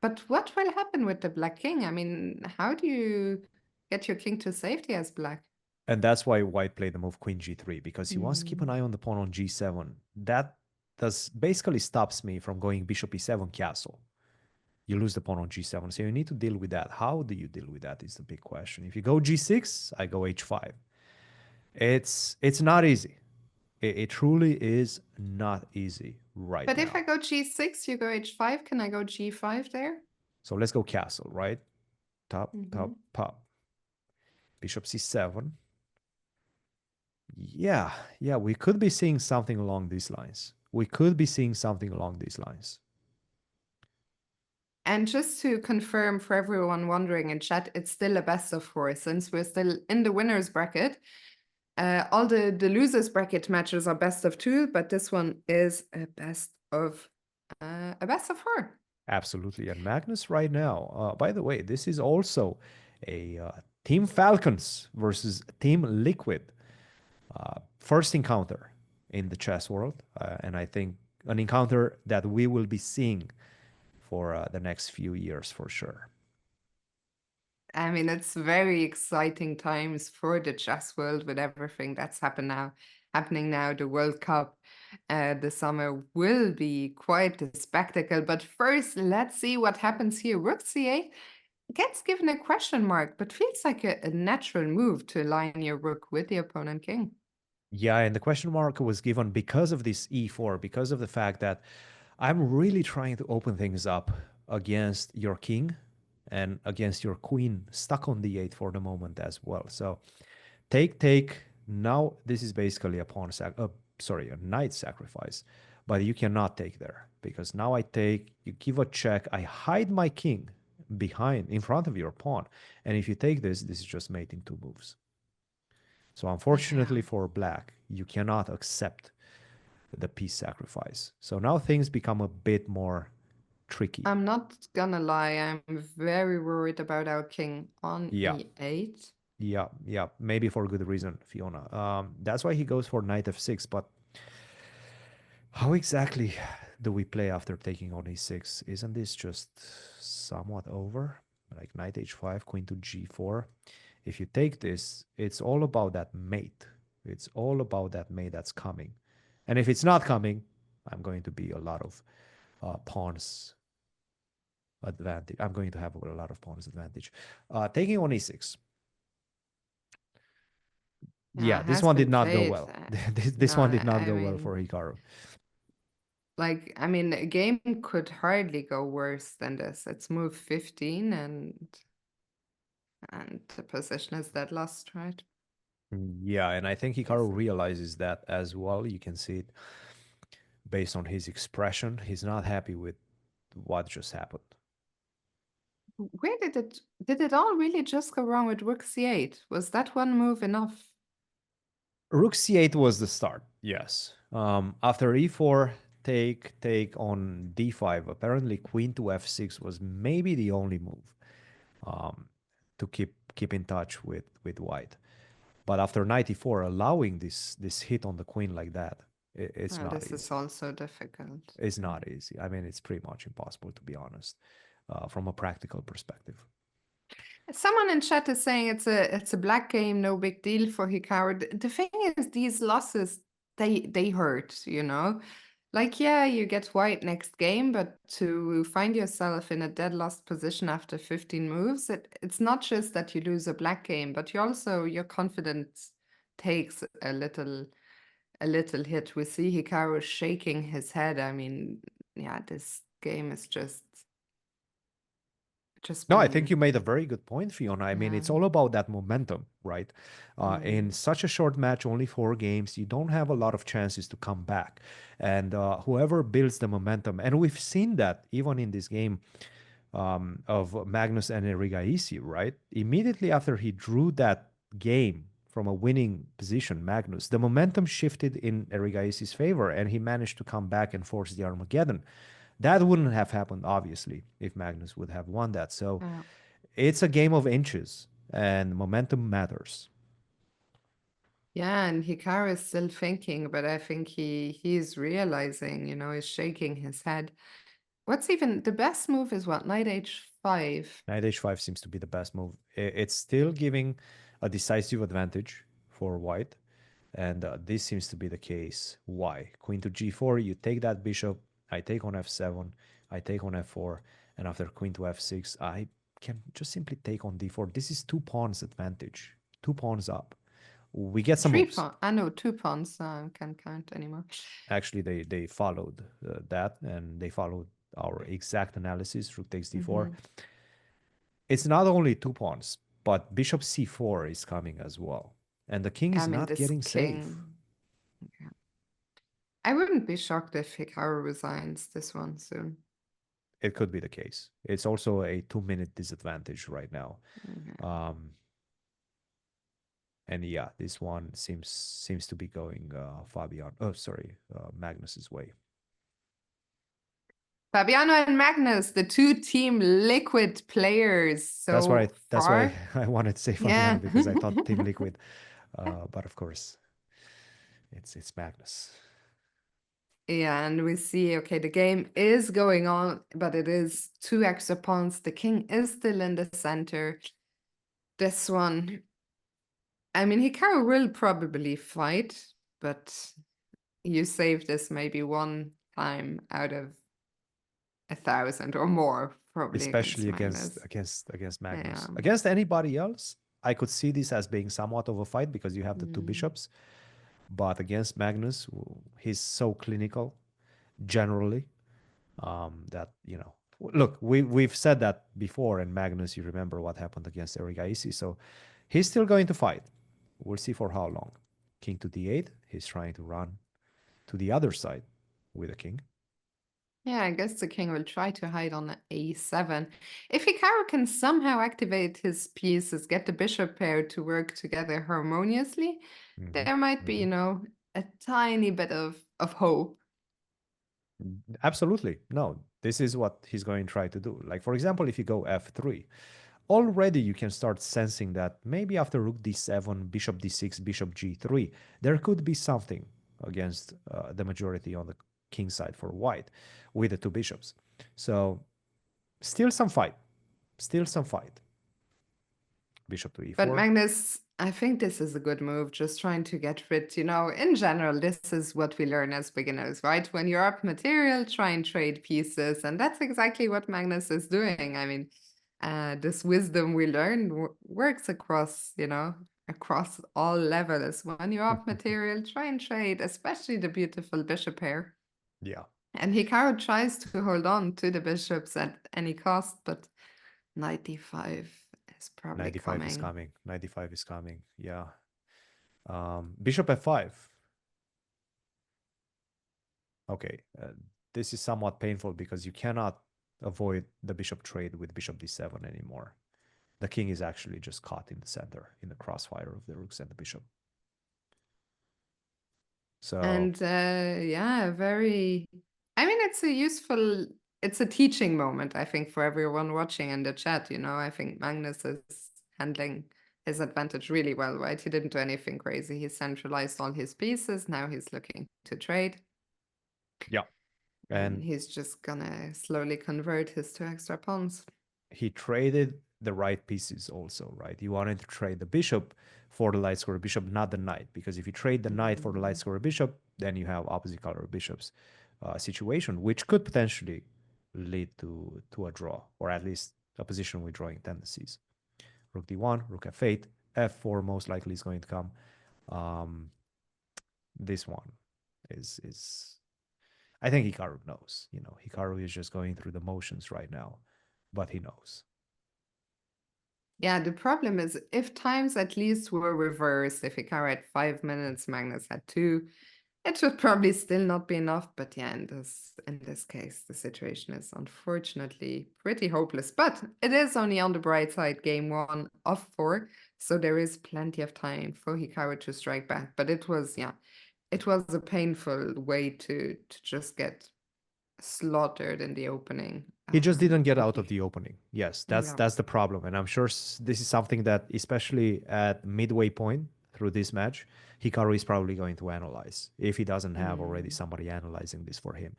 But what will happen with the black king? I mean, how do you get your king to safety as black? And that's why white played the move queen g3, because he wants to keep an eye on the pawn on g7. That basically stops me from going bishop e7 castle. You lose the pawn on g7. So you need to deal with that. How do you deal with that is the big question. If you go g6, I go h5. It's not easy. It truly is not easy right now. But if I go g6, you go h5. Can I go g5 there? So let's go castle, right? Top, top, pop. Bishop c7. Yeah, we could be seeing something along these lines. And just to confirm for everyone wondering in chat, it's still a best of 4 since we're still in the winner's bracket. All the losers bracket matches are best of 2, but this one is a best of 4. Absolutely. And Magnus right now, by the way, this is also a Team Falcons versus Team Liquid first encounter in the chess world. And I think an encounter that we will be seeing for the next few years for sure. I mean, it's very exciting times for the chess world with everything that's happening now. The World Cup this summer will be quite a spectacle. But first, let's see what happens here. Rook c8 gets given a question mark, but feels like a natural move to align your rook with the opponent king. Yeah, and the question mark was given because of this e4, because of the fact that I'm really trying to open things up against your king and against your queen stuck on d8 for the moment as well. So take. Now this is basically a a knight sacrifice, but you cannot take there because now I take, you give a check, I hide my king behind in front of your pawn, and if you take this, this is just mating 2 moves. So unfortunately Yeah. for black, you cannot accept the piece sacrifice. So now things become a bit more tricky. I'm not gonna lie, I'm very worried about our king on Yeah, e8. yeah. Maybe for good reason, Fiona. That's why he goes for knight f6. But how exactly do we play after taking on e6? Isn't this just somewhat over? Like knight h5, queen to g4. If you take this, it's all about that mate. It's all about that mate that's coming. And if it's not coming, I'm going to be a lot of pawns advantage. I'm going to have a lot of pawns advantage. Taking on e6. Yeah, Yeah, it this has one did been not go played. well. This No, one did not I go well for mean, Hikaru. like, I mean, a game could hardly go worse than this. It's move 15 and the position is dead lost, right? Yeah, and I think Yes. Hikaru realizes that as well. You can see it based on his expression. He's not happy with what just happened. Where did it all really just go wrong with rook c8? Was that one move enough? Rook c8 was the start, yes. After e4, take on d5. Apparently, queen to f6 was maybe the only move to keep in touch with white. But after knight e4, allowing this hit on the queen like that, it's Well, not this is easy. also difficult. It's not easy. I mean, it's pretty much impossible, to be honest, from a practical perspective. Someone in chat is saying it's a black game, no big deal for Hikaru. The thing is, these losses they hurt, you know. Like, yeah, you get white next game, but to find yourself in a dead lost position after 15 moves, it's not just that you lose a black game, but you also your confidence takes a little hit. We see Hikaru shaking his head. I mean, yeah, this game is just No, I think been you made a very good point, Fiona. I mean, yeah. it's all about that momentum, right? In Mm. such a short match, only 4 games, you don't have a lot of chances to come back. And whoever builds the momentum, and we've seen that even in this game of Magnus and Erigaisi, right? Immediately after he drew that game from a winning position, Magnus, the momentum shifted in Erigaisi's favor, and he managed to come back and force the Armageddon. That wouldn't have happened, obviously, if Magnus would have won that. So Yeah. it's a game of inches, and momentum matters. Yeah, and Hikaru is still thinking, but I think he's realizing, you know, he's shaking his head. What's even the best move is what? Knight h5. Knight h5 seems to be the best move. It's still giving a decisive advantage for white, and this seems to be the case. Why? Queen to g4, you take that bishop, I take on f7, I take on f4, and after queen to f6, I can just simply take on d4. This is 2 pawns advantage, 2 pawns up. We get some Three moves. pawn. I know 2 pawns. Can't count anymore. Actually, they followed that, and they followed our exact analysis. Rook takes d4. Hmm. It's not only 2 pawns, but bishop c4 is coming as well, and the king I is mean, not this getting safe. king. Yeah. I wouldn't be shocked if Hikaru resigns this one soon. It could be the case. It's also a 2-minute disadvantage right now. Okay. And yeah, this one seems to be going Magnus's way. Fabiano and Magnus, the two team liquid players so That's why far. I wanted to say Yeah. Fabiano, because I thought Team Liquid, but of course it's Magnus. Yeah, and we see, okay, the game is going on, but it is 2 extra pawns. The king is still in the center. This one, I mean, Hikaru will probably fight, but you save this maybe one time out of 1,000 or more, probably against Especially Magnus. against Yeah. Magnus. Against anybody else, I could see this as being somewhat of a fight because you have the 2 Mm. bishops. But against Magnus, he's so clinical generally that Look, we've said that before, and Magnus, you remember what happened against Erigaisi, so he's still going to fight. We'll see for how long. King to d8, he's trying to run to the other side with a king. Yeah, I guess the king will try to hide on a7. If Hikaru can somehow activate his pieces, get the bishop pair to work together harmoniously, there might be, a tiny bit of hope. Absolutely. No, this is what he's going to try to do. Like, for example, if you go f3, already you can start sensing that maybe after rook d7, bishop d6, bishop g3, there could be something against the majority on the king side for white with the two bishops. So still some fight. Still some fight. Bishop to But e4. Magnus, I think this is a good move, just trying to get rid, in general, this is what we learn as beginners, right? When you're up material, try and trade pieces. And that's exactly what Magnus is doing. I mean, this wisdom we learn works across, across all levels. When you're up material, try and trade, especially the beautiful bishop pair. Yeah. And Hikaru tries to hold on to the bishops at any cost, but 95 is probably 95 is coming. coming. 95 is coming. Yeah. Bishop f5. Okay. This is somewhat painful because you cannot avoid the bishop trade with bishop d7 anymore. The king is actually just caught in the center, in the crossfire of the rooks and the bishop. So, And yeah, I mean, it's a teaching moment, I think, for everyone watching in the chat. I think Magnus is handling his advantage really well, right? He didn't do anything crazy. He centralized all his pieces. Now he's looking to trade. yeah. And he's just gonna slowly convert his 2 extra pawns. He traded the right pieces also, right? He wanted to trade the bishop for the light square bishop, not the knight, because if you trade the knight for the light square bishop, then you have opposite color bishops situation, which could potentially lead to a draw, or at least a position with drawing tendencies. Rook d1, rook f8, f4 most likely is going to come. This one is I think Hikaru knows. Hikaru is just going through the motions right now, but he knows. Yeah, the problem is if times at least were reversed, if Hikaru had 5 minutes, Magnus had 2, it should probably still not be enough. But yeah, in this case, the situation is unfortunately pretty hopeless. But it is only on the bright side, game 1 of 4, so there is plenty of time for Hikaru to strike back. But it was a painful way to just get slaughtered in the opening. He just didn't get out of the opening. Yes, Yeah. that's the problem. And I'm sure this is something that, especially at midway point through this match, Hikaru is probably going to analyze if he doesn't have already somebody analyzing this for him.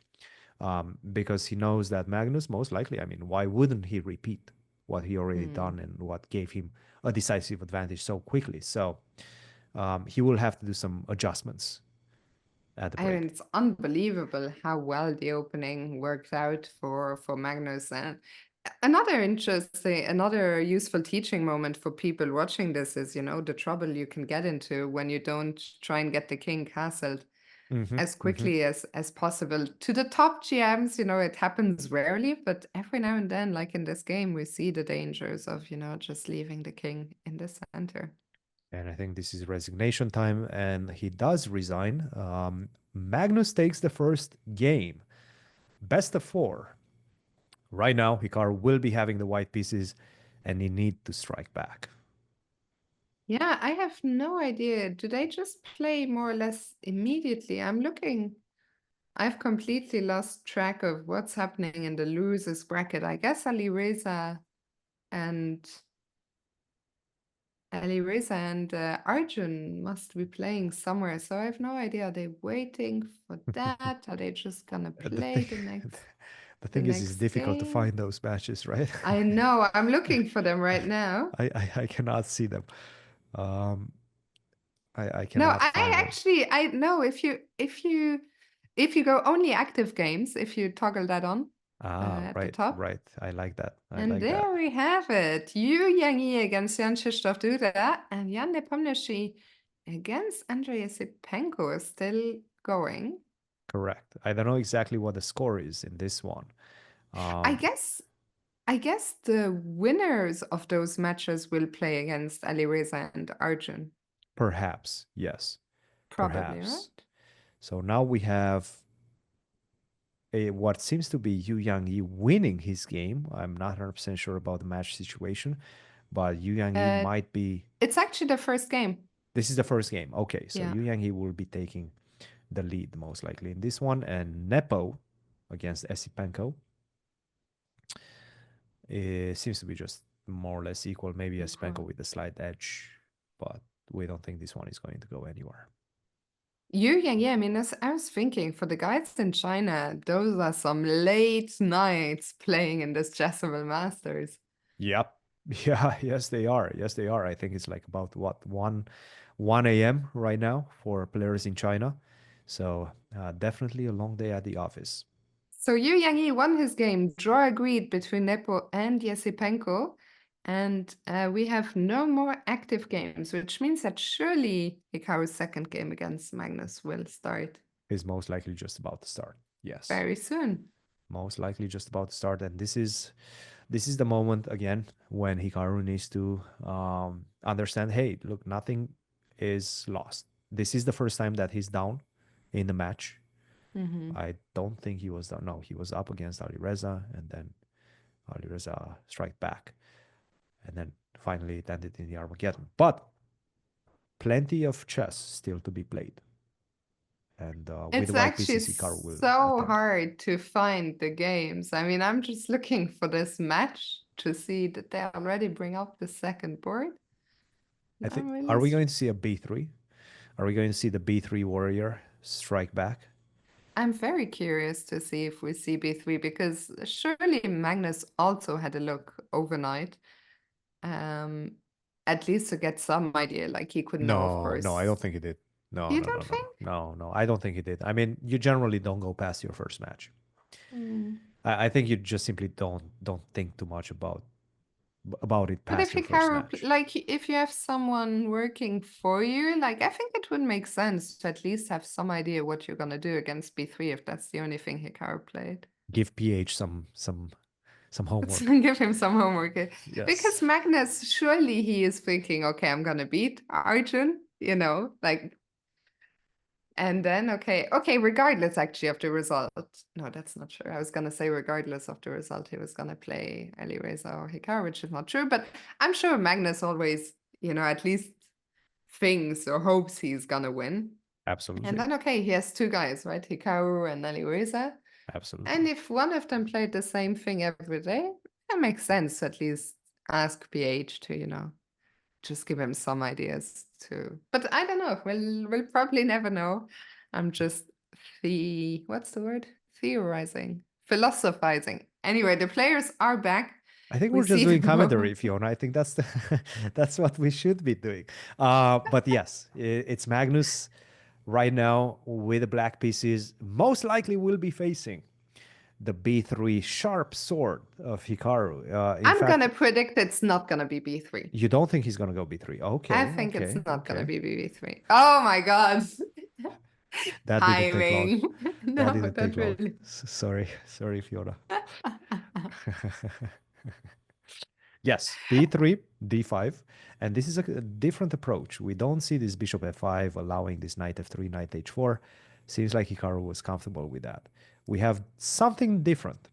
Because he knows that Magnus, most likely, I mean, why wouldn't he repeat what he already done and what gave him a decisive advantage so quickly? So he will have to do some adjustments at the I break. mean, it's unbelievable how well the opening worked out for Magnus. And another useful teaching moment for people watching this is, the trouble you can get into when you don't try and get the king castled as quickly as possible. To the top GMs, it happens rarely, but every now and then, like in this game, we see the dangers of, just leaving the king in the center. And I think this is resignation time, and he does resign. Magnus takes the first game. Best of 4. Right now, Hikaru will be having the white pieces, and he need to strike back. Yeah, I have no idea. Do they just play more or less immediately? I'm looking. I've completely lost track of what's happening in the losers bracket. I guess and Arjun must be playing somewhere. So I have no idea. Are they waiting for that? Are they just gonna play the next The thing is, it's difficult to game? find those matches, right? I know. I'm looking for them right now. I cannot see them. I No, cannot find them. I know if you go only active games, if you toggle that on at the Right, top. right. I like that. And there we have it. Yu Yangi against Jan Krzysztof Duda and Jan Nepomniachtchi against Andrei Yasipenko is still going. Correct. I don't know exactly what the score is in this one. I Um, guess I guess the winners of those matches will play against Alireza and Arjun. Perhaps, yes, Probably, perhaps. right? So now we have what seems to be Yu Yang winning his game. I'm not 100% sure about the match situation, but Yu Yang Uh, might be. it's actually the first game. This is the first game. Okay, so Yeah. Yu Yang will be taking the lead most likely in this one, and Nepo against Esipenko. It seems to be just more or less equal. Maybe Esipenko with a slight edge, but we don't think this one is going to go anywhere. Yu Yang, yeah, I mean, I was thinking for the guys in China, those are some late nights playing in this Chessable Masters. Yep. Yeah, yes, they are. Yes, they are. I think it's like about what 1 a.m. right now for players in China. So definitely a long day at the office. So Yu Yang won his game, draw agreed between Nepo and Yesipenko, and we have no more active games, which means that surely Hikaru's second game against Magnus will start Is most likely just about to start. Yes. very soon. Most likely just about to start. And this is the moment again when Hikaru needs to understand, hey, look, nothing is lost. This is the first time that he's down in the match. Mhm. I don't think he was down. No, he was up against Alireza, and then Alireza strike back, and then finally it ended in the Armageddon. But plenty of chess still to be played, and with the It's white actually pieces, Hikaru will so attempt. hard to find the games. I mean, I'm just looking for this match to see that they already bring up the second board. I Not think. really. Are we going to see a B3? Are we going to see the B3 warrior strike back? I'm very curious to see if we see B3 because surely Magnus also had a look overnight. Um, at least to get some idea, like he could know, of No, no, I don't course. think he did. No, You no, no, don't no, think? no, no. I don't think he did. I mean, you generally don't go past your first match. Hmm. I think you just simply don't think too much about it But if past your first Hikaru, match. like, if you have someone working for you, like, I think it would make sense to at least have some idea what you're gonna do against B3 if that's the only thing Hikaru played. Give PH some Let's homework. give him some homework. Yes, Because Magnus, surely he is thinking, okay, I'm gonna beat Arjun, like, and then, okay, regardless actually of the result. No, that's not true. I was gonna say regardless of the result, he was gonna play Alireza or Hikaru, which is not true, but I'm sure Magnus always, at least thinks or hopes he's gonna win. And absolutely, then, okay, he has two guys, right? Hikaru and Alireza. And absolutely, if one of them played the same thing every day, it makes sense to at least ask PH to, just give him some ideas too. But I don't know. We'll probably never know. I'm just what's the word? Theorizing, philosophizing. Anyway, the players are back. I think We we're just see doing them commentary, both. Fiona. I think that's what we should be doing. But yes, it's Magnus right now with the black pieces. Most likely will be facing the B3 sharp sword of Hikaru. In I'm fact, gonna predict it's not gonna be B3. you don't think he's gonna go B3? I Okay, think it's okay, not gonna okay. be B3. Oh my god. That didn't take long. Timing. That No, didn't take not long. really. Sorry, sorry, Fiona. Yes, B3, D5. And this is a different approach. We don't see this bishop F5 allowing this knight F3, knight H4. Seems like Hikaru was comfortable with that. We have something different.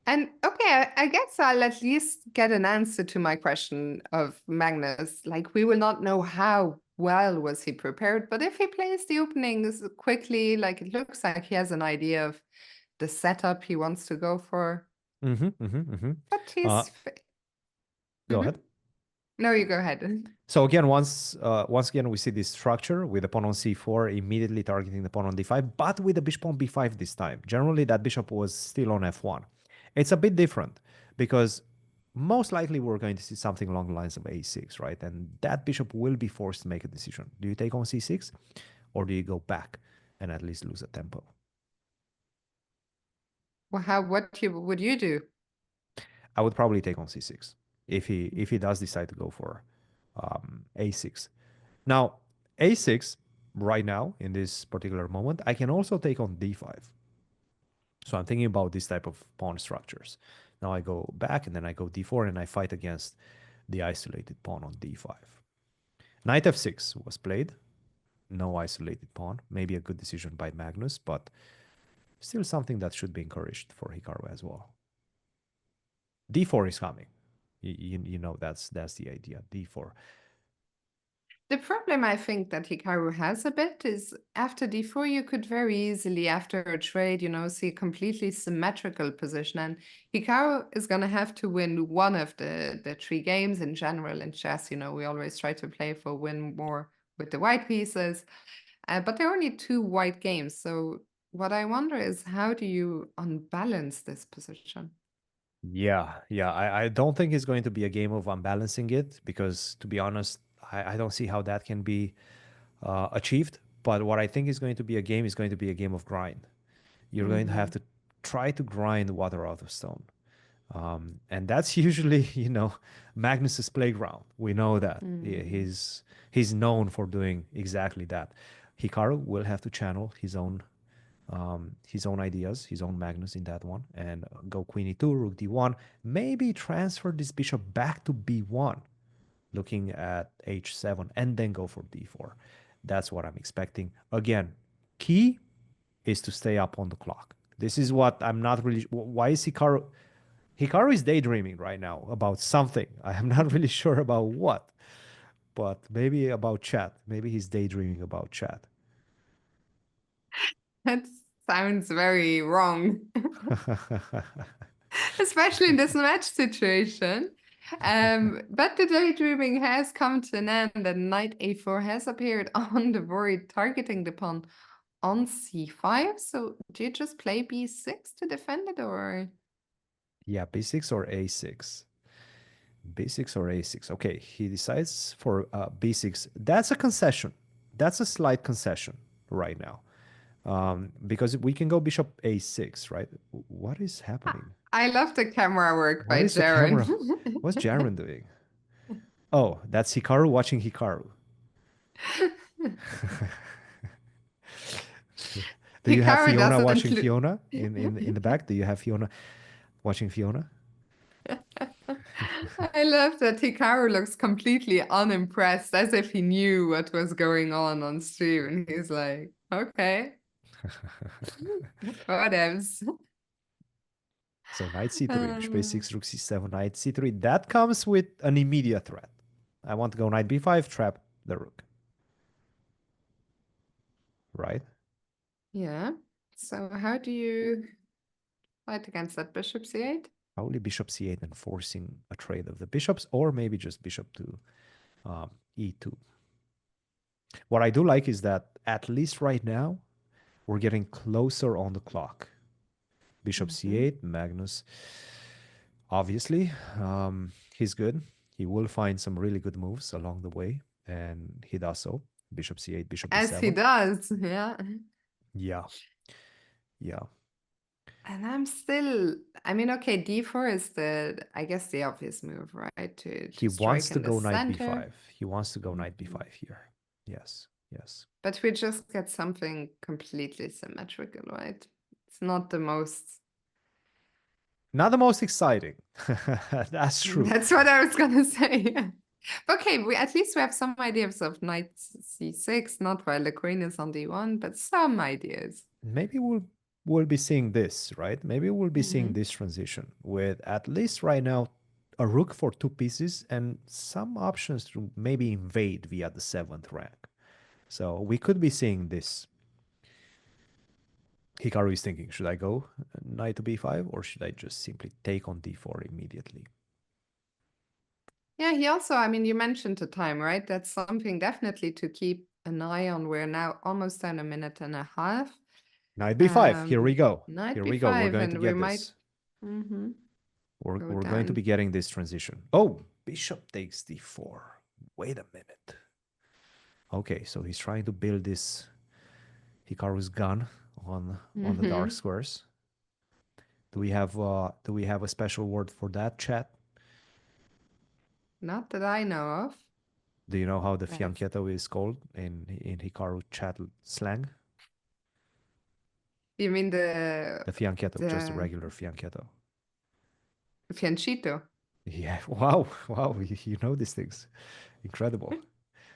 And okay, I guess I'll at least get an answer to my question of Magnus. Like, we will not know how well was he prepared, but if he plays the openings quickly, like it looks like he has an idea of the setup he wants to go for. Mm-hmm, mm-hmm, mm-hmm. But Uh, he's Go ahead. No, you go ahead. So again, once again, we see this structure with the pawn on c4 immediately targeting the pawn on d5, but with the bishop on b5 this time. Generally, that bishop was still on f1. It's a bit different because most likely we're going to see something along the lines of a6, right? And that bishop will be forced to make a decision. Do you take on c6 or do you go back and at least lose a tempo? Well, would you do? I would probably take on c6 if he does decide to go for a6. Now, a6 right now in this particular moment, I can also take on d5. So I'm thinking about this type of pawn structures. Now I go back and then I go d4 and I fight against the isolated pawn on d5. Knight f6 was played. No isolated pawn. Maybe a good decision by Magnus, but still something that should be encouraged for Hikaru as well. d4 is coming. You know that's the idea. d4. The problem I think that Hikaru has a bit is after d4, you could very easily, after a trade, see a completely symmetrical position. And Hikaru is going to have to win one of the three games in general in chess. We always try to play for win more with the white pieces, but there are only two white games. So what I wonder is, how do you unbalance this position? Yeah, I don't think it's going to be a game of unbalancing it because, to be honest, I don't see how that can be achieved. But what I think is going to be a game is going to be a game of grind. You're going to have to try to grind water out of stone. And that's usually, Magnus's playground. We know that. He's known for doing exactly that. Hikaru will have to channel his own ideas, his own Magnus in that one, and go queen e2, rook d1, maybe transfer this bishop back to b1, looking at h7, and then go for d4. That's what I'm expecting. Again, key is to stay up on the clock. This is what I'm not really... Why is Hikaru... Hikaru is daydreaming right now about something. I am not really sure about what, but maybe about chat. Maybe he's daydreaming about chat. That sounds very wrong, especially in this match situation. But the daydreaming has come to an end, and knight a4 has appeared on the board, targeting the pawn on c5. So do you just play b6 to defend it, or? Yeah, b6 or a6. b6 or a6. Okay, he decides for b6. That's a concession. That's a slight concession right now. Because we can go bishop a6, right? What is happening? I love the camera work What by is the Jaren. camera? What's Jaren doing? Oh, that's Hikaru watching Hikaru. Do you have Hikaru Fiona doesn't watching include. Fiona in the back? Do you have Fiona watching Fiona? I love that Hikaru looks completely unimpressed, as if he knew what was going on stream. And he's like, okay, whatevs. So knight c3, bishop a6, rook c7, knight c3. That comes with an immediate threat. I want to go knight b5, trap the rook. Right? Yeah. So how do you fight against that bishop c8? Probably bishop c8 and forcing a trade of the bishops, or maybe just bishop to e2. What I do like is that, at least right now, we're getting closer on the clock. Bishop c8, Magnus. Obviously, he's good. He will find some really good moves along the way, and he does so. Bishop c8, bishop As e7. he does, yeah. Yeah. Yeah. And I'm still, I mean, okay, d4 is I guess, the obvious move, right? He To wants strike to in the go knight center. b5. He wants to go knight b5 here. Yes, yes. But we just get something completely symmetrical, right? It's not the most... Not the most exciting. That's true. That's what I was gonna say. Okay, at least we have some ideas of knight c6, not while the queen is on d1, but some ideas. Maybe we'll be seeing this, right? Maybe we'll be seeing this transition with, at least right now, a rook for two pieces and some options to maybe invade via the 7th rank. So we could be seeing this. Hikaru is thinking, should I go knight to b5 or should I just simply take on d4 immediately? Yeah, he also, I mean, you mentioned the time, right? That's something definitely to keep an eye on. We're now almost at a minute and a half. Knight b5. Here we go. Knight Here b5, we go. We're going to and we get might this. go We're going to down. be getting this transition. Oh, bishop takes d4. Wait a minute. Okay, so he's trying to build this Hikaru's gun on the dark squares. Do we have a special word for that, chat? Not that I know of. Do you know how the Right. fianchetto is called in Hikaru chat slang? You mean The fianchetto, just a the regular fianchetto. fianchetto? Yeah, wow, wow, you know these things. Incredible.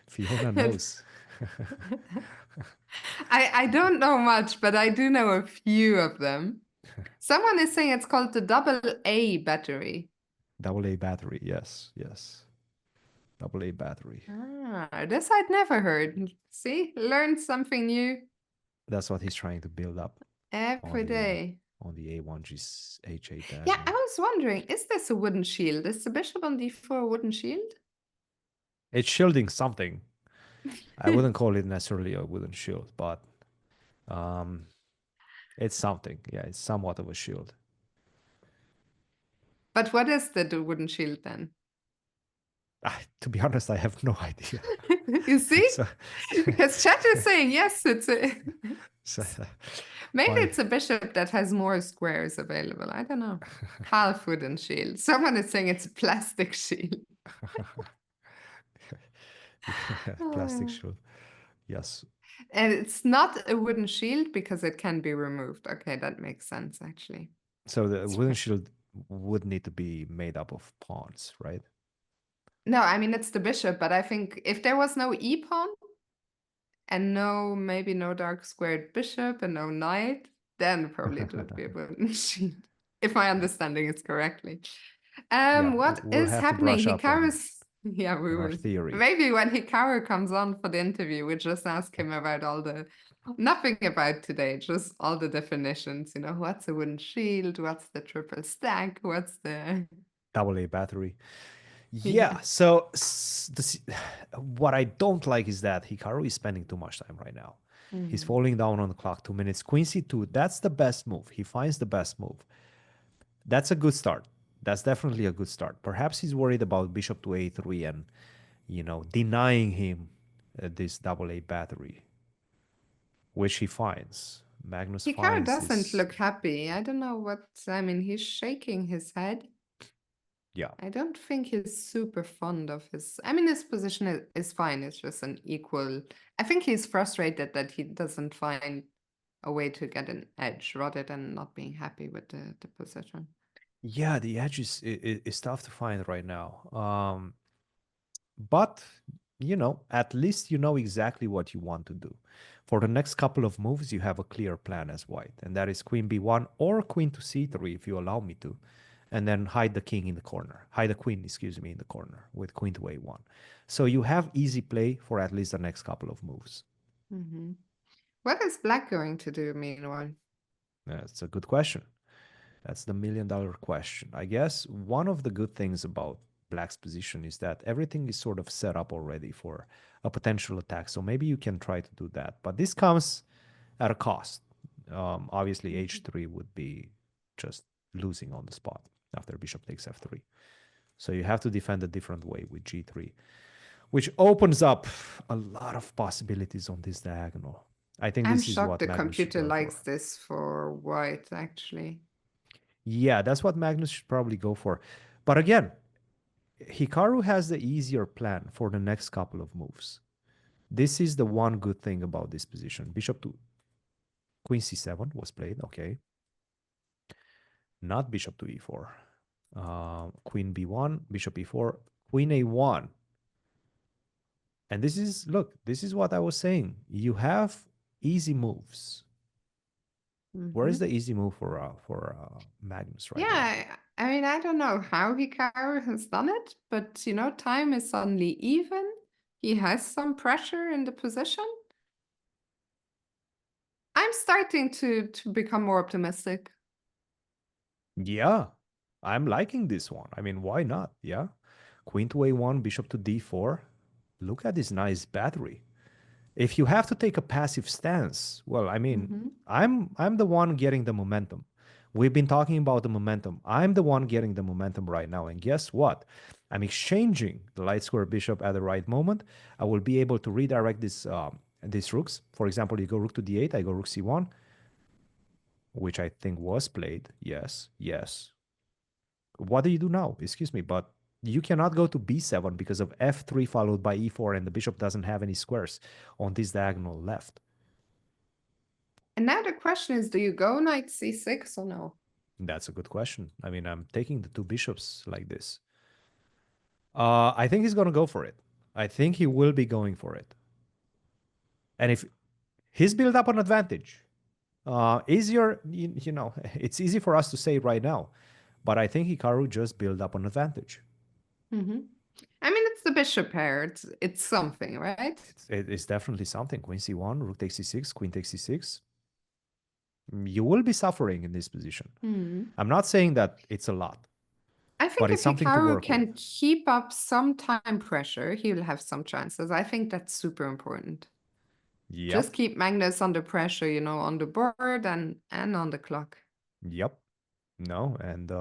Fiona knows. I don't know much, but I do know a few of them. Someone is saying it's called the double A battery. Double A battery, yes, yes. Double A battery. Ah, this I'd never heard. See, learned something new That's what he's trying to build up on every day. the A1 H8 Yeah, I diagonal. was wondering, is this a wooden shield? Is the bishop on d4 a wooden shield? It's shielding something. I wouldn't call it necessarily a wooden shield, but um, it's something. Yeah, it's somewhat of a shield. But what is the wooden shield then? To be honest, I have no idea. You see? So, Because chat is saying yes, it's a so, maybe my- it's a bishop that has more squares available. I don't know. Half wooden shield. Someone is saying it's a plastic shield. yeah, plastic shield. Yes. And it's not a wooden shield because it can be removed. Okay, that makes sense actually. So the wooden shield would need to be made up of pawns, right? No, I mean it's the bishop, but I think if there was no e pawn and maybe no dark squared bishop and no knight, then probably it would be a wooden shield, if my understanding is correctly. Yeah, What we'll is have to happening? brush up on Hikaru's yeah, we our will. theory. Maybe when Hikaru comes on for the interview, we just ask him about nothing about today, just all the definitions, what's a wooden shield, what's the triple stack, what's the Double A battery. yeah. Yeah, so what I don't like is that Hikaru is spending too much time right now. He's falling down on the clock, 2 minutes. Queen C2, that's the best move. He finds the best move. That's a good start. That's definitely a good start. Perhaps he's worried about bishop to A3 and, denying him this double A battery, which he finds. Magnus Hikaru finds doesn't this. look happy. I don't know I mean, he's shaking his head. Yeah. I don't think he's super fond of I mean, his position is fine. It's just an equal. I think he's frustrated that he doesn't find a way to get an edge rather than not being happy with the position. Yeah, the edge is tough to find right now. But, at least you know exactly what you want to do. For the next couple of moves, you have a clear plan as white, and that is queen b1 or queen to c3 if you allow me to, and then hide the king in the corner. Hide the queen, excuse me, in the corner with queen to a1. So you have easy play for at least the next couple of moves. What is black going to do meanwhile? That's a good question. That's the $1,000,000 question. I guess one of the good things about black's position is that everything is sort of set up already for a potential attack. So maybe you can try to do that. But this comes at a cost. Obviously, h3 would be just losing on the spot after bishop takes f3. So you have to defend a different way with g3, which opens up a lot of possibilities on this diagonal. I think I'm this is shocked what the Magnus should computer go likes for. this for white, actually. Yeah, that's what Magnus should probably go for. But again, Hikaru has the easier plan for the next couple of moves. This is the one good thing about this position. Bishop to queen c7 was played, okay. Not bishop to e4. Queen b1, bishop e4, queen a1. And this is, look, this is what I was saying. You have easy moves. Where is the easy move for Magnus right now? Yeah, I mean, I don't know how Hikaru has done it, but time is suddenly even. He has some pressure in the position. I'm starting to become more optimistic. Yeah, I'm liking this one. I mean, why not? Yeah. Queen to a1, bishop to d4. Look at this nice battery. If you have to take a passive stance, well, I mean, I'm the one getting the momentum. We've been talking about the momentum. I'm the one getting the momentum right now. And guess what? I'm exchanging the light square bishop at the right moment. I will be able to redirect these rooks. For example, you go rook to d8, I go rook c1, which I think was played. Yes, yes. What do you do now? Excuse me, but you cannot go to b7 because of f3 followed by e4, and the bishop doesn't have any squares on this diagonal left. And now the question is, do you go knight c6 or no? That's a good question. I mean, I'm taking the two bishops like this. I think he's going to go for it. I think he will be going for it. And if he's built up an advantage, easier, you know, it's easy for us to say right now, but I think Hikaru just built up an advantage. Mm-hmm. I mean, it's the bishop pair. It's something, right? It's definitely something. Queen c1, rook takes c6, queen takes c6. You will be suffering in this position. I'm not saying that it's a lot. I think But if it's something to Hikaru work can with. keep up some time pressure, he will have some chances. I think that's super important. Yep. Just keep Magnus under pressure, you know, on the board and on the clock. Yep. No, and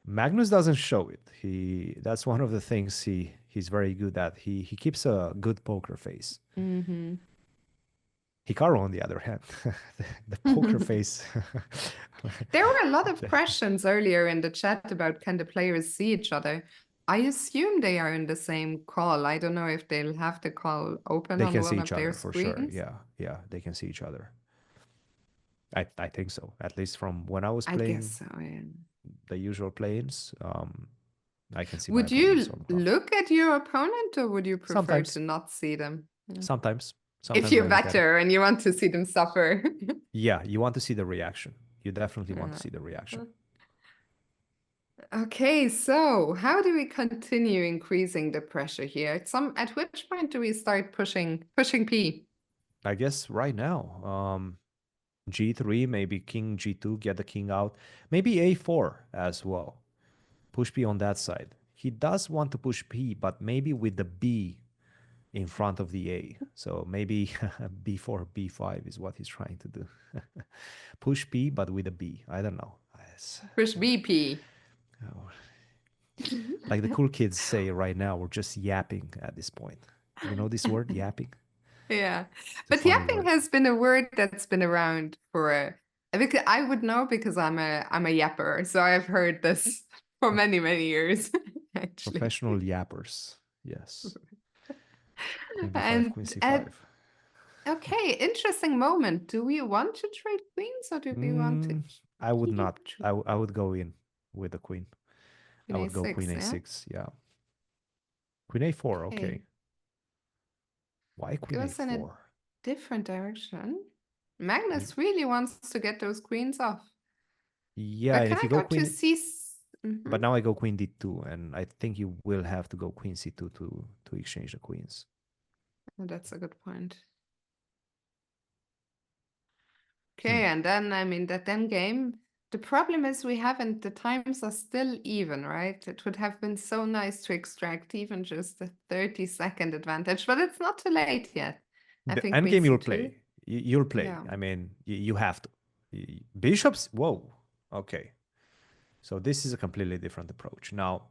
Magnus doesn't show it. That's one of the things he's very good at. He keeps a good poker face. Mm-hmm. Hikaru, on the other hand, the poker face. There were a lot of questions earlier in the chat about can the players see each other. I assume they are in the same call. I don't know if they'll have the call open They on can one see of each their other for sure. screens. Yeah, they can see each other. I think so. At least from when I was I guess playing so, yeah. the usual play-ins, I can see my Would opponents you on the clock. look at your opponent or would you prefer Sometimes. to not see them? Yeah. Sometimes. If Sometimes I you're look at it. better and you want to see them suffer. Yeah, you want to see the reaction. You definitely want to see the reaction. Okay, so how do we continue increasing the pressure here? At which point do we start pushing P? I guess right now, G3, maybe King G2, get the king out. Maybe A4 as well. Push P on that side. He does want to push P, but maybe with the B in front of the A. So maybe B4, B5 is what he's trying to do. Push P, but with a B. I don't know. Push BP. Like the cool kids say right now, we're just yapping at this point. You know this word, yapping? Yeah, It's a but funny yapping word. has been a word that's been around for because I would know because I'm a yapper, so I've heard this for many years actually. Professional yappers, yes. Queen B5, And Queen C5. okay, interesting moment. Do we want to trade queens or do we want to I would keep not. I would go in with the queen. I Queen would go Queen A6, A6. Yeah. Queen A4. Okay. Okay. Why Queen Goes in a A4? different direction. Magnus really wants to get those queens off. Yeah, But and can if I you go go to Queen, C? but now I go Queen D2, and I think you will have to go Queen C2 to exchange the queens. Oh, that's a good point. Okay, and then I mean that end game. The problem is we haven't. The times are still even, right? It would have been so nice to extract even just a 30-second advantage, but it's not too late yet. I The think end Queen game you'll C2. play. You'll play. Yeah. I mean, you have to. Bishops. Whoa. Okay. So this is a completely different approach. Now,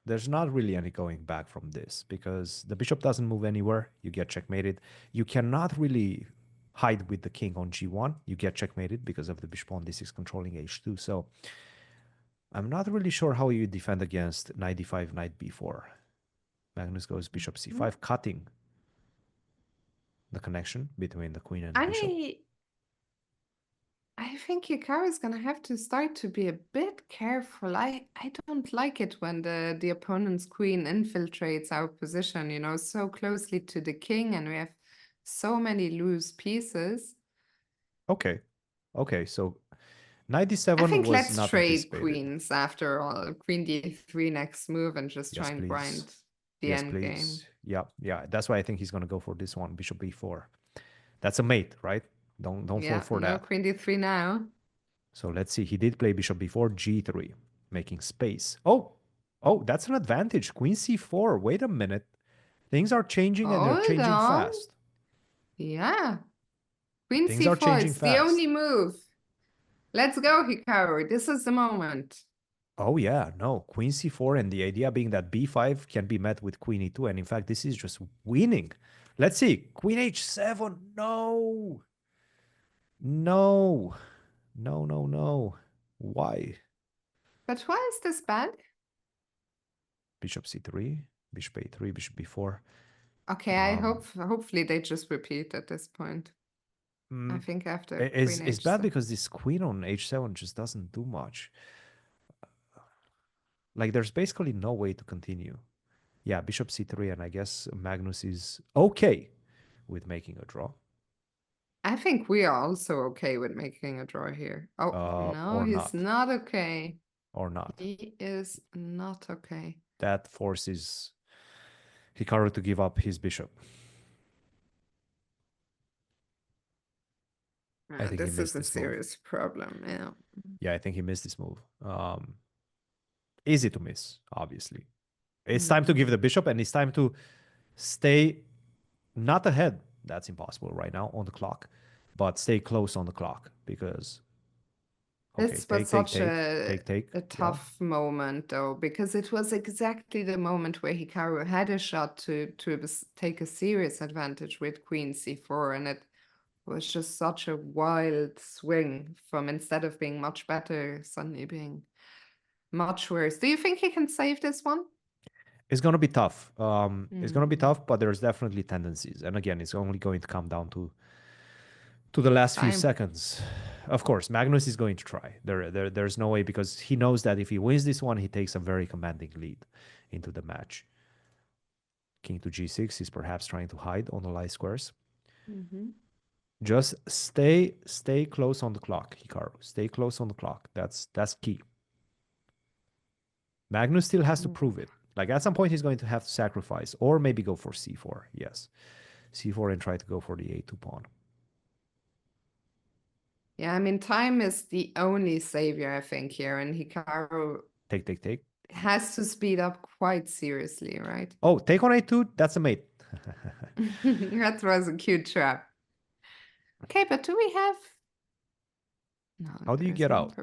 there's not really any going back from this because the bishop doesn't move anywhere. You get checkmated. You cannot really hide with the king on g1. You get checkmated because of the bishop on d6 controlling h2. So I'm not really sure how you defend against knight d5, knight b4. Magnus goes bishop c5, cutting the connection between the queen and the bishop. I think Hikaru is gonna have to start to be a bit careful. I don't like it when the opponent's queen infiltrates our position, you know, so closely to the king, and we have so many loose pieces. Okay. Okay, so knight I d7 think was let's not trade anticipated. queens after all. Queen d3 next move and just Yes, try and please. grind the Yes, end game. please. Yeah. That's why I think he's gonna go for this one, bishop b4. That's a mate, right? Don't fall for No that. queen d3 now. So let's see. He did play bishop b4, g3, making space. Oh, that's an advantage. Queen c4. Wait a minute. Things are changing and they're Hold changing on. fast. Yeah. Queen Things are c4, changing it's the fast. only move. Let's go, Hikaru. This is the moment. Oh, yeah. No, Queen c4, and the idea being that b5 can be met with Queen e2. And in fact, this is just winning. Let's see. Queen h7. No. No. No. Why? But why is this bad? Bishop c3, bishop a3, bishop b4. Okay, I hopefully they just repeat at this point. I think after It's queen bad h7. because this queen on h7 just doesn't do much. Like there's basically no way to continue. Yeah, bishop c3, and I guess Magnus is okay with making a draw. I think we are also okay with making a draw here. Oh, no, Or he's not okay. Or not. He is not okay. That forces Hikaru to give up his bishop. I think he This is missed a this move. serious problem, yeah. Yeah, I think he missed this move. Easy to miss, obviously. It's time to give the bishop, and it's time to stay not ahead. That's impossible right now on the clock, but stay close on the clock because. Okay, This was such a yeah. tough moment, though, because it was exactly the moment where Hikaru had a shot to take a serious advantage with queen c4, and it was just such a wild swing from instead of being much better, suddenly being much worse. Do you think he can save this one? It's going to be tough. It's going to be tough, but there's definitely tendencies. And again, it's only going to come down to the last few seconds. Of course, Magnus is going to try. There's no way, because he knows that if he wins this one, he takes a very commanding lead into the match. King to g6 is perhaps trying to hide on the light squares. Just stay close on the clock, Hikaru. Stay close on the clock. That's key. Magnus still has to prove it. Like at some point, he's going to have to sacrifice, or maybe go for c4. Yes, c4 and try to go for the a2 pawn. Yeah, I mean, time is the only savior, I think, here, and Hikaru Take. has to speed up quite seriously, right? Oh, take on a2, that's a mate. That was a cute trap. Okay, but do we have... No, How do you get out?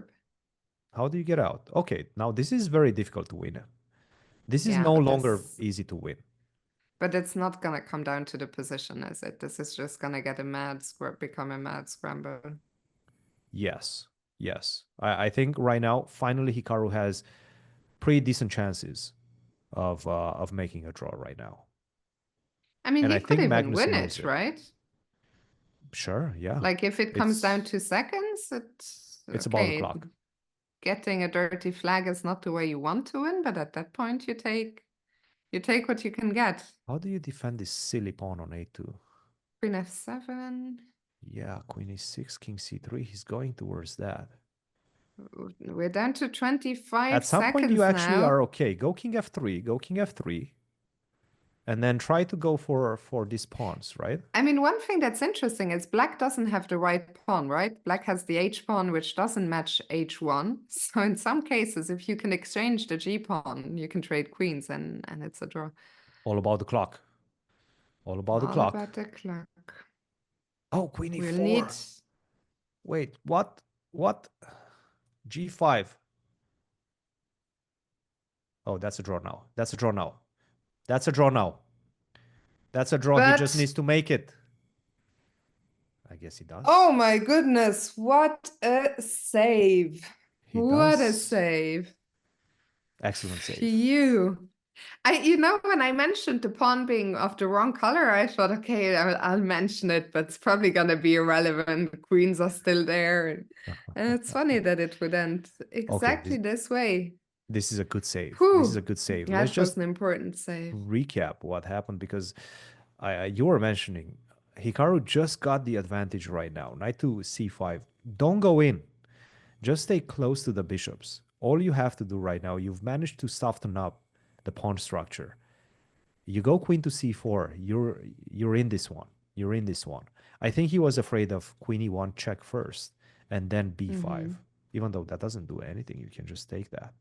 How do you get out? Okay, now this is very difficult to win. This is no longer easy to win. But it's not going to come down to the position, is it? This is just going to get become a mad scramble. Yes. I think right now, finally, Hikaru has pretty decent chances of making a draw right now. I mean, he could even win it, right? Sure, yeah. Like if it comes down to seconds, it's about the clock. Getting a dirty flag is not the way you want to win, but at that point you take what you can get. How do you defend this silly pawn on a2? Queen f7. Yeah, queen e6, king c3. He's going towards that. We're down to 25 seconds At some point, you actually are okay. Go king f3. Go king f3. And then try to go for these pawns, right? I mean, one thing that's interesting is black doesn't have the right pawn, right? Black has the h pawn, which doesn't match h1. So in some cases, if you can exchange the g pawn, you can trade queens, and it's a draw. All about the clock. All about the clock. All about the clock. Oh, queen e4. Wait, what? g5. Oh, that's a draw now. That's a draw now. That's a draw now. That's a draw. He just needs to make it. I guess he does. Oh my goodness, what a save. What a save. Excellent save. When I mentioned the pawn being of the wrong color, I thought, okay, I'll mention it, but it's probably going to be irrelevant. The queens are still there. And it's funny that it would end exactly this way. This is a good save. Whew. This is a good save. That Let's was an important save. Recap what happened, because you were mentioning Hikaru just got the advantage right now. Knight to c5. Don't go in. Just stay close to the bishops. All you have to do right now, you've managed to soften up the pawn structure. You go queen to c4. You're in this one. You're in this one. I think he was afraid of queen e1 check first and then b5. Even though that doesn't do anything, you can just take that.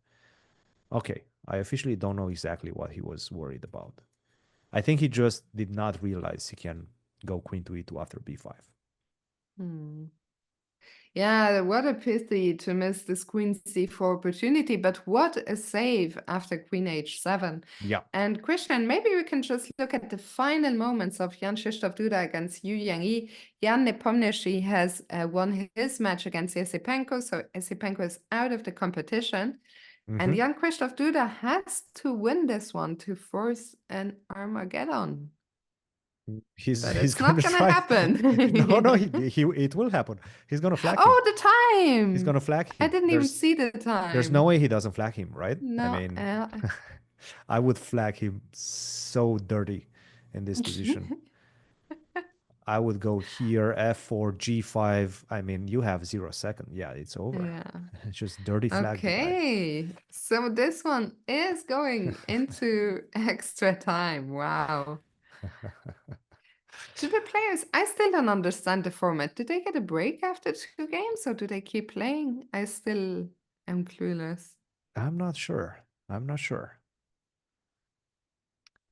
Okay, I officially don't know exactly what he was worried about. I think he just did not realize he can go queen to e2 after b5. Yeah, what a pity to miss this queen c4 opportunity, but what a save after queen h7. Yeah. And Christian, maybe we can just look at the final moments of Jan Krzysztof Duda against Yu Yang-yi. Jan Nepomniachtchi has won his match against Esipenko, so Esipenko is out of the competition. And Jan Krzysztof Duda has to win this one to force an Armageddon. He's But he's it's going not to gonna try. No, no, happen. he it will happen. He's going to flag him. Oh, the He's going time! to flag I him. didn't even see the There's no time. way he doesn't flag him, right? I No, mean, I would flag him so dirty in this position. I would go here, F4, G5. I mean, you have 0 second. Yeah, it's over. yeah. Just dirty flag the guy. Okay, so this one is going into extra time. Wow. Do the players, I still don't understand the format. Did they get a break after 2 games or do they keep playing? I still am clueless. I'm not sure. I'm not sure.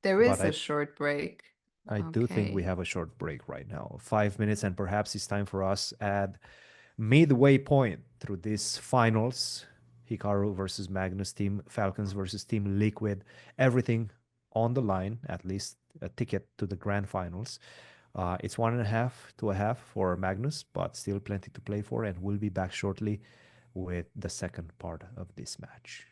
There But is a short break. I do think we Okay. have a short break right now, 5 minutes, and perhaps it's time for us at midway point through this finals. Hikaru versus Magnus, Team Falcons versus Team Liquid. Everything on the line, at least a ticket to the grand finals. It's 1.5 to a half for Magnus, but still plenty to play for, and we'll be back shortly with the second part of this match.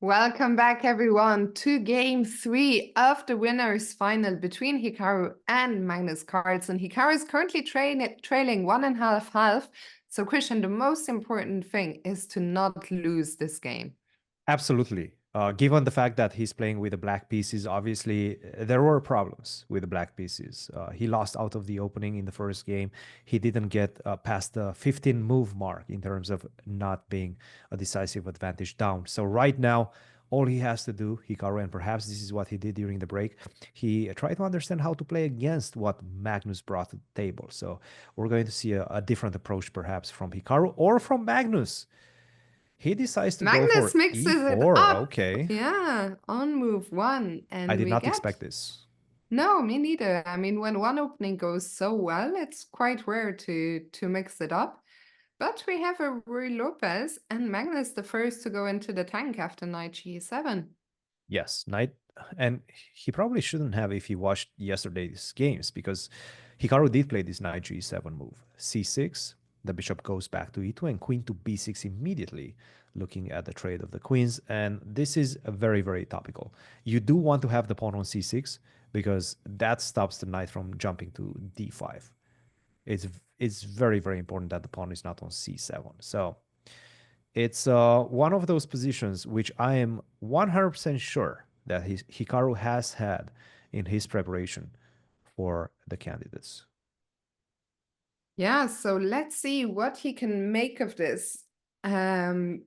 Welcome back, everyone, to game 3 of the winners' final between Hikaru and Magnus Carlsen. Hikaru is currently trailing 1.5-1/2. So, Christian, the most important thing is to not lose this game. Absolutely. Given the fact that he's playing with the black pieces, obviously there were problems with the black pieces. He lost out of the opening in the first game. He didn't get past the 15 move mark in terms of not being a decisive advantage down. So right now, all he has to do, Hikaru, and perhaps this is what he did during the break, he tried to understand how to play against what Magnus brought to the table. So we're going to see a different approach perhaps from Hikaru or from Magnus. He decides to go Magnus for mixes it e4. up. Okay. Yeah, on move 1. I And did we not get. expect this. No, me neither. I mean, when one opening goes so well, it's quite rare to mix it up. But we have a Rui Lopez and Magnus the first to go into the tank after knight g7. Yes, knight. And he probably shouldn't have if he watched yesterday's games, because Hikaru did play this knight g7 move. c6, the bishop goes back to e2 and queen to b6 immediately, looking at the trade of the queens. And this is a very, very topical. You do want to have the pawn on c6 because that stops the knight from jumping to d5. It's very, very important that the pawn is not on c7. So it's one of those positions which I am 100% sure that Hikaru has had in his preparation for the candidates. Yeah, so let's see what he can make of this. The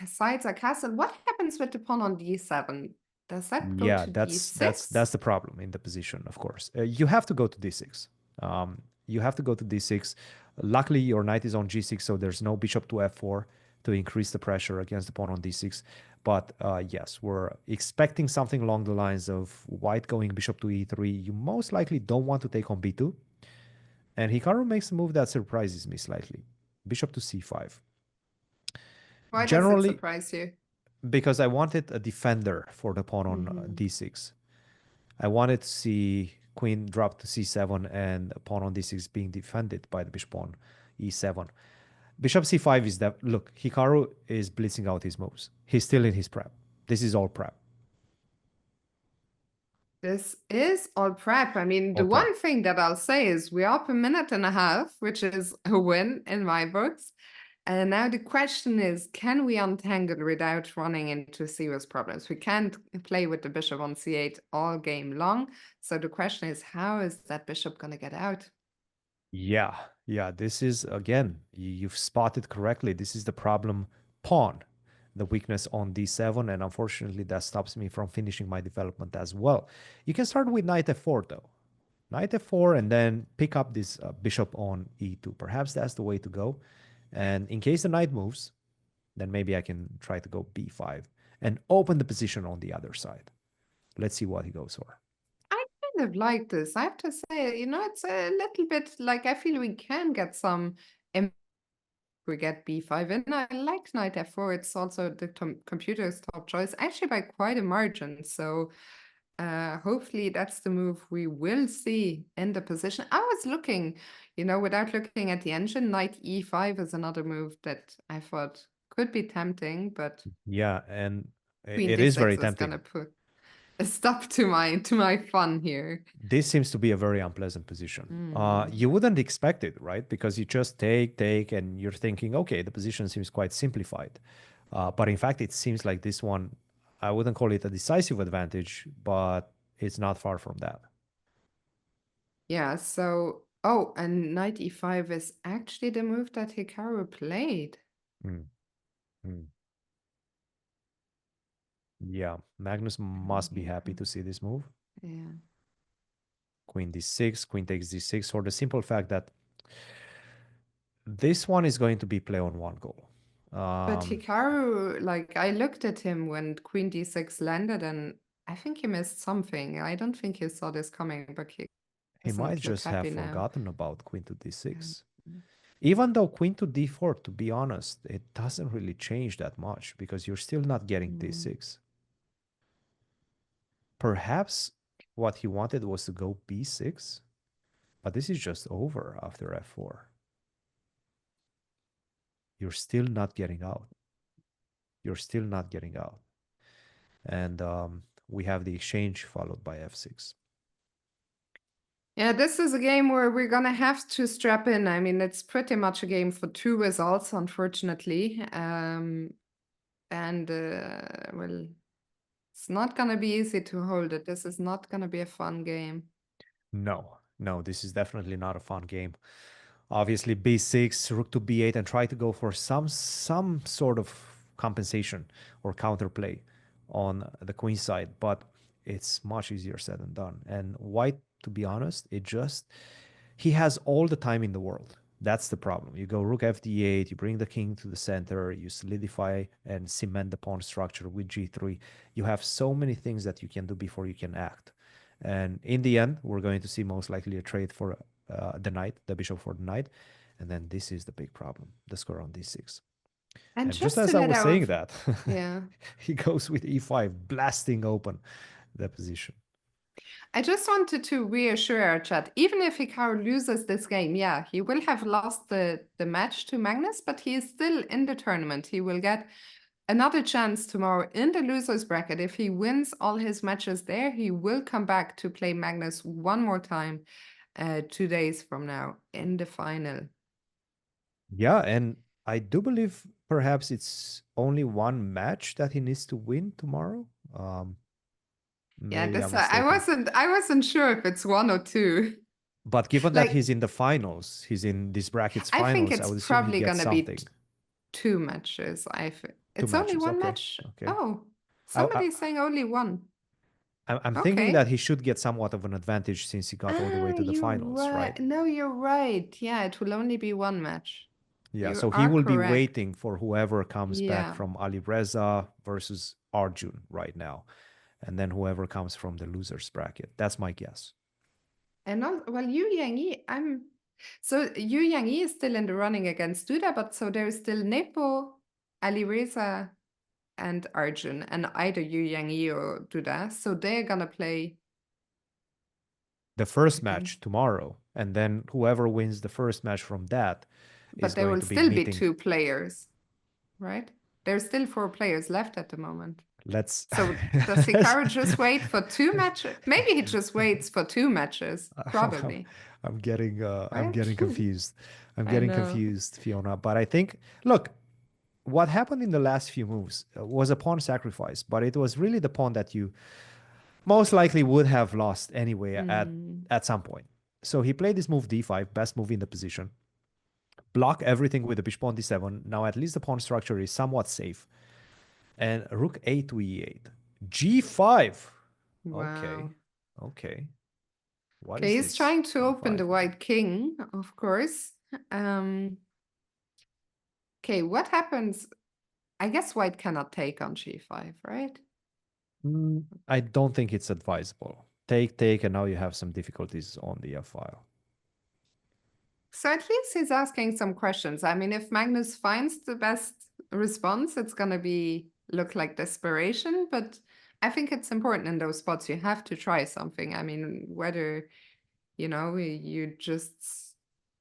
sides are castled. What happens with the pawn on d7? Does that go Yeah, to that's d6? the problem in the position, of course. You have to go to d6. You have to go to d6. Luckily, your knight is on g6, so there's no bishop to f4 to increase the pressure against the pawn on d6. But yes, we're expecting something along the lines of white going bishop to e3. You most likely don't want to take on b2. And Hikaru makes a move that surprises me slightly. Bishop to c5. Why does it Generally, surprise you? because I wanted a defender for the pawn on Mhm. d6. I wanted to see queen drop to c7 and pawn on d6 being defended by the bishop on e7. Bishop c5 is that. Look, Hikaru is blitzing out his moves. He's still in his prep. This is all prep. This is all prep. I mean, All the prep. one thing that I'll say is we're up 1.5 minutes, which is a win in my books. And now the question is, can we untangle without running into serious problems? We can't play with the bishop on c8 all game long. So the question is, how is that bishop going to get out? Yeah, yeah. This is, again, you've spotted correctly. This is the problem pawn, the weakness on d7. And unfortunately, that stops me from finishing my development as well. You can start with knight f4, though. Knight f4 and then pick up this bishop on e2. Perhaps that's the way to go. And in case the knight moves, then maybe I can try to go b5 and open the position on the other side. Let's see what he goes for. of like this. I have to say, it's a little bit like I feel we can get some we get b5 and I like knight f4. It's also the computer's top choice, actually by quite a margin. So hopefully that's the move we will see in the position. I was looking, without looking at the engine, knight e5 is another move that I thought could be tempting, but Yeah, and queen it is d6 very is gonna tempting. put a stop to my fun here. This seems to be a very unpleasant position. Mm. You wouldn't expect it, right? Because you just take, and you're thinking, okay, the position seems quite simplified. But in fact, it seems like this one, I wouldn't call it a decisive advantage, but it's not far from that. Yeah, so, oh, and knight e5 is actually the move that Hikaru played. Mm, mm. Yeah, Magnus must be happy to see this move. Yeah. Queen d6, queen takes d6, for the simple fact that this one is going to be play on one goal. But Hikaru, like, I looked at him when queen d6 landed, and I think he missed something. I don't think he saw this coming, but he He doesn't might look just have happy now. forgotten about queen to d6. Um, Even though queen to d4, to be honest, it doesn't really change that much because you're still not getting d6. Perhaps what he wanted was to go b6, but this is just over after f4. You're still not getting out. You're still not getting out. And we have the exchange followed by f6. Yeah, this is a game where we're gonna have to strap in. I mean, it's pretty much a game for two results, unfortunately. Well, it's not gonna be easy to hold it. This is not gonna be a fun game. No, this is definitely not a fun game. Obviously, b6, rook to b8, and try to go for some sort of compensation or counterplay on the queen side, but it's much easier said than done. And white, to be honest, he has all the time in the world. That's the problem. You go rook fd8, you bring the king to the center, you solidify and cement the pawn structure with g3. You have so many things that you can do before you can act. And in the end, we're going to see most likely a trade for the knight, the bishop for the knight. And then this is the big problem, the score on d6. And And just just to as I let was our saying that, yeah. he goes with e5, blasting open the position. I just wanted to reassure our chat, even if Hikaru loses this game, yeah, he will have lost the match to Magnus, but he is still in the tournament. He will get another chance tomorrow in the losers bracket. If he wins all his matches there, he will come back to play Magnus one more time 2 days from now in the final. Yeah, and I do believe perhaps it's only one match that he needs to win tomorrow. Yeah, Maybe I'm I mistaken. wasn't sure if it's one or two. But given that Like, he's in the finals, he's in this bracket's I think finals, I it's would assume he probably gets gonna be something. 2 matches. Two It's only matches. one Okay. match. Okay. Oh, I, I, somebody's saying only one. I'm thinking that Okay. he should get somewhat of an advantage since he got all the way to the You're finals, right. right? No, you're right. Yeah, it will only be one match. Yeah, You so he are will be correct. waiting for whoever comes back Yeah. from Alireza versus Arjun right now. And then whoever comes from the losers bracket. That's my guess. And well, Yu Yang so Yu Yang is still in the running against Duda, but so there's still Nepo, Alireza, and Arjun, and either Yu Yang or Duda. So they're gonna play The first again. match tomorrow, and then whoever wins the first match from that is But there going will to be still be meeting. 2 players, right? There's still 4 players left at the moment. Let's So does Hikaru just wait for 2 matches? Maybe he just waits for 2 matches, probably. I'm getting I'm Right? getting confused. I'm I getting know. confused, Fiona. But I think, look, what happened in the last few moves was a pawn sacrifice, but it was really the pawn that you most likely would have lost anyway at some point. So he played this move d5, best move in the position. Block everything with the bishop on d7. Now at least the pawn structure is somewhat safe. And rook a to e8. g5. Okay. Wow. Okay. What Okay, is he's this trying to open g5 the game? white king, of course. Okay, what happens? I guess white cannot take on g5, right? I don't think it's advisable. take, and now you have some difficulties on the f-file. So at least he's asking some questions. I mean, if Magnus finds the best response, it's going to be look like desperation, but I think it's important in those spots. You have to try something. I mean, whether, you just,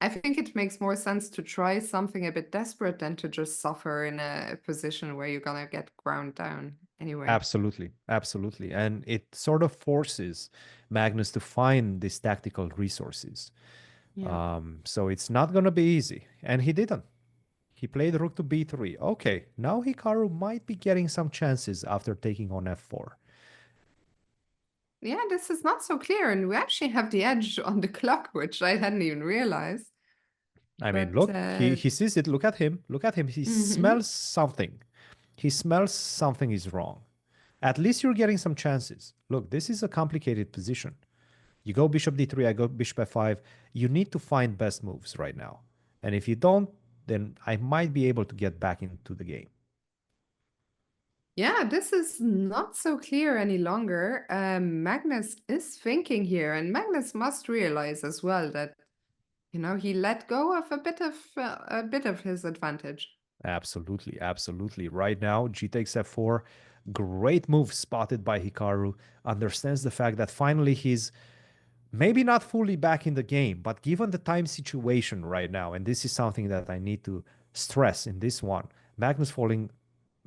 I think it makes more sense to try something a bit desperate than to just suffer in a position where you're going to get ground down anyway. Absolutely, absolutely. And it sort of forces Magnus to find these tactical resources. Yeah. So it's not going to be easy. And he didn't. He played rook to b3. Okay, now Hikaru might be getting some chances after taking on f4. Yeah, this is not so clear. And we actually have the edge on the clock, which I hadn't even realized. I mean, But look, he sees it. Look at him. Look at him. He smells something. He smells something is wrong. At least you're getting some chances. Look, this is a complicated position. You go bishop d3, I go bishop f5. You need to find best moves right now. And if you don't, then I might be able to get back into the game. yeah, this is not so clear any longer. Magnus is thinking here, and Magnus must realize as well that, he let go of a bit of his advantage. Absolutely, absolutely. Right now, g takes f4. Great move spotted by Hikaru. Understands the fact that finally he's maybe not fully back in the game, but given the time situation right now, and this is something that I need to stress in this one, Magnus falling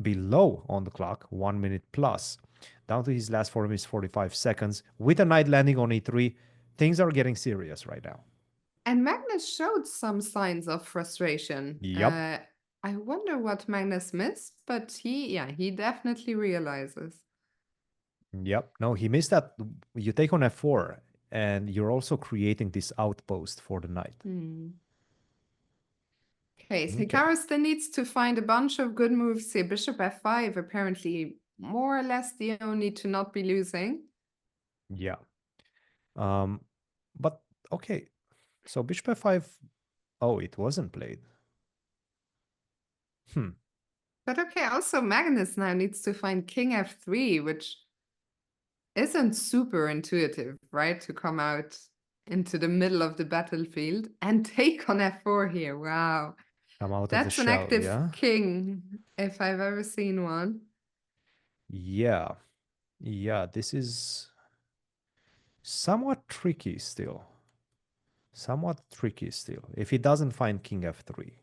below on the clock, 1 minute plus, down to his last 4 minutes 45 seconds, with a knight landing on e3, things are getting serious right now. And Magnus showed some signs of frustration. Yep. I wonder what Magnus missed, but he definitely realizes. Yep. No, he missed that. You take on f4, and you're also creating this outpost for the knight. Okay, so Hikaru still needs to find a bunch of good moves here. Bishop f5, apparently more or less the only to not be losing. Yeah. But okay. So bishop f5. Oh, it wasn't played. But okay, also Magnus now needs to find king f3, which isn't super intuitive, right? To come out into the middle of the battlefield and take on f4 here. Wow. Come out of the That's an shell, active yeah? king, if I've ever seen one. Yeah. Yeah, this is somewhat tricky still. Somewhat tricky still. If he doesn't find king f3.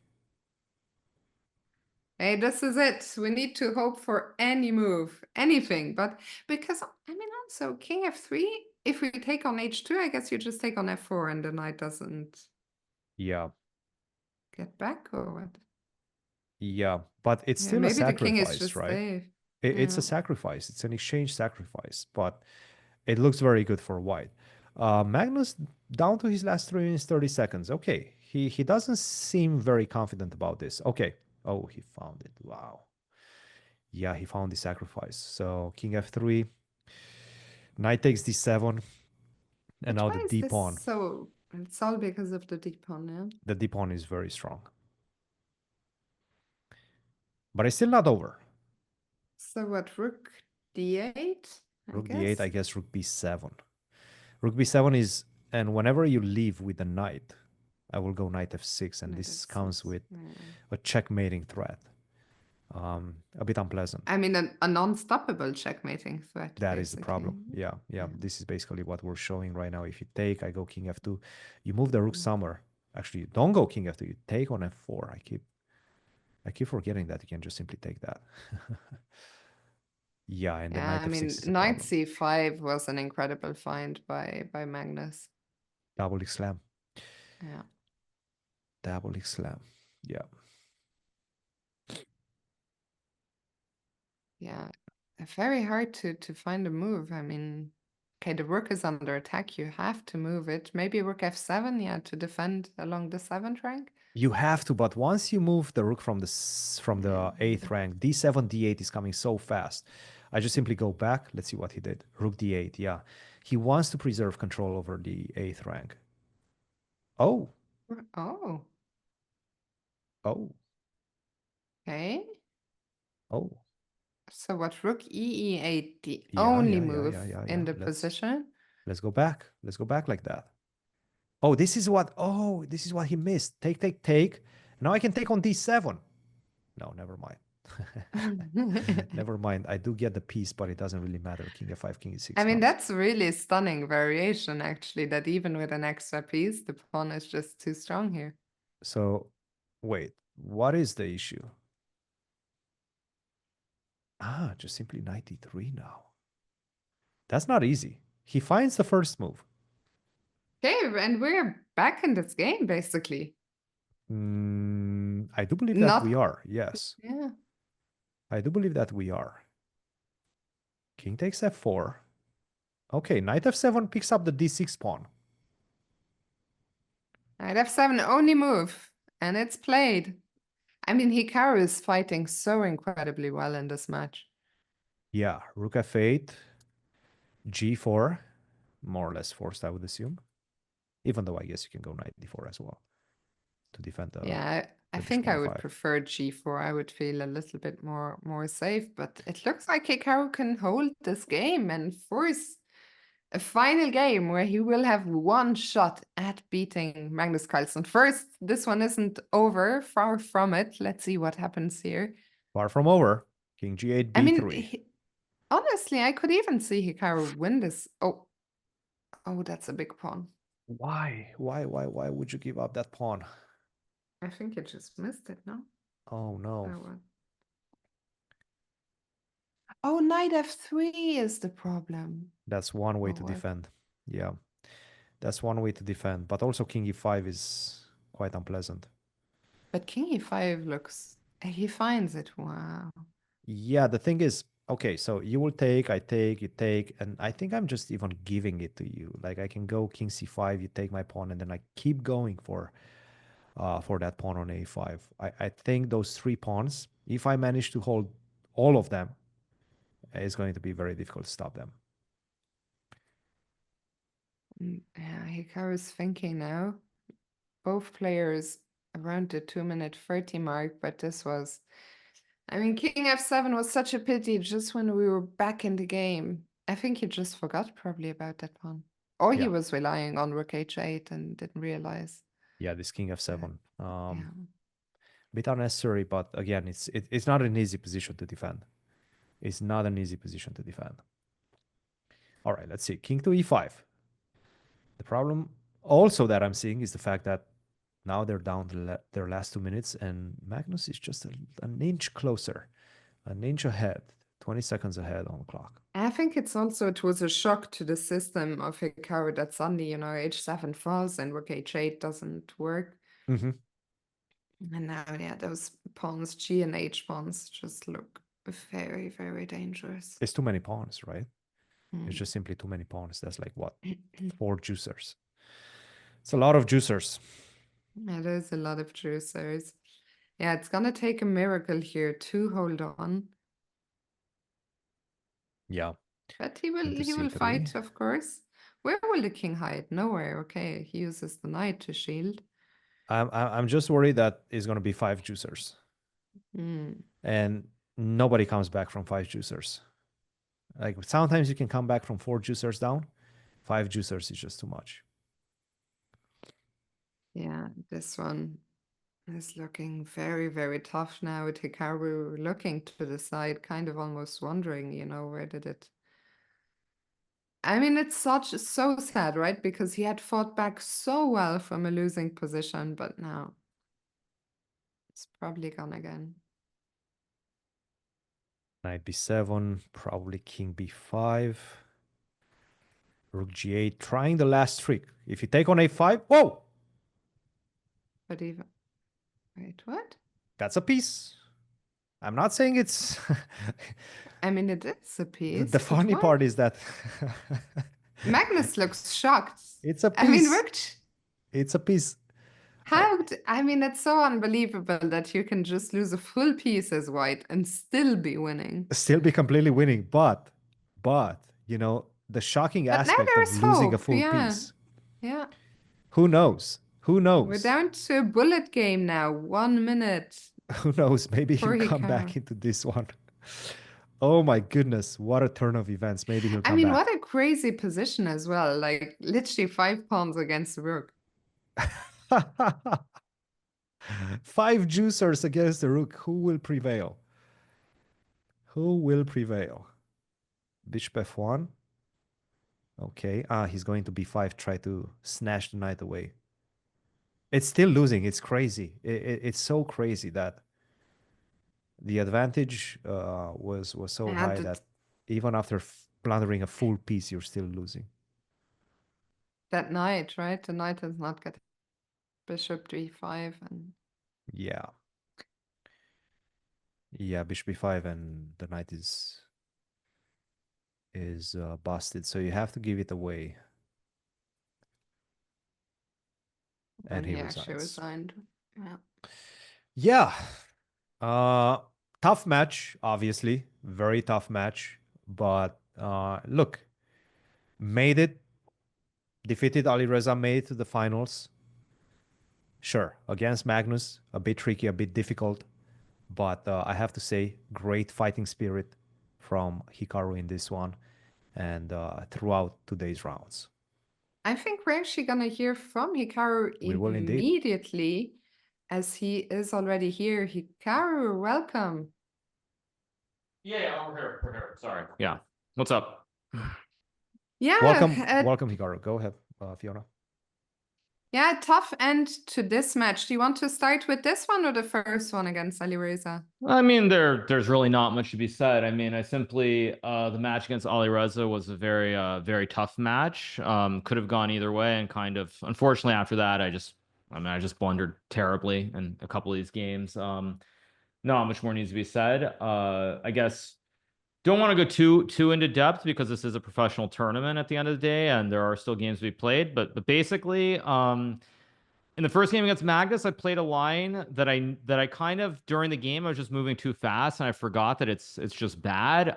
Hey, this is it. We need to hope for any move, anything. But because, I mean, also king f3, if we take on h2, I guess you just take on f4 and the knight doesn't Yeah. get back or what? Yeah, but it's Yeah, still a maybe the king is sacrifice, just right? safe. It's Yeah. a sacrifice. It's an exchange sacrifice, but it looks very good for white. Magnus down to his last 3 minutes 30 seconds. Okay, he doesn't seem very confident about this. Okay. Oh, he found it. Wow. Yeah, he found the sacrifice. So king f3, knight takes d7, and But now the why is d this pawn. so? It's all because of the d pawn, yeah? The d pawn is very strong, but it's still not over. So what, rook d8, I Rook d8, I guess? guess rook b7. Rook b7 is, and whenever you leave with a knight, I will go knight f6, and Knight this comes f6. with Yeah. a checkmating threat. A bit unpleasant. I mean, a non-stoppable checkmating threat, That is the basically. problem. Yeah. This is basically what we're showing right now. If you take, I go king f2. You move the rook somewhere. Actually, you don't go king f2. You take on f4. I keep forgetting that you can just simply take that. Yeah, and the Yeah, knight I f6 mean, is a knight problem. c5 was an incredible find by Magnus. Double X slam. Yeah. Double X slam. Yeah. Yeah. Very hard to find a move. I mean, okay, the rook is under attack. You have to move it. Maybe rook f7, yeah, to defend along the 7th rank. You have to, but once you move the rook from the 8th rank, d7, d8 is coming so fast. I just simply go back. Let's see what he did. Rook d8, yeah. He wants to preserve control over the 8th rank. Oh, Oh, oh, okay. oh. So what, rook e8, the Yeah, only yeah, yeah, move yeah, yeah, in yeah. the position? Let's go back. Let's go back like that. Oh, this is what. Oh, this is what he missed. Take, take, take. Now I can take on d7. No, never mind. Never mind. I do get the piece, but it doesn't really matter. King f5, king e6 I mean, comes. that's really stunning variation, actually, that even with an extra piece, the pawn is just too strong here. So, wait, what is the issue? Ah, just simply knight d3 now. That's not easy. He finds the first move. Okay, and we're back in this game, basically. I do believe that we Not, are. Yes. yeah. I do believe that we are. King takes f4. Okay, knight f7 picks up the d6 pawn. Knight f7, only move, and it's played. I mean, Hikaru is fighting so incredibly well in this match. Yeah, rook f8, g4, more or less forced, I would assume. Even though I guess you can go knight d4 as well to defend the Yeah, I bishop think I would e5. prefer g4. I would feel a little bit more safe, but it looks like Hikaru can hold this game and force a final game where he will have one shot at beating Magnus Carlsen. First, this one isn't over, far from it. Let's see what happens here. Far from over. King g8, I mean, b3. honestly, I could even see Hikaru win this. Oh, that's a big pawn. Why? Why would you give up that pawn? I think you just missed it, no? Oh, no. That one. Oh, knight f3 is the problem. That's one way Oh, to what? defend. Yeah, that's one way to defend. But also king e5 is quite unpleasant. But king e5 looks... He finds it. Wow. Yeah, the thing is, okay, so you will take, I take, you take, and I think I'm just even giving it to you. Like I can go king c5, you take my pawn, and then I keep going for that pawn on a5. I think those 3 pawns, if I manage to hold all of them, it's going to be very difficult to stop them. Yeah, Hikaru's thinking now. Both players around the 2-minute 30 mark, but this was... I mean, king f7 was such a pity just when we were back in the game. I think he just forgot probably about that pawn. Or he Yeah, was relying on rook h8 and didn't realize. yeah, this king But, f7. yeah. Bit unnecessary, but again, it's not an easy position to defend. It's not an easy position to defend. All right, let's see. King to e5. The problem also that I'm seeing is the fact that now they're down to their last 2 minutes, and Magnus is just an inch closer, an inch ahead, 20 seconds ahead on the clock. I think it was a shock to the system of Hikaru that suddenly, h7 falls and rook h8 doesn't work. Mm-hmm. And now, yeah, those pawns, G and H pawns, just look very, very dangerous. It's too many pawns, right? Mm. It's just simply too many pawns. That's like what? 4 juicers. It's a lot of juicers. Yeah, there's a lot of juicers. Yeah, it's gonna take a miracle here to hold on. Yeah. But Into he will c3. fight, of course. Where will the king hide? Nowhere. Okay, he uses the knight to shield. I'm just worried that it's going to be 5 juicers. Mm. And nobody comes back from 5 juicers. Like sometimes you can come back from 4 juicers down. 5 juicers is just too much. Yeah, this one is looking very, very tough now with Hikaru looking to the side, kind of almost wondering, where did it... I mean, it's so sad, right? Because he had fought back so well from a losing position, but now it's probably gone again. Knight b7, probably king b5. Rook g8, trying the last trick. If you take on a5, whoa! But even... Wait, what? That's a piece. I'm not saying it's... I mean, it is a piece, The but funny what? part is that... Magnus looks shocked. It's a I mean, piece. It's a piece. I mean, it's so unbelievable that you can just lose a full piece as white and still be winning. Still be completely winning, but, the shocking But now aspect of there's losing a hope, full yeah. piece. Yeah. Who knows? Who We're knows? down to a bullet game now. 1 minute Who knows? Maybe for you come Hikaru. back into this one. Oh my goodness, what a turn of events. Maybe he'll I come mean, back. what a crazy position as well. Like literally 5 pawns against the rook. 5 juicers against the rook. Who will prevail? Who will prevail? Bishop f1. Okay. He's going to b5, try to snatch the knight away. It's still losing. It's crazy. It's so crazy that the advantage was so Yeah, high that even after plundering a full piece, you're still losing. that knight, right? The knight does not get bishop to e5 and Yeah. Yeah, bishop b5 and the knight is busted, so you have to give it away. then And he he actually resigns. resigned. Yeah. Yeah. Tough match, obviously. Very tough match. But look, made it. Defeated Alireza, made it to the finals. Sure, against Magnus, a bit tricky, a bit difficult. But I have to say, great fighting spirit from Hikaru in this one and throughout today's rounds. I think we're actually gonna hear from Hikaru We will indeed. immediately as he is already here. Hikaru, welcome. Yeah, we're here. We're here. Sorry. Yeah. What's up? Yeah, Welcome, Hikaru. Go ahead, Fiona. yeah, tough end to this match. Do you want to start with this one or the first one against Alireza? I mean, there's really not much to be said. I mean, I simply the match against Alireza was a very tough match. Could have gone either way, and kind of unfortunately after that, I just blundered terribly in a couple of these games. Not much more needs to be said. I guess don't want to go too into depth because this is a professional tournament at the end of the day, and there are still games to be played. But basically, in the first game against Magnus, I played a line that I kind of during the game I was just moving too fast and I forgot that it's just bad.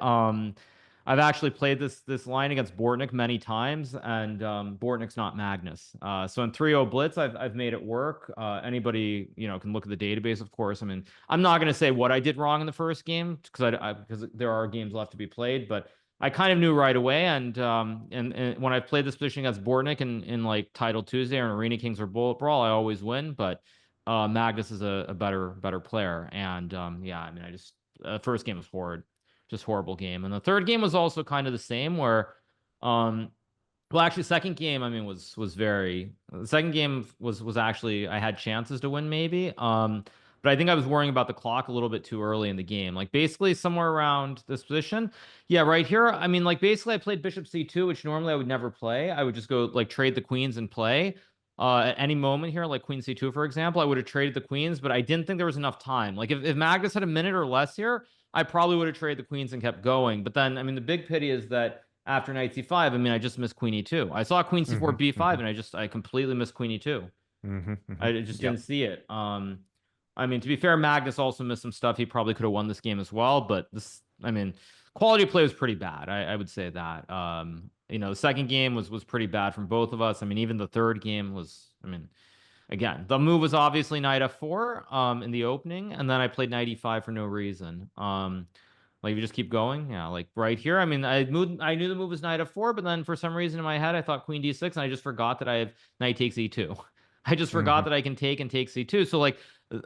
I've actually played this line against Bortnik many times, and Bortnik's not Magnus. So in 3-0 Blitz, I've made it work. Anybody can look at the database, of course. I mean, I'm not going to say what I did wrong in the first game because there are games left to be played, but I kind of knew right away, and when I played this position against Bortnik in like Title Tuesday or in Arena Kings or Bullet Brawl, I always win. But Magnus is a better player, and yeah, I mean, first game was horrid, just horrible game, and the third game was also kind of the same where, well, actually, second game I mean was very. The second game was actually I had chances to win maybe. But I think I was worrying about the clock a little bit too early in the game. Like basically somewhere around this position. Yeah, right here. I mean, like basically I played Bishop C2, which normally I would never play. I would just go like trade the queens and play. At any moment here, like Queen C2, for example, I would have traded the queens, but I didn't think there was enough time. Like if Magnus had a minute or less here, I probably would have traded the queens and kept going. But then, I mean, the big pity is that after knight c5, I mean, I just missed queen e2. I saw queen c4, b5, and I completely missed queen e2. I just didn't see it. I mean, to be fair, Magnus also missed some stuff. He probably could have won this game as well, but I mean, quality of play was pretty bad. I would say that. The second game was pretty bad from both of us. I mean, even the third game was, I mean, again, the move was obviously knight f4 in the opening, and then I played knight e5 for no reason. Like, if you just keep going, yeah, like right here. I mean, I knew the move was knight f4, but then for some reason in my head, I thought queen d6, and I just forgot that I have knight takes e2. I just forgot that I can take and take c2. So, like,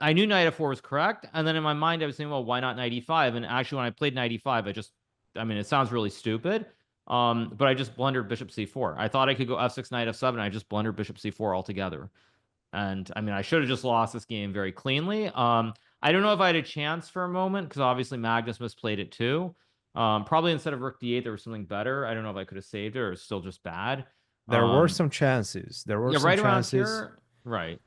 I knew knight f4 was correct, and then in my mind, I was saying, well, why not knight e5? And actually, when I played knight e5, I mean, it sounds really stupid, but I just blundered bishop c4. I thought I could go f6, knight f7, and I just blundered bishop c4 altogether. And I mean, I should have just lost this game very cleanly. I don't know if I had a chance for a moment because obviously Magnus misplayed it too. Probably instead of rook d8, there was something better. I don't know if I could have saved it or it's still just bad. There were some chances. There were Yeah, some right around chances. here. Right.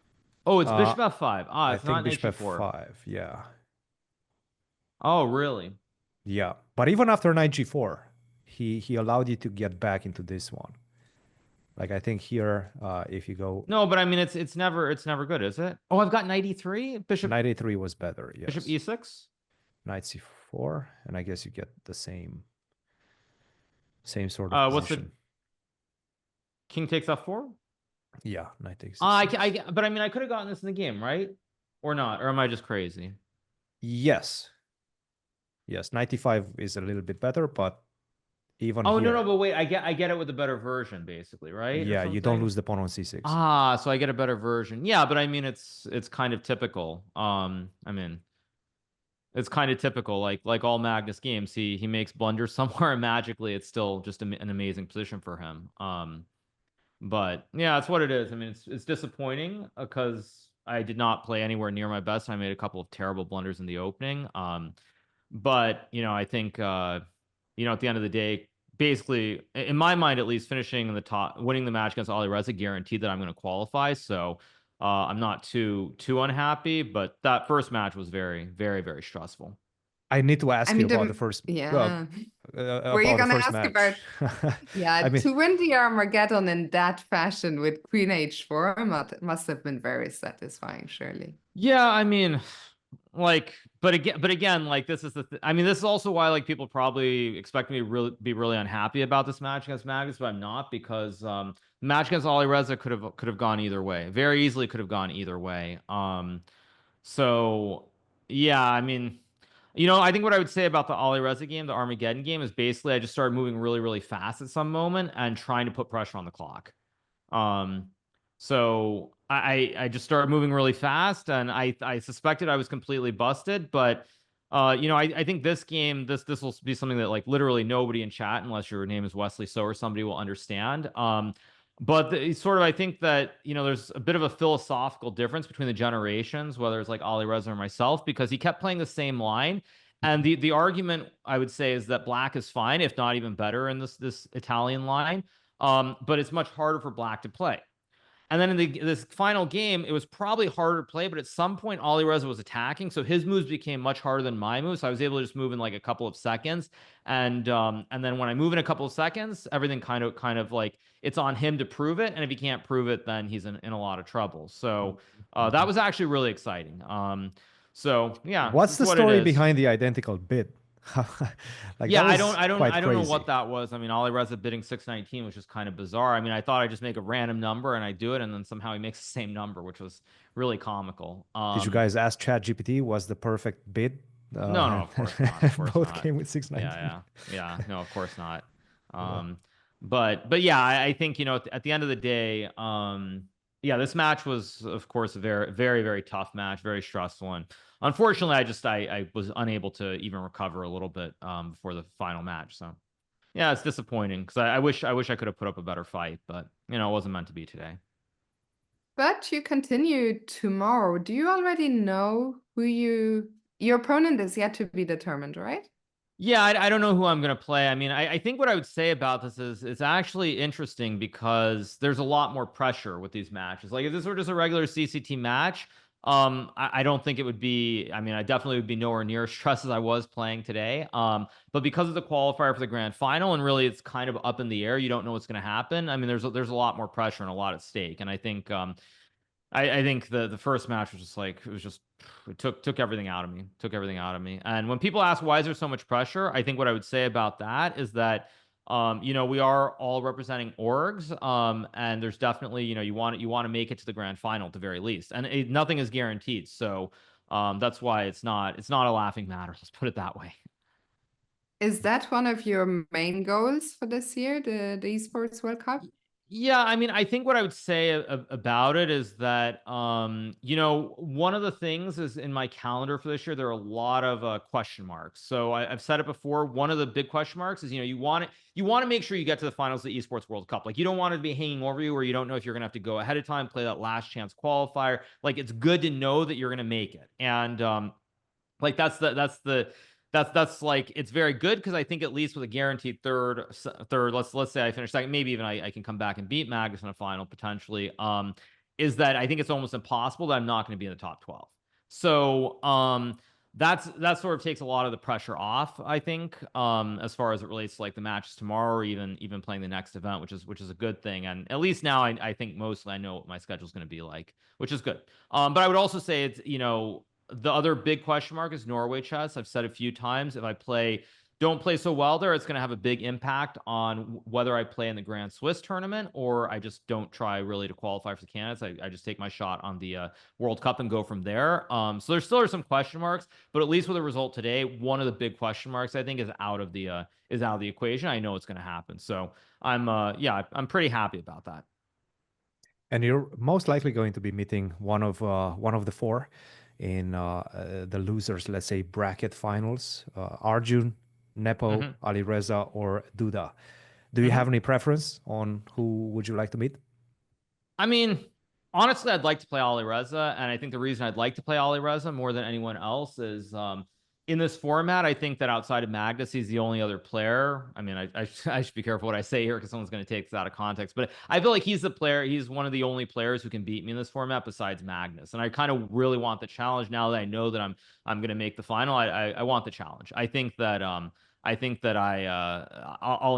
Oh, it's bishop f5. I It's think not knight bishop g4. f5. Yeah. Oh, really? Yeah. But even after knight g4, he allowed you to get back into this one. Like I think here, if you go No, but I mean it's never good, is it? Oh, I've got knight e3, bishop knight a3 was better. Yes. bishop e6. Knight c4, and I guess you get the same sort of What's position. the king takes f4? Yeah, knight takes. But I mean, I could have gotten this in the game, right? Or not? Or am I just crazy? Yes. Yes, 95 is a little bit better, but even Oh, here, no, but wait, I get it with a better version, basically, right? Or yeah, you don't something. lose the pawn on c6. Ah, so I get a better version. Yeah, but I mean, it's kind of typical. I mean, it's kind of typical. Like all Magnus games, he makes blunders somewhere, and magically, it's still just an amazing position for him. But yeah, that's what it is. I mean, it's disappointing because I did not play anywhere near my best. I made a couple of terrible blunders in the opening. But I think at the end of the day, basically, in my mind at least, finishing in the top, winning the match against Alireza guaranteed that I'm going to qualify. So I'm not too unhappy. But that first match was very, very, very stressful. I need to ask I you mean, about the first yeah. Were you about the gonna first ask match. about? Yeah, I mean, to win the Armageddon in that fashion with Queen H4 must have been very satisfying, surely. Yeah, I mean, but again, like this is I mean, this is also why like people probably expect me to be really unhappy about this match against Magnus, but I'm not, because the match against Alireza could have gone either way. Very easily could have gone either way. So yeah, I mean, I think what I would say about the Alireza game, the Armageddon game, is basically I just started moving really, really fast at some moment and trying to put pressure on the clock. So I just started moving really fast, and I suspected I was completely busted, but I think this game, this will be something that like literally nobody in chat, unless your name is Wesley So or somebody, will understand. But sort of, I think that there's a bit of a philosophical difference between the generations, whether it's like Alireza or myself, because he kept playing the same line. And the argument I would say is that Black is fine, if not even better, in this Italian line. But it's much harder for Black to play. And then in this final game, it was probably harder to play, but at some point, Alireza was attacking, so his moves became much harder than my moves. So I was able to just move in like a couple of seconds, and then when I move in a couple of seconds, everything kind of like it's on him to prove it, and if he can't prove it, then he's in a lot of trouble. So that was actually really exciting. So yeah, what's that's the what it story is. behind the identical bid? Like, yeah, I don't know what that was. I mean, Alireza bidding 619 was just kind of bizarre. I mean, I thought I'd just make a random number and I do it, and then somehow he makes the same number, which was really comical. Did you guys ask ChatGPT was the perfect bid? No, of course not. Of course both not. came with 619. Yeah. No, of course not. But yeah, I think at the end of the day, yeah, this match was, of course, a very, very, very tough match, very stressful, and unfortunately, I was unable to even recover a little bit before the final match. So yeah, it's disappointing because I wish I could have put up a better fight, but it wasn't meant to be today. But you continue tomorrow. Do you already know who your opponent is yet to be determined, right? Yeah, I don't know who I'm going to play. I mean, I think what I would say about this is it's actually interesting because there's a lot more pressure with these matches. Like if this were just a regular CCT match, I don't think it would be. I mean, I definitely would be nowhere near as stressed as I was playing today. But because of the qualifier for the grand final, and really it's kind of up in the air, you don't know what's going to happen. I mean, there's a lot more pressure and a lot at stake, and I think I think the first match was just like it took everything out of me. And when people ask why is there so much pressure, I think what I would say about that is that we are all representing orgs, and there's definitely you want to make it to the grand final at the very least, and nothing is guaranteed. So that's why it's not a laughing matter. Let's put it that way. Is that one of your main goals for this year, the Esports World Cup? Yeah, I mean, I think what I would say about it is that, one of the things is in my calendar for this year, there are a lot of question marks. So I've said it before. One of the big question marks is, you want to make sure you get to the finals of the Esports World Cup. Like, you don't want it to be hanging over you where you don't know if you're going to have to go ahead of time, play that last chance qualifier. Like, it's good to know that you're going to make it. And like that's like it's very good because I think at least with a guaranteed third, let's say I finish second, maybe even I can come back and beat Magnus in a final potentially. Is that I think it's almost impossible that I'm not going to be in the top 12. So that sort of takes a lot of the pressure off, I think, as far as it relates to like the matches tomorrow or even playing the next event, which is a good thing. And at least now I think mostly I know what my schedule is going to be like, which is good. But I would also say it's the other big question mark is Norway chess. I've said a few times, if I play don't play so well there, it's going to have a big impact on whether I play in the Grand Swiss tournament or I just don't try really to qualify for the candidates. I just take my shot on the World Cup and go from there. So there still are some question marks, but at least with the result today, one of the big question marks I think is out of the equation. I know it's going to happen. So I'm pretty happy about that. And you're most likely going to be meeting one of the four in the losers, let's say, bracket finals: Arjun, Nepo, Alireza, or Duda. Do you have any preference on who would you like to meet? I mean, honestly, I'd like to play Alireza, and I think the reason I'd like to play Alireza more than anyone else is in this format, I think that outside of Magnus, he's the only other player. I mean, I should be careful what I say here because someone's going to take this out of context, but I feel like he's the player. He's one of the only players who can beat me in this format besides Magnus, and I kind of really want the challenge now that I know that I'm going to make the final. I want the challenge. I think that I'll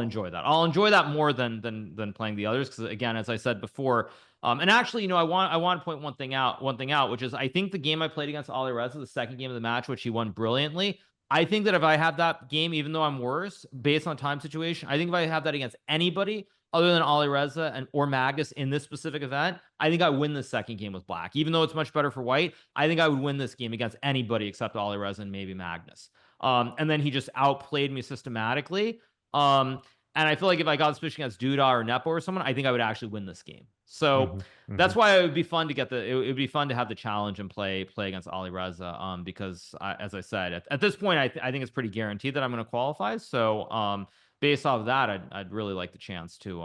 enjoy that. I'll enjoy that more than playing the others because again, as I said before. And actually, I want to point one thing out, which is I think the game I played against Alireza, the second game of the match, which he won brilliantly. I think that if I have that game, even though I'm worse, based on time situation, I think if I have that against anybody other than Alireza or Magnus in this specific event, I think I win the second game with Black. Even though it's much better for White, I think I would win this game against anybody except Alireza and maybe Magnus. And then he just outplayed me systematically. And I feel like if I got this pitch against Duda or Nepo or someone, I think I would actually win this game. So that's why it would be fun to get it would be fun to have the challenge and play against Alireza. Because as I said, at this point, I think it's pretty guaranteed that I'm going to qualify. So based off of that, I'd really like the chance to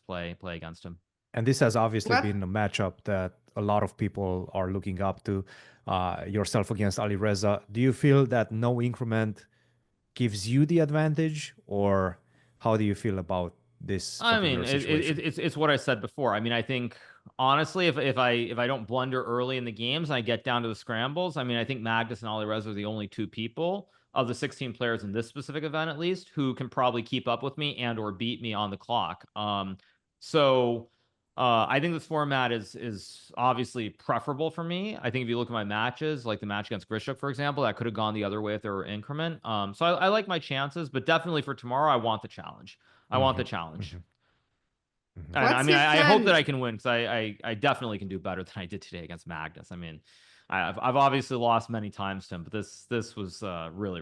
play against him. And this has obviously been a matchup that a lot of people are looking up to. Yourself against Alireza. Do you feel that no increment gives you the advantage, or how do you feel about this? I mean, it's what I said before. I mean, I think honestly, if I don't blunder early in the games and I get down to the scrambles, I mean, I think Magnus and Alireza are the only two people of the 16 players in this specific event, at least, who can probably keep up with me and or beat me on the clock. I think this format is obviously preferable for me. I think if you look at my matches, like the match against Grishuk, for example, that could have gone the other way if there were increment. So I like my chances, but definitely for tomorrow, I want the challenge. I want the challenge. And I mean, I hope that I can win because I definitely can do better than I did today against Magnus. I mean, I've obviously lost many times to him, but this was really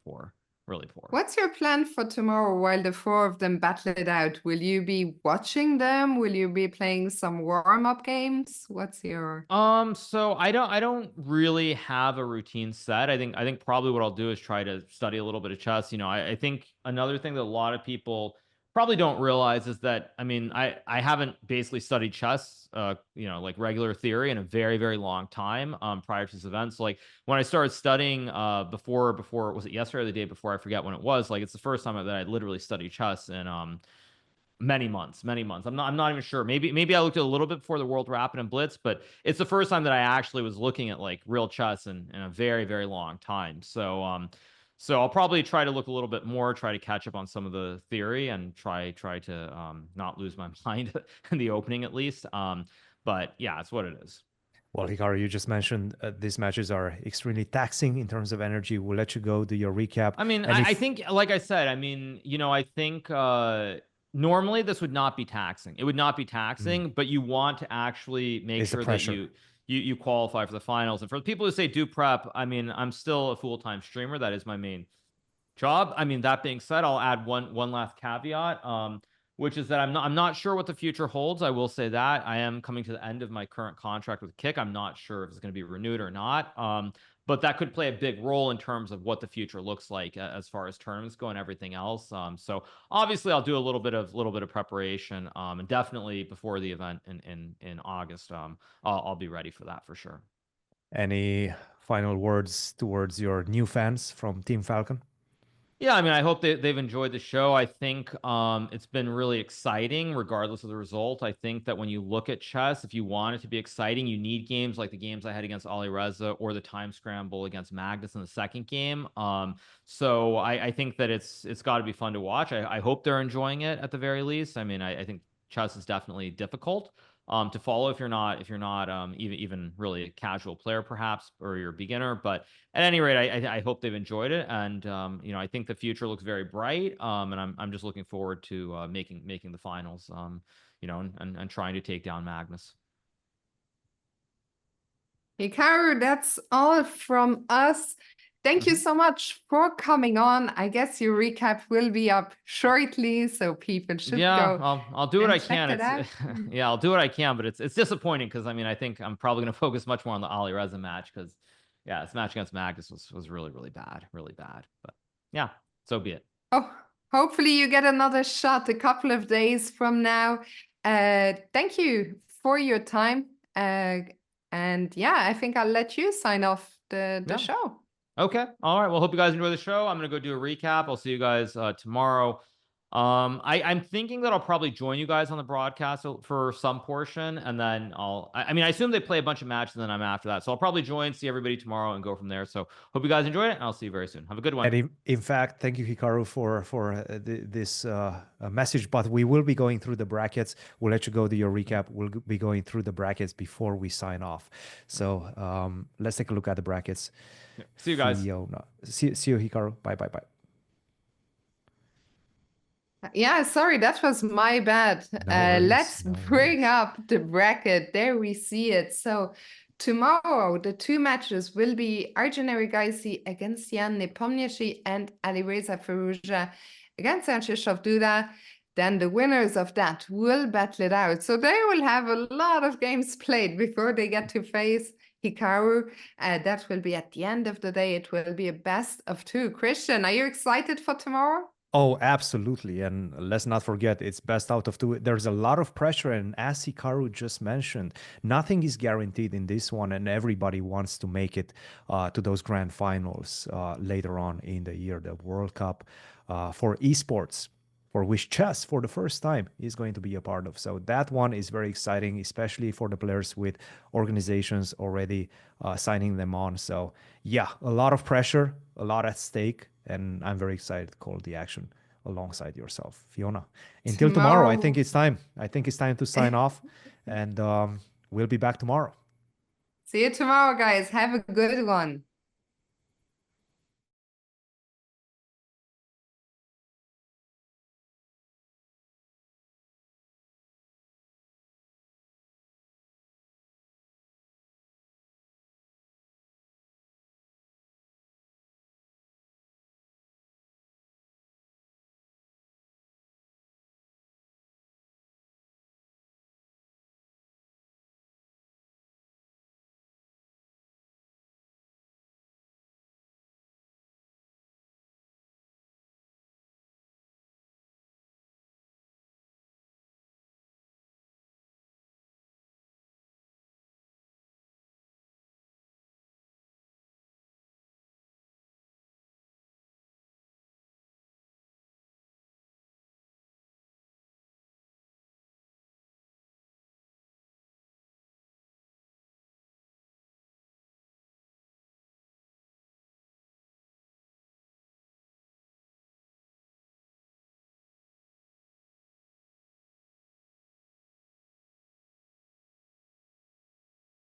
poor. Really poor. What's your plan for tomorrow while the four of them battle it out? Will you be watching them? Will you be playing some warm-up games? What's your So I don't really have a routine set. I think probably what I'll do is try to study a little bit of chess. I think another thing that a lot of people probably don't realize is that, I mean, I haven't basically studied chess, like regular theory in a very, very long time prior to this event. So like when I started studying before, was it yesterday or the day before? I forget when it was. Like it's the first time that I literally studied chess in many months. I'm not even sure. Maybe I looked at a little bit before the World Rapid and Blitz, but it's the first time that I actually was looking at like real chess in a very, very long time. So I'll probably try to look a little bit more, try to catch up on some of the theory and try to not lose my mind in the opening at least. But yeah, it's what it is. Well, Hikaru, you just mentioned these matches are extremely taxing in terms of energy. We'll let you go do your recap. I mean, I think, like I said, I mean, I think normally this would not be taxing. It would not be taxing, but you want to actually make sure that you qualify for the finals. And for the people who say do prep, I mean, I'm still a full-time streamer. That is my main job. I mean, that being said, I'll add one last caveat, which is that I'm not sure what the future holds. I will say that I am coming to the end of my current contract with Kick. I'm not sure if it's going to be renewed or not. But that could play a big role in terms of what the future looks like as far as tournaments go and everything else. So obviously I'll do a little bit of preparation, and definitely before the event in August, I'll be ready for that for sure. Any final words towards your new fans from Team Falcon? Yeah, I mean, I hope they've enjoyed the show. I think it's been really exciting, regardless of the result. I think that when you look at chess, if you want it to be exciting, you need games like the games I had against Alireza or the time scramble against Magnus in the second game. So I think that it's got to be fun to watch. I hope they're enjoying it at the very least. I mean, I think chess is definitely difficult. to follow if you're not even really a casual player perhaps, or you're a beginner. But at any rate, I hope they've enjoyed it, and you know, I think the future looks very bright, and I'm just looking forward to making the finals, you know, and trying to take down Magnus. Hikaru, that's all from us. Thank you so much for coming on. I guess your recap will be up shortly, so people should go. I'll do what I check can. it out. Yeah, I'll do what I can, but it's disappointing because I mean, I think I'm probably going to focus much more on the Alireza match because, yeah, this match against Magnus was really bad, really bad. But yeah, so be it. Oh, hopefully you get another shot a couple of days from now. Thank you for your time. And yeah, I think I'll let you sign off the show. Okay. All right. Well, hope you guys enjoy the show. I'm going to go do a recap. I'll see you guys tomorrow. I'm thinking that I'll probably join you guys on the broadcast for some portion, and then I mean, I assume they play a bunch of matches, and then I'm after that. So I'll probably join, see everybody tomorrow, and go from there. So hope you guys enjoy it, and I'll see you very soon. Have a good one. And in fact, thank you, Hikaru, for this message. But we will be going through the brackets. We'll let you go to your recap. We'll be going through the brackets before we sign off. So let's take a look at the brackets. Yeah. See you guys. See you, Hikaru. Bye. Yeah, sorry, that was my bad. Let's bring up the bracket. There we see it. So tomorrow, the two matches will be Arjun Erigaisi against Jan Nepomniachtchi and Alireza Firouzja against Archishov Duda. Then the winners of that will battle it out. So they will have a lot of games played before they get to face Hikaru. That will be at the end of the day. It will be a best of two. Christian, are you excited for tomorrow? Oh, absolutely. And let's not forget, it's best out of two. There's a lot of pressure. And as Hikaru just mentioned, nothing is guaranteed in this one. And everybody wants to make it to those grand finals later on in the year, the World Cup for esports, for which chess for the first time is going to be a part of. So that one is very exciting, especially for the players with organizations already signing them on. So yeah, a lot of pressure, a lot at stake. And I'm very excited to call the action alongside yourself, Fiona. Until tomorrow, I think it's time. I think it's time to sign off. And we'll be back tomorrow. See you tomorrow, guys. Have a good one.